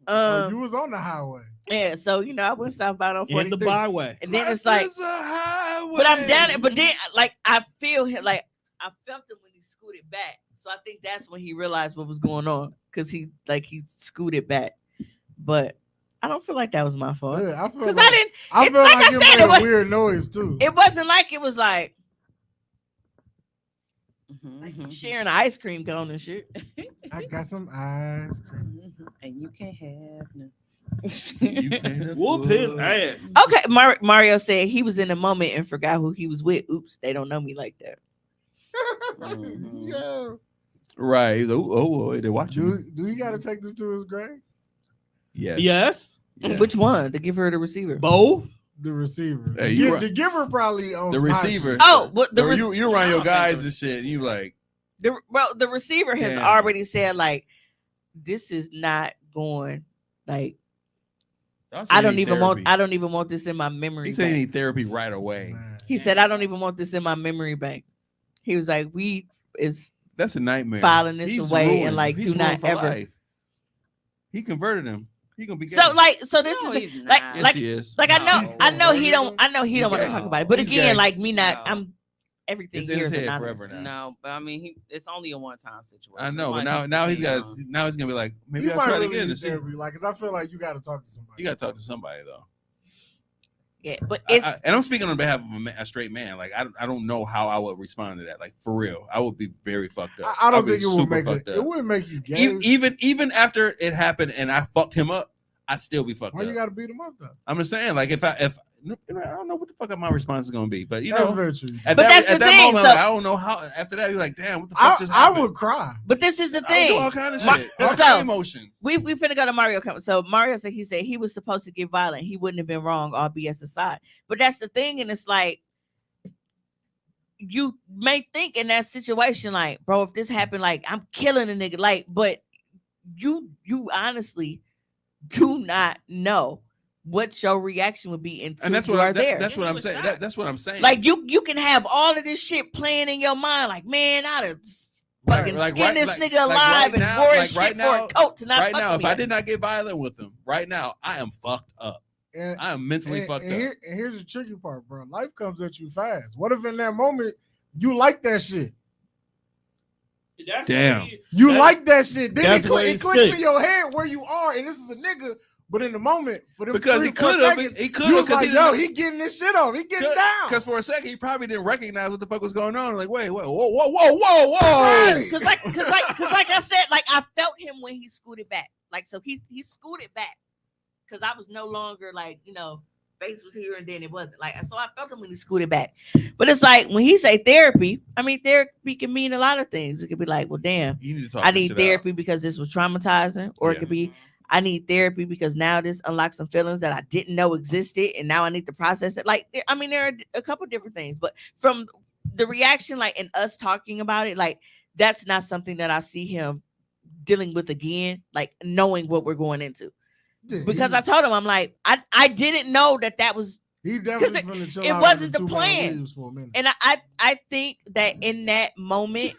Oh, you was on the highway. Yeah, so I went southbound on in the 43, byway. and then it's like, but I'm down it. But then, like, I feel him, like I felt him when he scooted back. So I think that's when he realized what was going on because he scooted back. But I don't feel like that was my fault Yeah, I feel because like, I didn't. I it- feel like like I it said, made it a was- weird noise too. It wasn't like it was like Mhm. sharing an ice cream cone and shit. I got some ice cream. Mhm. And you can't have no. Whoop his ass. Okay, Mario said he was in the moment and forgot who he was with. Oops, they don't know me like that. Mhm. Yeah. Right. He's like, oh, they're watching. Do he got to take this to his grave? Yes. Yes. Yeah. Which one to give her the receiver? Both. The receiver. Hey, you right. The giver probably owns The receiver. Oh, what the you around your I don't think guys so. and shit. And you like, the receiver has Damn. already said like this is not going like I don't even want this in my memory He said he bank. need therapy right away. Man. He said I don't even want this in my memory bank. He was like we is That's a nightmare. filing this He's away and ruined. like He's do not ruined for ever. life. He converted him. He gonna be gay. So so this No, is he's like not. Yes, he is. like No. I know he don't want He's to gay. talk about it. But He's again, gay. like me not No. I'm everything It's in here his is head anonymous. forever now. No, but I mean, it's only a one-time situation. I know, but Like, now he's got. young. Now he's gonna be like, maybe You I'll might try it really again to need see. therapy, like, because I feel like you got to talk to somebody. You gotta talk to somebody though. Yeah, but it's And I'm speaking on behalf of a straight man. Like I don't know how I would respond to that. Like for real, I would be very fucked up. I don't I'd be think it would super make fucked it. It up. wouldn't make you gay. Even after it happened and I fucked him up, I'd still be fucked Why up. you got to beat him up though? I'm just saying, like if I don't know what the fuck my response is gonna be, but That's know, very true. at But that, that's at the that thing, moment, so- like, I don't know how. After that, you're like, damn, what the fuck just I happened? would cry. but this is the I would thing. do all kind of Ma- shit, all so- kind of emotion. We finna go to Mario. So Mario said he was supposed to get violent. He wouldn't have been wrong, all BS aside. But that's the thing, and it's like you may think in that situation, like, bro, if this happened, like I'm killing a nigga, like, but you honestly do not know what your reaction would be until And that's you what are there. that's what He I'm was saying. shot. That's what I'm saying. Like you can have all of this shit playing in your mind, like, man, I'd have Right, fucking like, skin right- this like- nigga like alive right and now- wore his like shit right for now- a coat to not right fuck now, with if me. I did not get violent with him, right now, I am fucked up. And, I am mentally and, fucked and up. here's the tricky part, bro. Life comes at you fast. What if in that moment you like that shit? That's Damn. what he- You That's- like that shit. Then that's it where it he's clicks in sick. your head where you are, and this is a nigga. But in the moment, for them Because 3 he or 4 could have, seconds, he could you have, was like, yo, he getting this shit off. He getting down. Because for a second, he probably didn't recognize what the fuck was going on. Like, wait, whoa. Right. Cause like I said, like I felt him when he scooted back. Like so he scooted back because I was no longer like, face was here and then it wasn't. Like so I felt him when he scooted back. But it's like when he say therapy, I mean therapy can mean a lot of things. It could be like, well, damn, You need to talk. I this need shit therapy because this was traumatizing, or it Yeah. could be I need therapy because now this unlocks some feelings that I didn't know existed, and now I need to process it. Like, I mean, there are a couple different things, but from the reaction, like, and us talking about it, like, that's not something that I see him dealing with again, like, knowing what we're going into. Yeah, Because I told him, I'm like, I didn't know that was, he definitely 'cause finna chill it out wasn't after the 2 plan. leaves for a minute. and I think that in that moment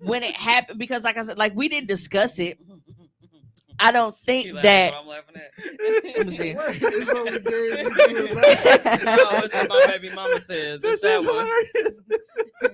when it happened, because like I said, like, we didn't discuss it. I don't He think laughing, that. but I'm laughing at. Let me see. Wait, it's only good you do it back. No, it's what my baby mama says. It's that one.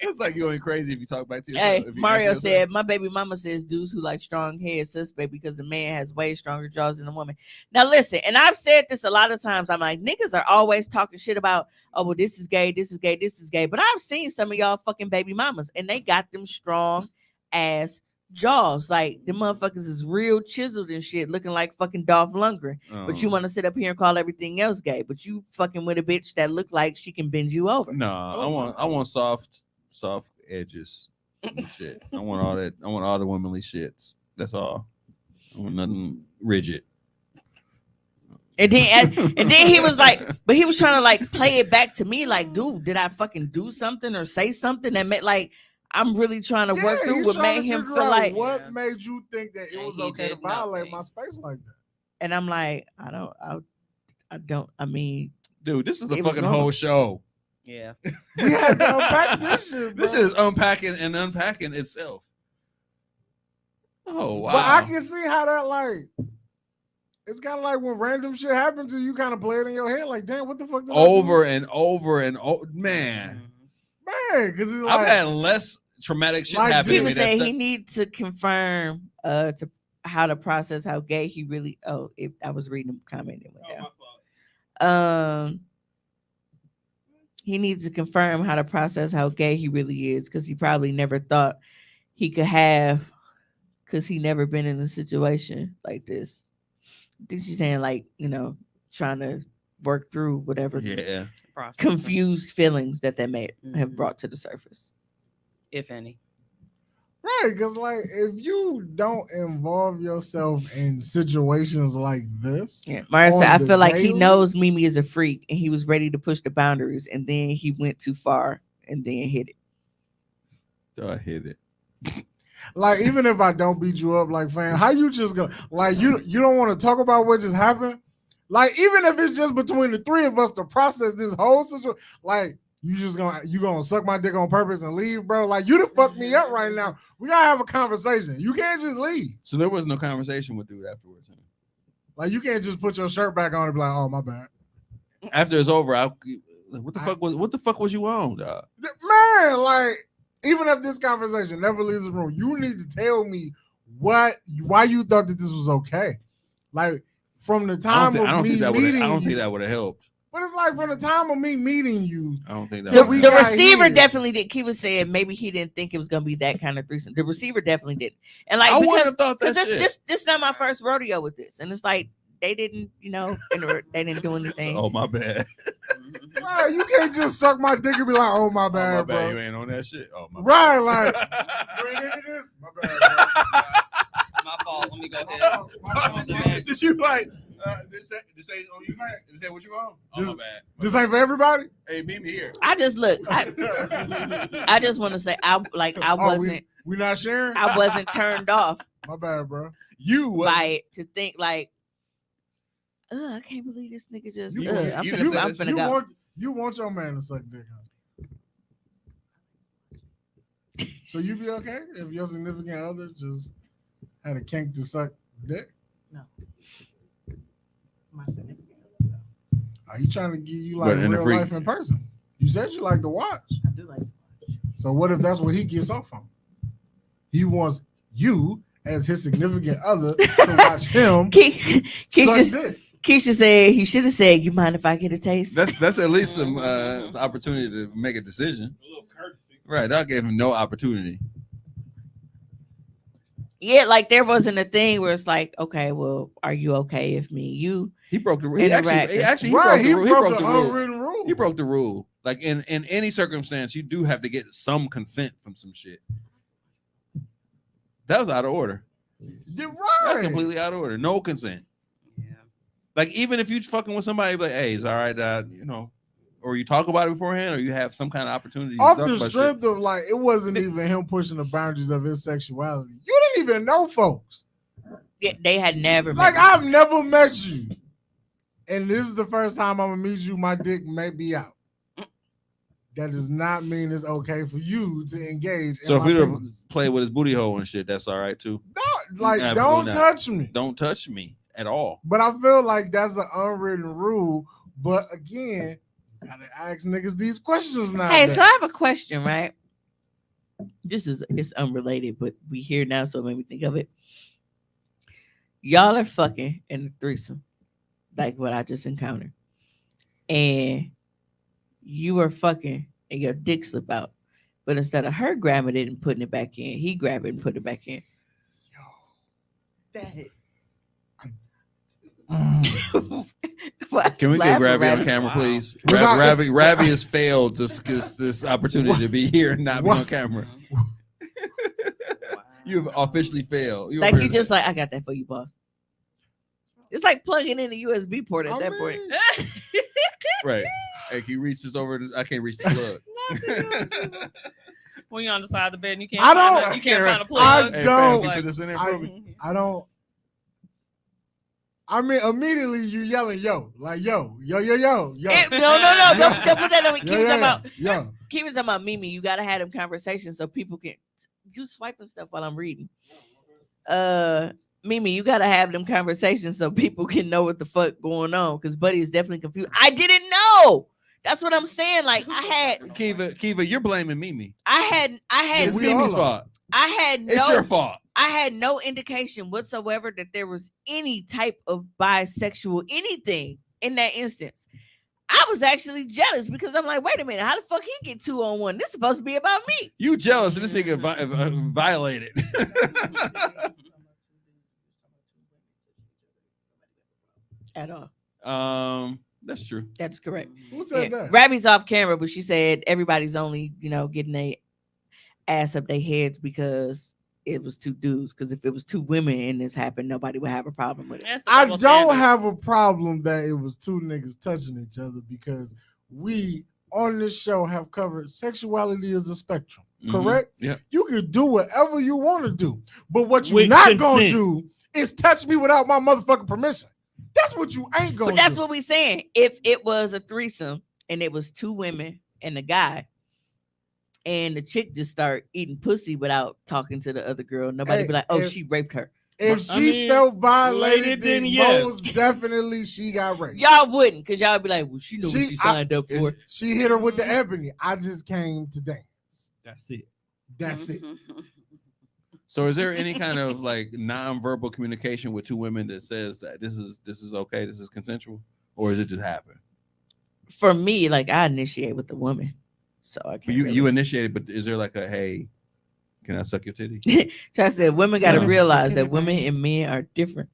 It's like you ain't crazy if you talk back to yourself. Hey, if you Mario answer yourself. said, my baby mama says dudes who like strong head suspect because the man has way stronger jaws than the woman. Now listen, and I've said this a lot of times. I'm like, niggas are always talking shit about, oh, well, this is gay, this is gay, this is gay. But I've seen some of y'all fucking baby mamas, and they got them strong ass jaws. Like, the motherfuckers is real chiseled and shit, looking like fucking Dolph Lundgren. But you Um, want to sit up here and call everything else gay. But you fucking with a bitch that look like she can bend you over. No, I want soft edges. and shit. I want all that. I want all the womanly shits. That's all. I want nothing rigid. And then he was like, but he was trying to like play it back to me, like, dude, did I fucking do something or say something that meant like I'm really trying to work through he's what trying made to him figure feel out like, what Yeah. made you think that it And was he okay to did violate nothing. my space like that. and I'm like, I mean, Dude, this is the It was fucking normal. whole show. Yeah. We had to unpack this shit, bro. This shit is unpacking and unpacking itself. Oh wow! But I can see how that like. It's kind of like when random shit happens to you, kind of play it in your head, like, damn, what the fuck? Did I do? over and over and over, man. Man, because it's like I've had less traumatic shit Like, happen to people me. say That's he needs to confirm to how to process how gay he really. Oh, if I was reading the comment, it went Oh, down. my fault. He needs to confirm how to process how gay he really is, because he probably never thought he could have, because he never been in a situation like this. I think she's saying, like, trying to work through whatever yeah. Processing, confused feelings that may have Mhm. brought to the surface. if any. right, because like if you don't involve yourself in situations like this, Yeah, Mario said, On I the feel like he daily? knows Mimi is a freak, and he was ready to push the boundaries, and then he went too far and then hit it. I hit it. like even if I don't beat you up, like fam, how you just go like you don't want to talk about what just happened? Like even if it's just between the three of us to process this whole situation, like You gonna suck my dick on purpose and leave, bro? Like you done fucked me up right now. We gotta have a conversation. You can't just leave. So there was no conversation with dude afterwards. Huh? Like you can't just put your shirt back on and be like, oh my bad. After it's over, what the fuck was you on, dog? Man, like even if this conversation never leaves the room, you need to tell me why you thought that this was okay. Like from the time I don't think that would have helped. But it's like from the time of me meeting you, I don't think Till that. we The got receiver here. definitely did. He was saying maybe he didn't think it was gonna be that kind of threesome. The receiver definitely did, and like I wouldn't because have thought that shit. this not my first rodeo with this, and it's like they didn't, they didn't do anything. Oh my bad. bro, you can't just suck my dick and be like, oh my bad, Oh, my bro. bad. You ain't on that shit. Oh my Right, like bad. you ain't into this? My bad, bro. My fault. Let me go ahead. Did you like? This ain't on you. Is that what you on? Oh my bad. This ain't for everybody. Hey, meet me here. I just look. I just want to say I wasn't we not sharing. I wasn't turned off My bad, bro. You by it to think like, I can't believe this nigga just. You- I'm you finna, just said I'm this- finna go. You want your man to suck dick, huh? So you be okay if your significant other just had a kink to suck dick? My significant other. Are you trying to give you But like in the real freak- life in person? You said you like to watch. I do like to watch. So what if that's what he gets off on? He wants you as his significant other to watch him suck dick. Keisha said he should have said, "You mind if I get a taste?" That's at least some opportunity to make a decision. A little courtesy. Right. I gave him no opportunity. Yeah, like there wasn't a thing where it's like, okay, well, are you okay if me and you? He broke the rule. He actually Right, he broke the rule. unwritten rule. He broke the rule. Like in any circumstance, you do have to get some consent from some shit. That was out of order. You're That's right. completely out of order. No consent. Yeah. Like even if you fucking with somebody, like, hey, it's all right, or you talk about it beforehand, or you have some kind of opportunity. to Off talk the about strength shit. of like, it wasn't even him pushing the boundaries of his sexuality. You didn't even know folks. Yeah, they had never Like met. I've never met you, and this is the first time I'm gonna meet you. My dick may be out. That does not mean it's okay for you to engage. So in if my we don't business. play with his booty hole and shit, that's all right too. No, like Absolutely don't not. touch me. Don't touch me at all. But I feel like that's an unwritten rule. But again, you gotta ask niggas these questions now. Hey, so I have a question, right? It's unrelated, but we here now, so it made me think of it. Y'all are fucking in a threesome, like what I just encountered, and you are fucking, and your dick slip out, but instead of her grabbing it and putting it back in, he grabbed it and put it back in. That Why Can we laughing, get Ravi on Ravi? camera, Wow. please? Was I- Ravi has failed this opportunity to be here and not be What? on camera. You've officially failed. Like you just like, I got that for you, boss. It's like plugging in a USB port at I that mean, point. right. Hey, can you reach this over? I can't reach the plug. When you're on the side of the bed and you can't I find don't- a, you can't find a I plug. Hey, don't- fam, can you put this in there for me? I don't. I mean, immediately you yelling, yo, like yo, yo, yo, yo, yo. No. Don't put that on me. Keep Yeah, talking about. yo. Keep talking about Mimi. You gotta have them conversations so people can. You swiping stuff while I'm reading. Mimi, you gotta have them conversations so people can know what the fuck going on. Because Buddy is definitely confused. I didn't know. That's what I'm saying. Like Kiva, you're blaming Mimi. I had It's we all Mimi's are. fault. I had It's your no, fault. I had no indication whatsoever that there was any type of bisexual anything in that instance. I was actually jealous because I'm like, wait a minute, how the fuck he get 2-on-1? This is supposed to be about me. You jealous of this nigga violated. At all. That's true. That's correct. Who said that? Ravi's off camera, but she said everybody's only, getting their ass up their heads because it was two dudes. Because if it was two women and this happened, nobody would have a problem with it. That's the I double don't standard. have a problem that it was two niggas touching each other because we on this show have covered sexuality as a spectrum. Mhm. Correct? Yeah. You can do whatever you want to do, but what you're With not gonna consent. do is touch me without my motherfucking permission. That's what you ain't gonna But that's do. what we saying. If it was a threesome and it was two women and the guy, and the chick just start eating pussy without talking to the other girl. Nobody Hey, be like, "Oh, if- she raped her." If I she mean, felt violated, then then yes. most definitely she got raped. Y'all wouldn't, cause y'all be like, "Well, she knew what she signed up for." She hit her with the ebony. I just came to dance. That's it. That's it. So is there any kind of like non-verbal communication with two women that says that this is okay, this is consensual, or is it just happen? For me, like I initiate with the woman, so I But can't. you initiated, but is there like a hey, can I suck your titty? Try to say women got to Yeah. realize that women and men are different.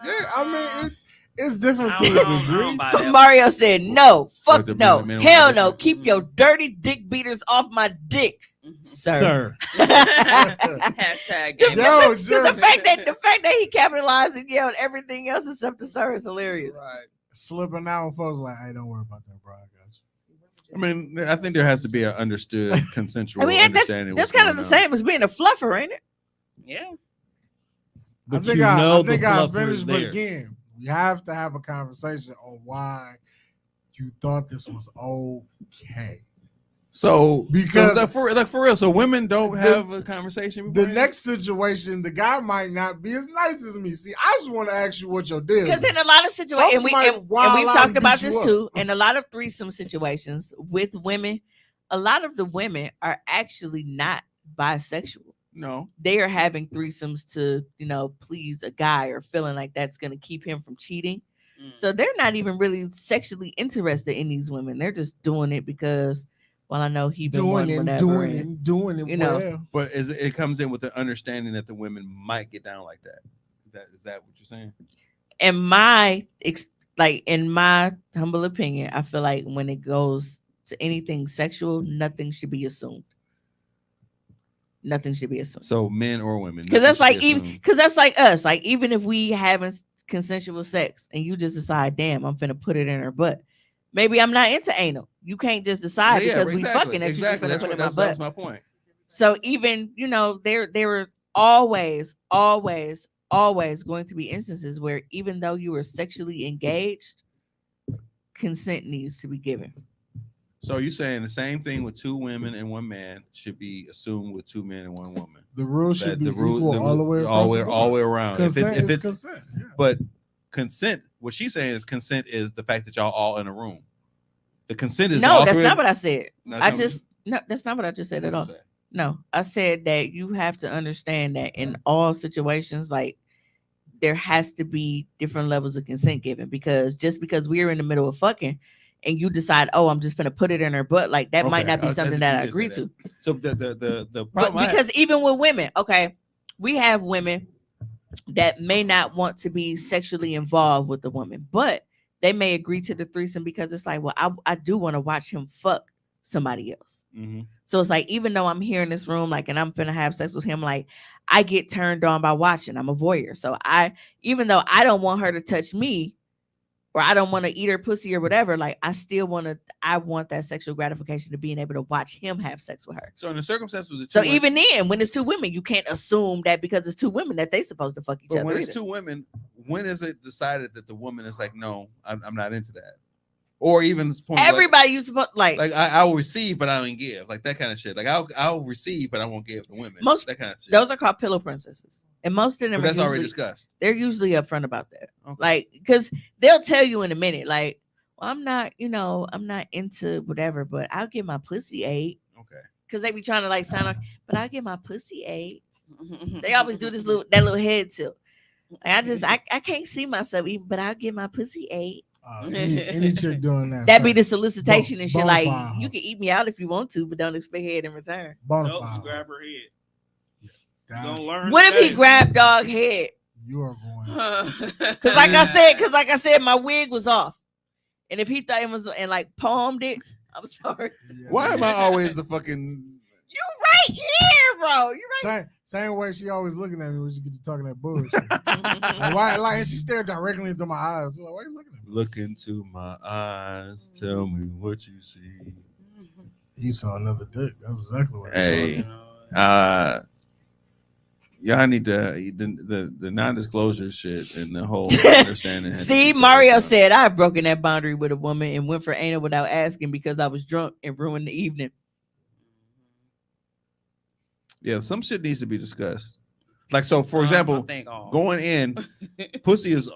Yeah, I mean it's different I to don't, a I degree. don't buy that. Mario said, "No, fuck the no, men- men hell are no. different. Keep your dirty dick beaters off my dick, sir." Hashtag game. Yo, the just fact that he capitalized and yelled everything else except the sir is hilarious. Right. slipping out, and folks like, "Hey, don't worry about that, bro. I got you." I mean, I think there has to be an understood, consensual I mean, understanding. that's what's kind of the going on. same as being a fluffer, ain't it? Yeah. I think I finished, but again, we have to have a conversation on why you thought this was okay. So Because- like for real, so women don't have a conversation. The before next situation, the guy might not be as nice as me. See, I just want to ask you what your deal is. Because in a lot of situations, and, Folks might wild we've out talked and about beat you this up. too, in a lot of threesome situations with women, a lot of the women are actually not bisexual. No, They are having threesomes to, please a guy or feeling like that's going to keep him from cheating. So they're not even really sexually interested in these women. They're just doing it because, well, I know he been doing wanting it, whatever. doing it you know. well. but it comes in with the understanding that the women might get down like that. Is that what you're saying? In my humble opinion, I feel like when it goes to anything sexual, nothing should be assumed. Nothing should be assumed. So men or women, Because nothing that's should like be even assumed. because that's like us. Like even if we having consensual sex and you just decide, damn, I'm finna put it in her butt. Maybe I'm not into anal. You can't just decide because we fucking that you just finna That's put what it in my that butt. was my point. So even there were always going to be instances where even though you were sexually engaged, consent needs to be given. So you're saying the same thing with two women and one man should be assumed with two men and one woman. The rules should That be the rule, equal all the way across the board. all the way around. Consent if is it's consent. Yeah. but consent, what she's saying is consent is the fact that y'all all in a room. The consent is No, all that's three not of- what I said. No, I no, just no, that's not what I just said at all. what you say? No, I said that you have to understand that in all situations, like there has to be different levels of consent given because just because we're in the middle of fucking and you decide, oh, I'm just gonna put it in her butt, like that might Okay, not be that's something what that you I did say agree that. to. So the But problem I because even with women, okay, we have women that may not want to be sexually involved with the woman, but they may agree to the threesome because it's like, well, I do want to watch him fuck somebody else. Mhm. So it's like, even though I'm here in this room, like, and I'm gonna have sex with him, like, I get turned on by watching. I'm a voyeur. So even though I don't want her to touch me, or I don't want to eat her pussy or whatever, like, I want that sexual gratification of being able to watch him have sex with her. So in the circumstance was So even then, when it's two women, you can't assume that because it's two women that they supposed to fuck each but other. when it's either. two women, when is it decided that the woman is like, no, I'm not into that, or even this point, Everybody you supposed like I'll receive, but I don't give, like that kind of shit. Like I'll receive, but I won't give to women. Most- that kind of shit. those are called pillow princesses, and most of them but are that's already usually, discussed. they're usually upfront about that. Okay. Like, because they'll tell you in a minute, like, well, I'm not into whatever, but I'll get my pussy ate. Okay. Because they be trying to like sound like, but I'll get my pussy ate. They always do that little head tilt. Like, I can't see myself eating, but I'll get my pussy ate. Any chick doing that. That be the solicitation and shit. Bona Like, fide you hoe. can eat me out if you want to, but don't expect head in return. Bona Nope, you fide. grab her head. You God, gonna learn. What if he today. grabbed dog head? you are going. Because like I said, my wig was off. And if he thought it was and like palmed it, I'm sorry. Yeah. Why am I always the fucking? You right here, bro. You right. Same way she always looking at me when she get to talking that bullshit. Like, why? Like, and she stared directly into my eyes. Like, why are you looking at me? Look into my eyes. Tell me what you see. He saw another dick. That's exactly what. Hey. Y'all need the non-disclosure shit and the whole understanding. had to See, be set Mario up. said I've broken that boundary with a woman and went for anal without asking because I was drunk and ruined the evening. Yeah, some shit needs to be discussed. Like, so for Son, example, I think all. going in, pussy is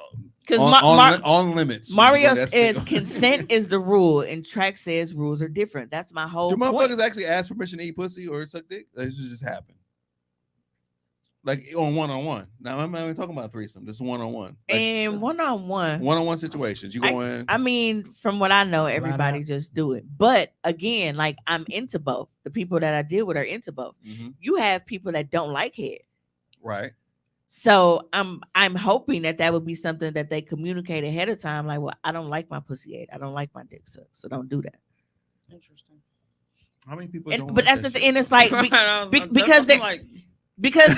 Because on limits. Mario That's says the- consent is the rule, and Track says rules are different. That's my whole Do point. motherfuckers actually ask permission to eat pussy or suck dick? Or does it just happen? Like on one-on-one. Now I'm not even talking about threesome. Just one-on-one. Like, And one-on-one, one-on-one situations. You go in. I mean, from what I know, Flat everybody out. just do it. But again, like I'm into both. The people that I deal with are into both. Mhm. You have people that don't like head. Right. So I'm hoping that would be something that they communicate ahead of time. Like, well, I don't like my pussy ate. I don't like my dick sucked. So don't do that. Interesting. How many people? And, don't but like that's that the shit? end. It's like because they like because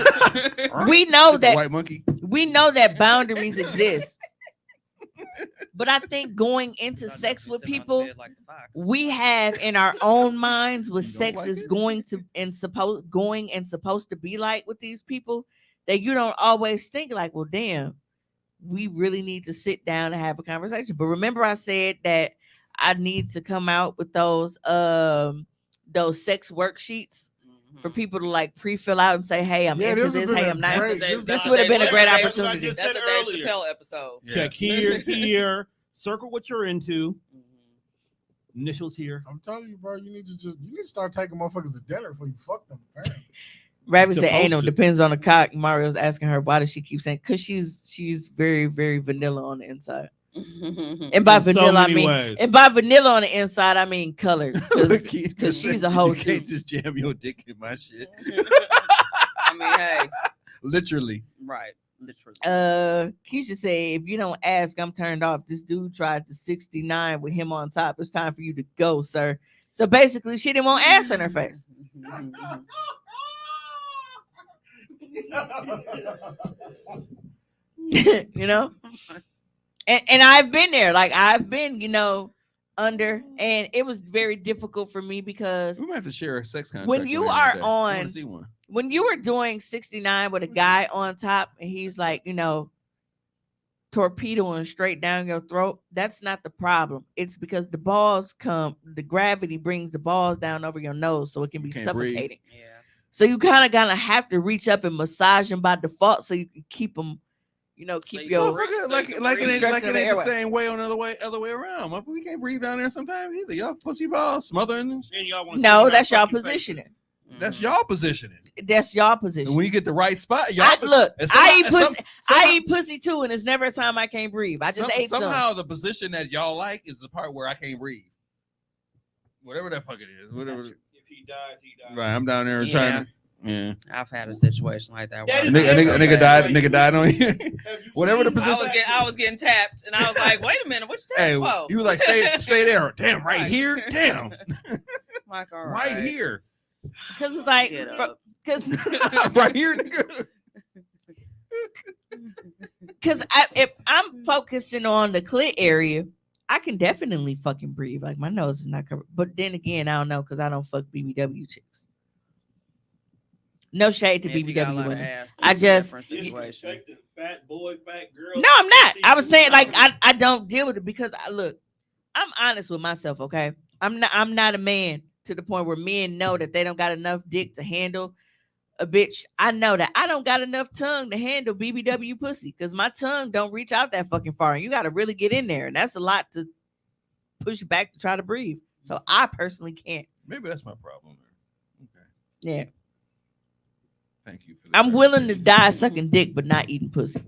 we know It's a that white monkey. we know that boundaries exist. But I think going into sex with people, we have in our own minds what You don't sex like is it? going and supposed to be like with these people, that you don't always think like, well, damn, we really need to sit down and have a conversation. But remember, I said that I need to come out with those sex worksheets for people to like pre-fill out and say, hey, I'm Yeah, into this would've this. been Hey, a I'm nice. great- This would have been a great That's what I opportunity. just That's said a Dave earlier. Chappelle episode. Yeah. Check here, circle what you're into. Initials here. I'm telling you, bro, you need to start taking motherfuckers to dinner before you fuck them. Apparently. Rabbit said Supposed anal to. depends on the cock. Mario's asking her why does she keep saying, because she's very, very vanilla on the inside. And by In so vanilla, I many mean ways. and by vanilla on the inside, I mean colored. Because she's a hoe You can't too. just jam your dick in my shit. I mean, hey, Literally. right, literally. Keisha say if you don't ask, I'm turned off. This dude tried to 69 with him on top. It's time for you to go, sir. So basically, she didn't want ass in her face. You know? And I've been there. Like I've been, under, and it was very difficult for me because We might have to share a sex contract. When you on are here one day. I wanna on- see one. when you were doing 69 with a guy on top and he's like, torpedoing straight down your throat, that's not the problem. It's because the gravity brings the balls down over your nose so it can be can't breathe. suffocating. Yeah. So you kind of gonna have to reach up and massage them by default so you can keep them, keep you your. breathe. Motherfucker, So like you can like it breathe. ain't, Stress like in it the ain't the airway. same way on the other way around. Motherfucker, we can't breathe down there sometimes either. Y'all pussy balls smothering. and shit. And y'all wanna No, see that's our y'all fucking positioning. That's Mhm. y'all positioning. That's y'all And position. when you get the right spot, y'all Look, and I eat somehow- pussy. somehow- I eat pussy too, and it's never a time I can't breathe. I just ate some. somehow the position that y'all like is the part where I can't breathe. Whatever that fuck it is. Whatever. If he dies, he dies. Right, I'm down there Yeah. trying to. Yeah. I've had a situation like that. That A is nigga died. Nigga died on you. Have you Whatever the seen position- I was getting tapped, and I was like, "Wait a minute, what you Hey, tapping for?" you was like, stay there. Damn, right Right. here. Damn, Like, all right right, here. Because it's like, Get up. because Right here, nigga. if I'm focusing on the clit area, I can definitely fucking breathe. Like my nose is not covered. But then again, I don't know because I don't fuck BBW chicks. No shade to If you got a BBW lot of women. ass, I it's a just- different Disrespecting situation. fat boy, fat girl. No, I'm not. I was saying like I don't deal with it because I'm honest with myself, okay? I'm not a man to the point where men know that they don't got enough dick to handle a bitch. I know that I don't got enough tongue to handle BBW pussy because my tongue don't reach out that fucking far. And you got to really get in there, and that's a lot to push back to try to breathe. So I personally can't. Maybe that's my problem. Okay, Yeah, thank you. For the I'm willing to clarification. die sucking dick, but not eating pussy.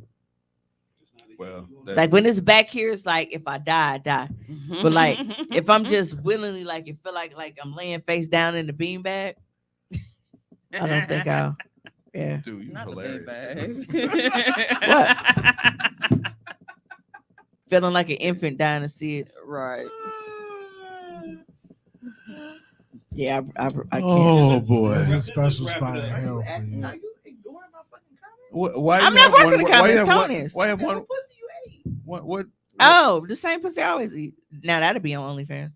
Well, that- Like when it's back here, it's like if I die, I die. But like if I'm just willingly like it feel like I'm laying face down in the beanbag, I don't think I'll. Yeah. dude, you Not the hilarious. big bag. What? Feeling like an infant dying of SIDS. Right. Yeah, I can't. Oh boy. There's a special spot in Are Are hell you for asking? you. Are you ignoring my fucking comment? Why I'm you not have working the why you have comments, one- Tony is. Why have That's one? the pussy you ate. What? Oh, the same pussy I always eat. Now that'd be on OnlyFans.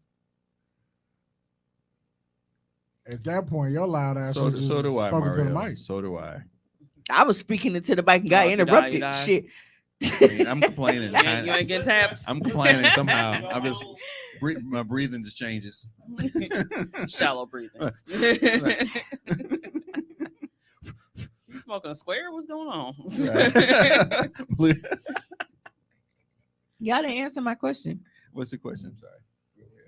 At that point, your loud ass So should do I, spoken to the Mario. mic. So do I. I was speaking into the mic and got Oh, if you die, interrupted. you die. Shit. I mean, I'm complaining. You ain't getting tapped. I'm complaining somehow. I'm just my breathing just changes. Shallow breathing. You smoking a square? What's going on? Y'all didn't answer my question. What's the question? I'm sorry.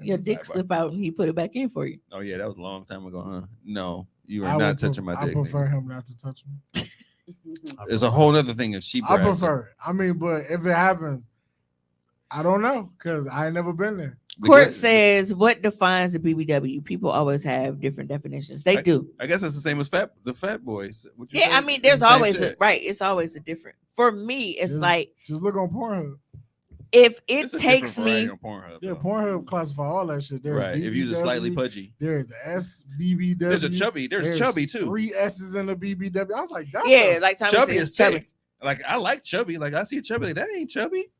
Your dick slip out and he put it back in for you. Oh yeah, that was a long time ago, huh? No, you I are would not touching my I dick. prefer nigga. him not to touch me. It's a whole other thing if she. I grabs it. prefer it. I mean, but if it happens, I don't know because I ain't never been there. The Court good- says, what defines the BBW? People always have different definitions. They do. I guess it's the same as the fat boys. What you Yeah, said? I mean, there's It's the same always shit. right. It's always a different. For me, it's Just- like Just look on Pornhub. if it It's a takes different variety me, on Pornhub. Yeah, though. Pornhub classify all that shit. There's Right. If you just slightly BBW, pudgy. There's SBBW. There's a chubby. There's chubby too. 3 S's in the BBW. I was like, that's yeah, like Tommy Chubby says, is chubby. thick. Like I like chubby. Like I see a chubby. Like, that ain't chubby.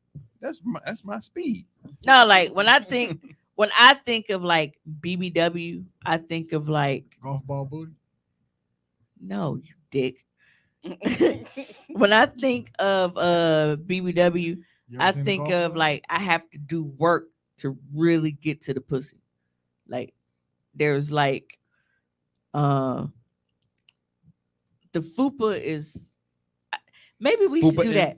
That's my speed. No, like when I think of like BBW, I think of like golf ball booty. no, you dick. When I think of BBW, You ever I seen a think golf of ball? like I have to do work to really get to the pussy. Like there's like the fupa is maybe we should Fupa do in? that.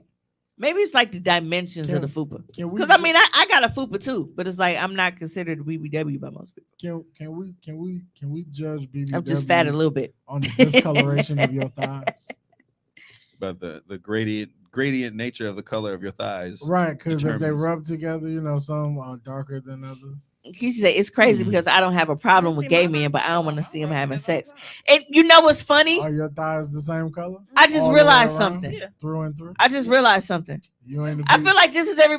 Maybe it's like the dimensions of the fupa. Can we? Because I mean I got a fupa too, but it's like I'm not considered a BBW by most people. can we judge BBW? I'm just fat a little bit. on the discoloration of your thighs. But the gradient nature of the color of your thighs. Right, because if they determines. rub together, you know, some are darker than others. You should say it's crazy Mhm. because I don't have a problem with gay men, but I don't want to see them having sex. And you know what's funny? Are your thighs the same color? I just all the way realized around? something. Yeah. Through and through. I just realized something. You ain't. I feel like this is every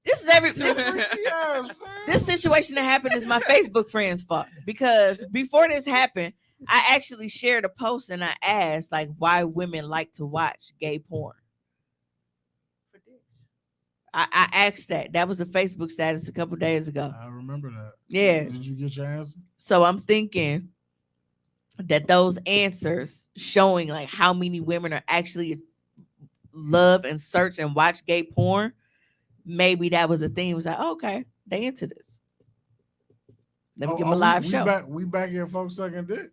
Yes, this situation that happened is my Facebook friend's fault because before this happened, I actually shared a post and I asked like why women like to watch gay porn. I asked that. That was a Facebook status a couple days ago. I remember that. Yeah. Did you get your answer? So I'm thinking that those answers showing like how many women are actually love and search and watch gay porn, maybe that was a thing. It was like, okay, they into this. Let me give them a live show. We back here, folks, sucking dick.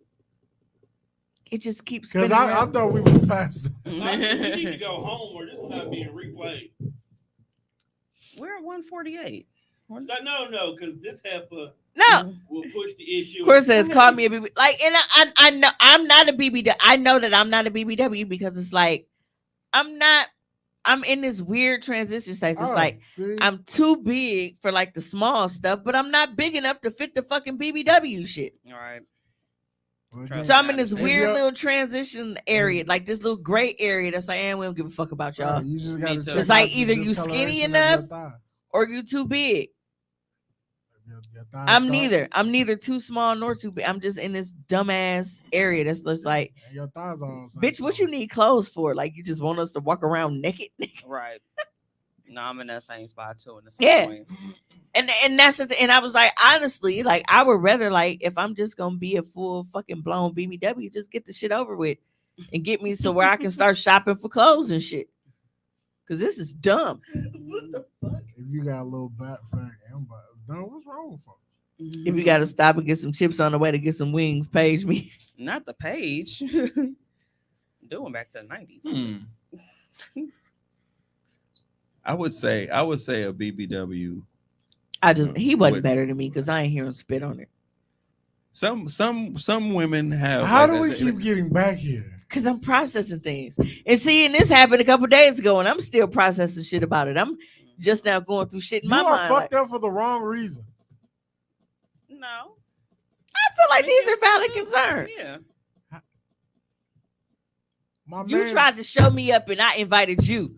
It just keeps Because spinning I around. thought we was past. We need to go home or this is not being replayed. We're at 148. No, because this heifer No, will push the issue. of course, says call me a BB. Like, and I know I'm not a BBW. I know that I'm not a BBW because it's like I'm in this weird transition stage. It's like see? I'm too big for like the small stuff, but I'm not big enough to fit the fucking BBW shit. All right. Well, Trust So I'm in this And weird you're- little transition area, like this little gray area that's like, we don't give a fuck about y'all. right, you just Me gotta too. check It's like out the either you skinny discoloration of your enough thighs. or you too big. Your thighs I'm start- neither. I'm neither too small nor too big. I'm just in this dumbass area that's just like, and your thighs are all the same bitch, what you color. need clothes for? Like you just want us to walk around naked? Right. No, I'm in that same spot too. In the same Yeah. point. And that's the thing. And I was like, honestly, like I would rather like if I'm just gonna be a full fucking blown BBW, just get the shit over with and get me so where I can start shopping for clothes and shit. Cause this is dumb. What the fuck? If you got a little back fat and butt, no, what's wrong with folks? If you gotta stop and get some chips on the way to get some wings, page me. Not the page. Doing back to the 90s. I would say a BBW. He wasn't Would- better than me because I ain't hear him spit on it. Some women have. How like do we that- keep getting back here? Cause I'm processing things. And see, and this happened a couple days ago, and I'm still processing shit about it. I'm just now going through shit in You my are mind. fucked like, up for the wrong reasons. No. I feel like these are valid concerns. Yeah. My You man, tried to show me up and I invited you.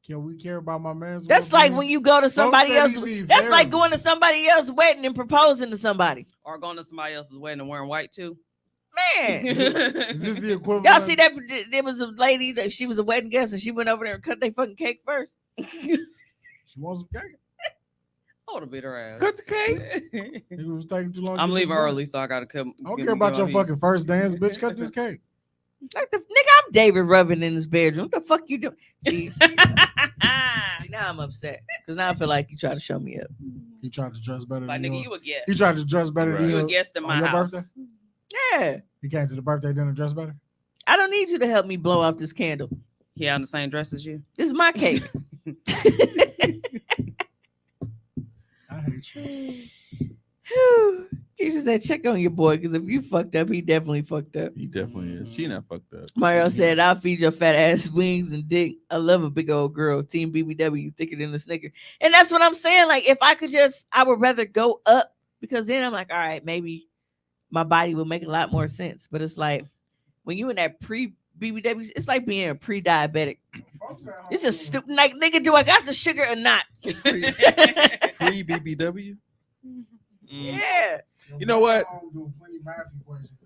can we care about my man's? That's like when you go to somebody said else. he needs That's like therapy. going to somebody else's wedding and proposing to somebody. Or going to somebody else's wedding and wearing white too. Man. Is this the equivalent? Y'all see that? There was a lady that she was a wedding guest and she went over there and cut their fucking cake first. She wants some cake. I would have beat her ass. Cut the cake. It was taking too long. to I'm get leaving this money. early, so I gotta come. I don't care about your fucking first dance, bitch. Cut this cake. Like the nigga, I'm David Rubbin in his bedroom. What the fuck you doing? See, now I'm upset because now I feel like you try to show me up. He tried to dress better Like than nigga, you. you a guest. He tried to dress better Right. than You you. a guest in on my your house. birthday? Yeah, He came to the birthday dinner dressed better. I don't need you to help me blow out this candle. He out in the same dress as you. This is my cake. I hate you. He just said, check on your boy because if you fucked up, he definitely fucked up. He definitely is. She not fucked up. Mario said, I'll feed your fat ass wings and dick. I love a big old girl. Team BBW thicker than a snicker. And that's what I'm saying. Like, if I could just, I would rather go up because then I'm like, all right, maybe my body will make a lot more sense. But it's like, when you in that pre-BBW, it's like being a pre-diabetic. It's just stupid. Like, nigga, do I got the sugar or not? Free BBW. Yeah. You know what?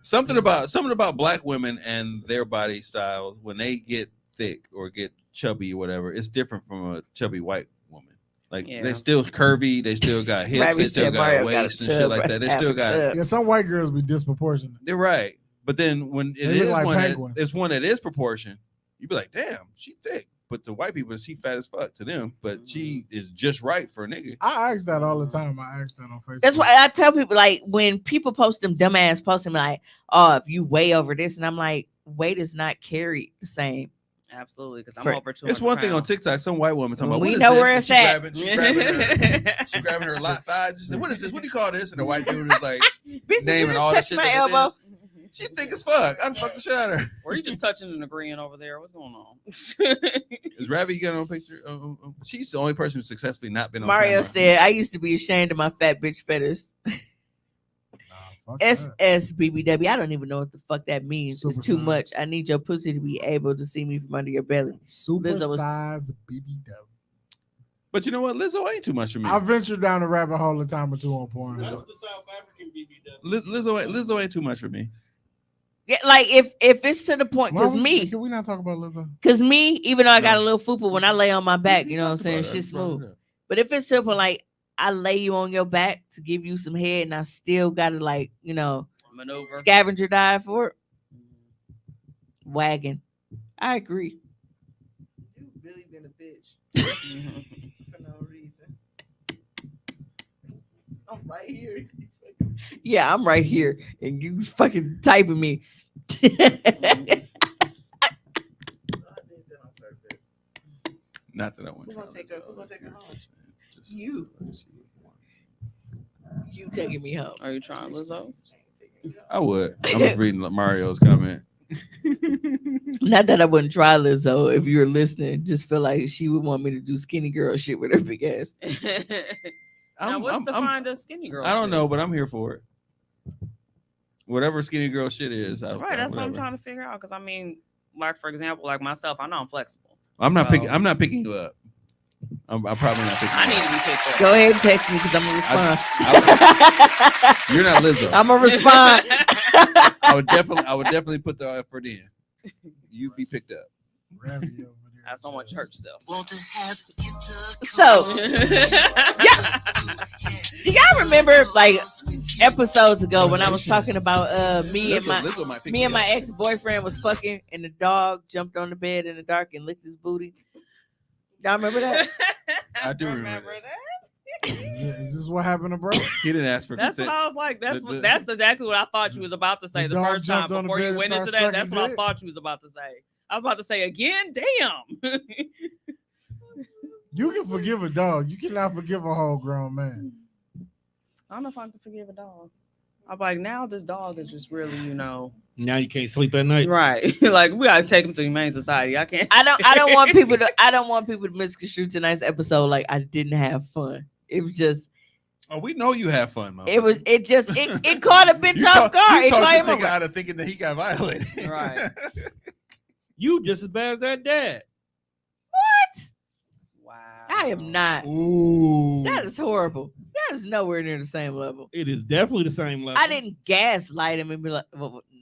Something about black women and their body styles when they get thick or get chubby or whatever, it's different from a chubby white woman. Like Yeah. they still curvy, they still got hips, Ravi they still said got Mario a got a waist and shit tub, like that. They half still a got. tub. Yeah, some white girls be disproportionate. They're right, but then when it They look is like one, penguins. it's one that is proportion. You be like, damn, she thick. But the white people, she fat as fuck to them, but she is just right for a nigga. I ask that all the time. I ask that on Facebook. That's why I tell people, like, when people post them dumbass posts, I'm like, oh, if you weigh over this, and I'm like, weight is not carried the same. Absolutely, because I'm For- over 200 It's one thing on pounds. TikTok. Some white woman talking about We what is know this? where And it's she at. She grabbing her lot thighs. She said, "What is this? What do you call this?" And the white dude is like Bitch, did you naming just all the touch shit my that elbow? it is. She think it's fuck. I'm fucking shit out of her. Or you just touching and agreeing over there? What's going on? Is Ravi getting on a picture? She's the only person who's successfully not been on Mario camera. said, I used to be ashamed of my fat bitch fetish. Fuck that. SSBBW. I don't even know what the fuck that means. Super It's too size. much. I need your pussy to be able to see me from under your belly. Super Lizzo was- size BBW. But you know what? Lizzo ain't too much for me. I ventured down the rabbit hole a time or two on porn. That's the South African BBW. Lizzo ain't too much for me. Yeah, like if it's to the point, Why cause we- me, Can we not talk about Lizzo? even though I got No. a little fupa when I lay on my back, you know what I'm Talked saying? about it. I Shit's brought it smooth. up. But if it's simple, like I lay you on your back to give you some head, and I still gotta like, Maneuver. scavenger dive for it, wagon. I agree. You really been a bitch Mhm. for no reason. I'm right here. Yeah, I'm right here, and you fucking typing me. I did that on purpose. Not that I want. Who gonna take her? Who gonna take her home? You. You taking me home. Are you trying, Lizzo? I would. I'm just reading Mario's comment. Not that I wouldn't try Lizzo if you were listening. Just feel like she would want me to do skinny girl shit with her big ass. Now, what's defined as skinny girl? I don't shit? know, but I'm here for it. Whatever skinny girl shit is. Right, that's what I'm whatever. trying to figure out. Because I mean, like for example, like myself, I know I'm flexible. I'm not So- picking. I'm not picking you up. I'm probably not picking. I you need up. to be picked up. Go ahead and text me because I'm gonna respond. You're not Lizzo. I'm gonna respond. I would definitely put the effort in. You'd be picked up. Ravi over there. That's on my church self. So, do y'all remember like episodes ago when I was talking about me and Lizzo might pick my you up. ex-boyfriend was fucking and the dog jumped on the bed in the dark and licked his booty? Y'all remember that? I do remember this. Is this what happened to bro? He didn't ask for That's consent. what I was like. That's The- that's exactly what I thought you was about to say The the dog first time jumped on the before bed you and went into started that. That's sucking what I dick? thought you was about to say. I was about to say again. Damn. You can forgive a dog. You cannot forgive a whole grown man. I don't know if I can forgive a dog. I'm like, now this dog is just really, Now you can't sleep at night. right. Like we gotta take him to humane society. I can't. I don't want people to misconstrue tonight's episode like I didn't have fun. It was just Oh, we know you have fun, man. it caught a bitch off guard. You It talked caught this him off nigga guard. out of thinking that he got violated. Right. You just as bad as that dad. Wow. I am not. Ooh. That is horrible. That is nowhere near the same level. It is definitely the same level. I didn't gaslight him and be like,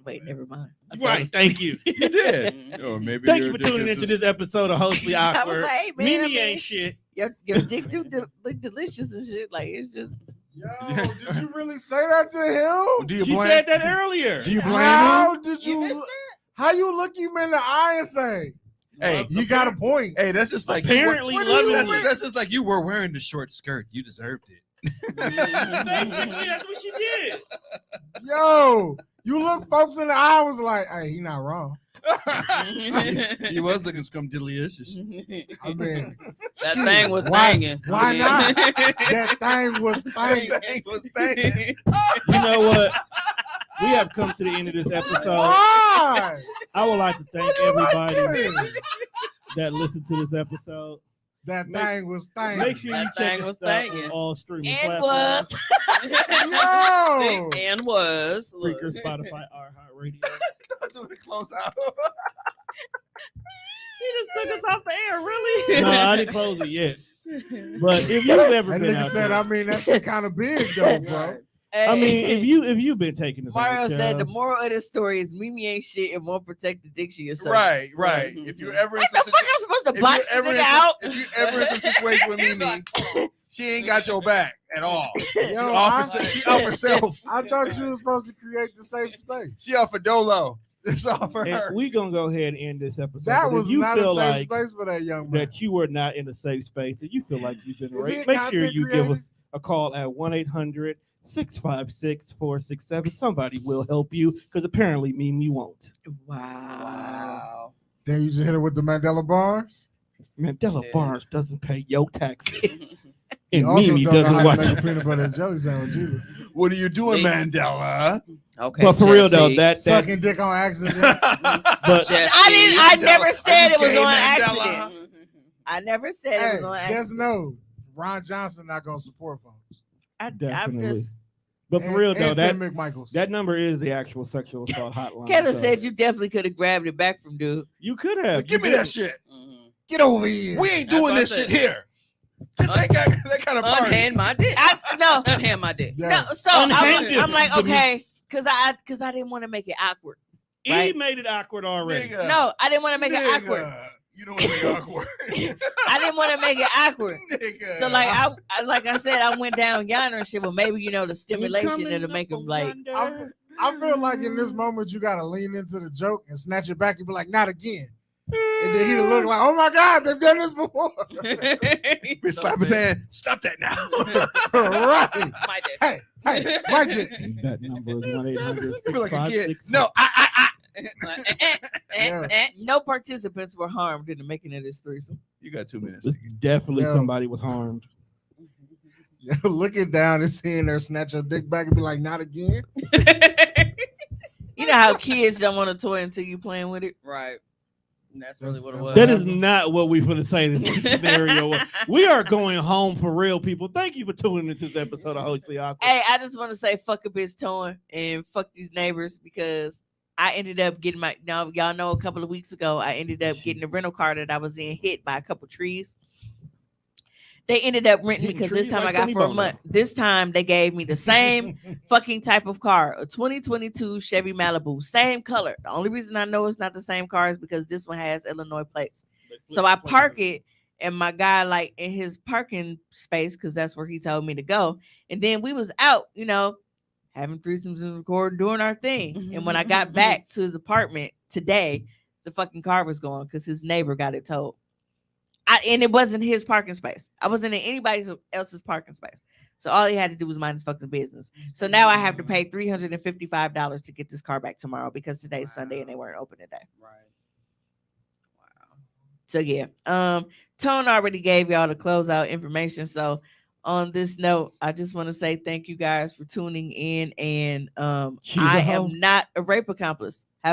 wait, never mind. I told Right. him- Thank you. You did. Or maybe Thank your you for dick tuning is into just- this episode of Hostly I was Awkward. like, hey man, I Mimi mean, ain't shit. your dick do look delicious and shit. Like it's just Yo, did you really say that to him? Do you She blame? said that earlier. Do you blame How him? did You missed you? How you look him in the eye and say, Hey, you got a point? hey, that's just like Apparently, What do you lovingly. mean? that's just like you were wearing the short skirt. You deserved it. Basically, that's what she did. Yo, you look folks in the eye and was like, hey, he not wrong. He was looking scumdiddlyicious. I mean, That shit, thing was why- banging. why not? that thing was thing. Thing was banging. You know what? We have come to the end of this episode. Why? I would like to thank everybody that listened to this episode. That Make- thing was thing. Make sure you That check thing us was out banging. on all streaming And platforms. Yo, And was. Look. Spreaker, Spotify, iHeartRadio. Doing the close out. He just took us off the air, really? No, I didn't close it yet. But if you've ever that been nigga out said, there, I mean, that shit kind of big though, bro. I mean, if you've been taking the Mario said the moral of this story is Mimi ain't shit and won't protect the dick she yourself. Right, right. If you're ever in What the some fuck I'm supposed to if box you this ever nigga out? if you ever in some situation with Mimi, she ain't got your back at all. She Yo, off I, herself. I thought you were supposed to create the safe space. She off for Dolo. It's all for And her. we gonna go ahead and end this episode. That But was if you not a feel safe like space for that young man. that you were not in a safe space and you feel like you've been Is he raped, a make sure content you give creator? us a call at 1-800-656-467. Somebody will help you because apparently Mimi won't. Wow. Then you just hit her with the Mandela bars. Mandela Yeah. Barnes doesn't pay your taxes. He And also Mimi don't know doesn't how watch to make a it. peanut butter and jelly sandwich either. What are you doing, Me? Mandela? Okay. But for real though, Jesse. that Sucking dick on accident. but Jesse. I never said it was gay, on Mandela? accident. I never said it Hey, was on just accident. know Ron Johnson not gonna support folks. I'm Definitely. just. but for real though, and that Tim McMichaels. that number is the actual sexual assault hotline. Kevin so said you definitely could have grabbed it back from dude. you could have. Give me You that did. shit. Get over here. We ain't That's doing what I this said. shit here. This ain't got that kind of party. Unhand my dick. No, Unhand my dick. Yeah. no. So I'm Unhanded. like, okay, because I didn't want to make it awkward. He Right. made it awkward already. Nigga. No, I didn't want to make it awkward. Nigga. You don't want to make it awkward. I didn't want to make it awkward. Nigga. So like I like I said, I went down yonder and shit. But maybe the We stimulation coming that'll make up him like. yonder. I feel like in this moment you gotta lean into the joke and snatch it back and be like, not again. And then he'd look like, oh my God, they've done this before. Bitch slap his hand. Stop that now. Right. My dick. Hey, my dick. That number is 1-800. You feel like a kid. 656. No, Yeah. No participants were harmed in the making of this threesome. You got 2 minutes. It's definitely Yeah. somebody was harmed. Looking down and seeing her snatch her dick back and be like, not again. You know how kids don't want a toy until you playing with it. Right. And that's really what it That's- was. That is not what we finna say in this scenario. We are going home for real, people. Thank you for tuning into this episode of Hopefully Awkward. Hey, I just want to say fuck a bitch towing and fuck these neighbors because I ended up getting y'all know a couple of weeks ago I ended up getting the rental car that I was in hit by a couple trees. They ended up renting Hitting because this trees time like I got Sonny for a Bono. month. This time they gave me the same fucking type of car, a 2022 Chevy Malibu, same color. The only reason I know it's not the same car is because this one has Illinois plates. So I park it, and my guy like in his parking space because that's where he told me to go. And then we was out, having threesomes and recording, doing our thing. And when I got back to his apartment today, the fucking car was gone because his neighbor got it towed. And it wasn't his parking space. I wasn't in anybody else's parking space. So all he had to do was mind his fucking business. So now I have to pay $355 to get this car back tomorrow because today's Sunday and they weren't open today. Right. Wow. So yeah, Tone already gave y'all the closeout information. So on this note, I just want to say thank you guys for tuning in. And She's a I hoe. am not a rape accomplice.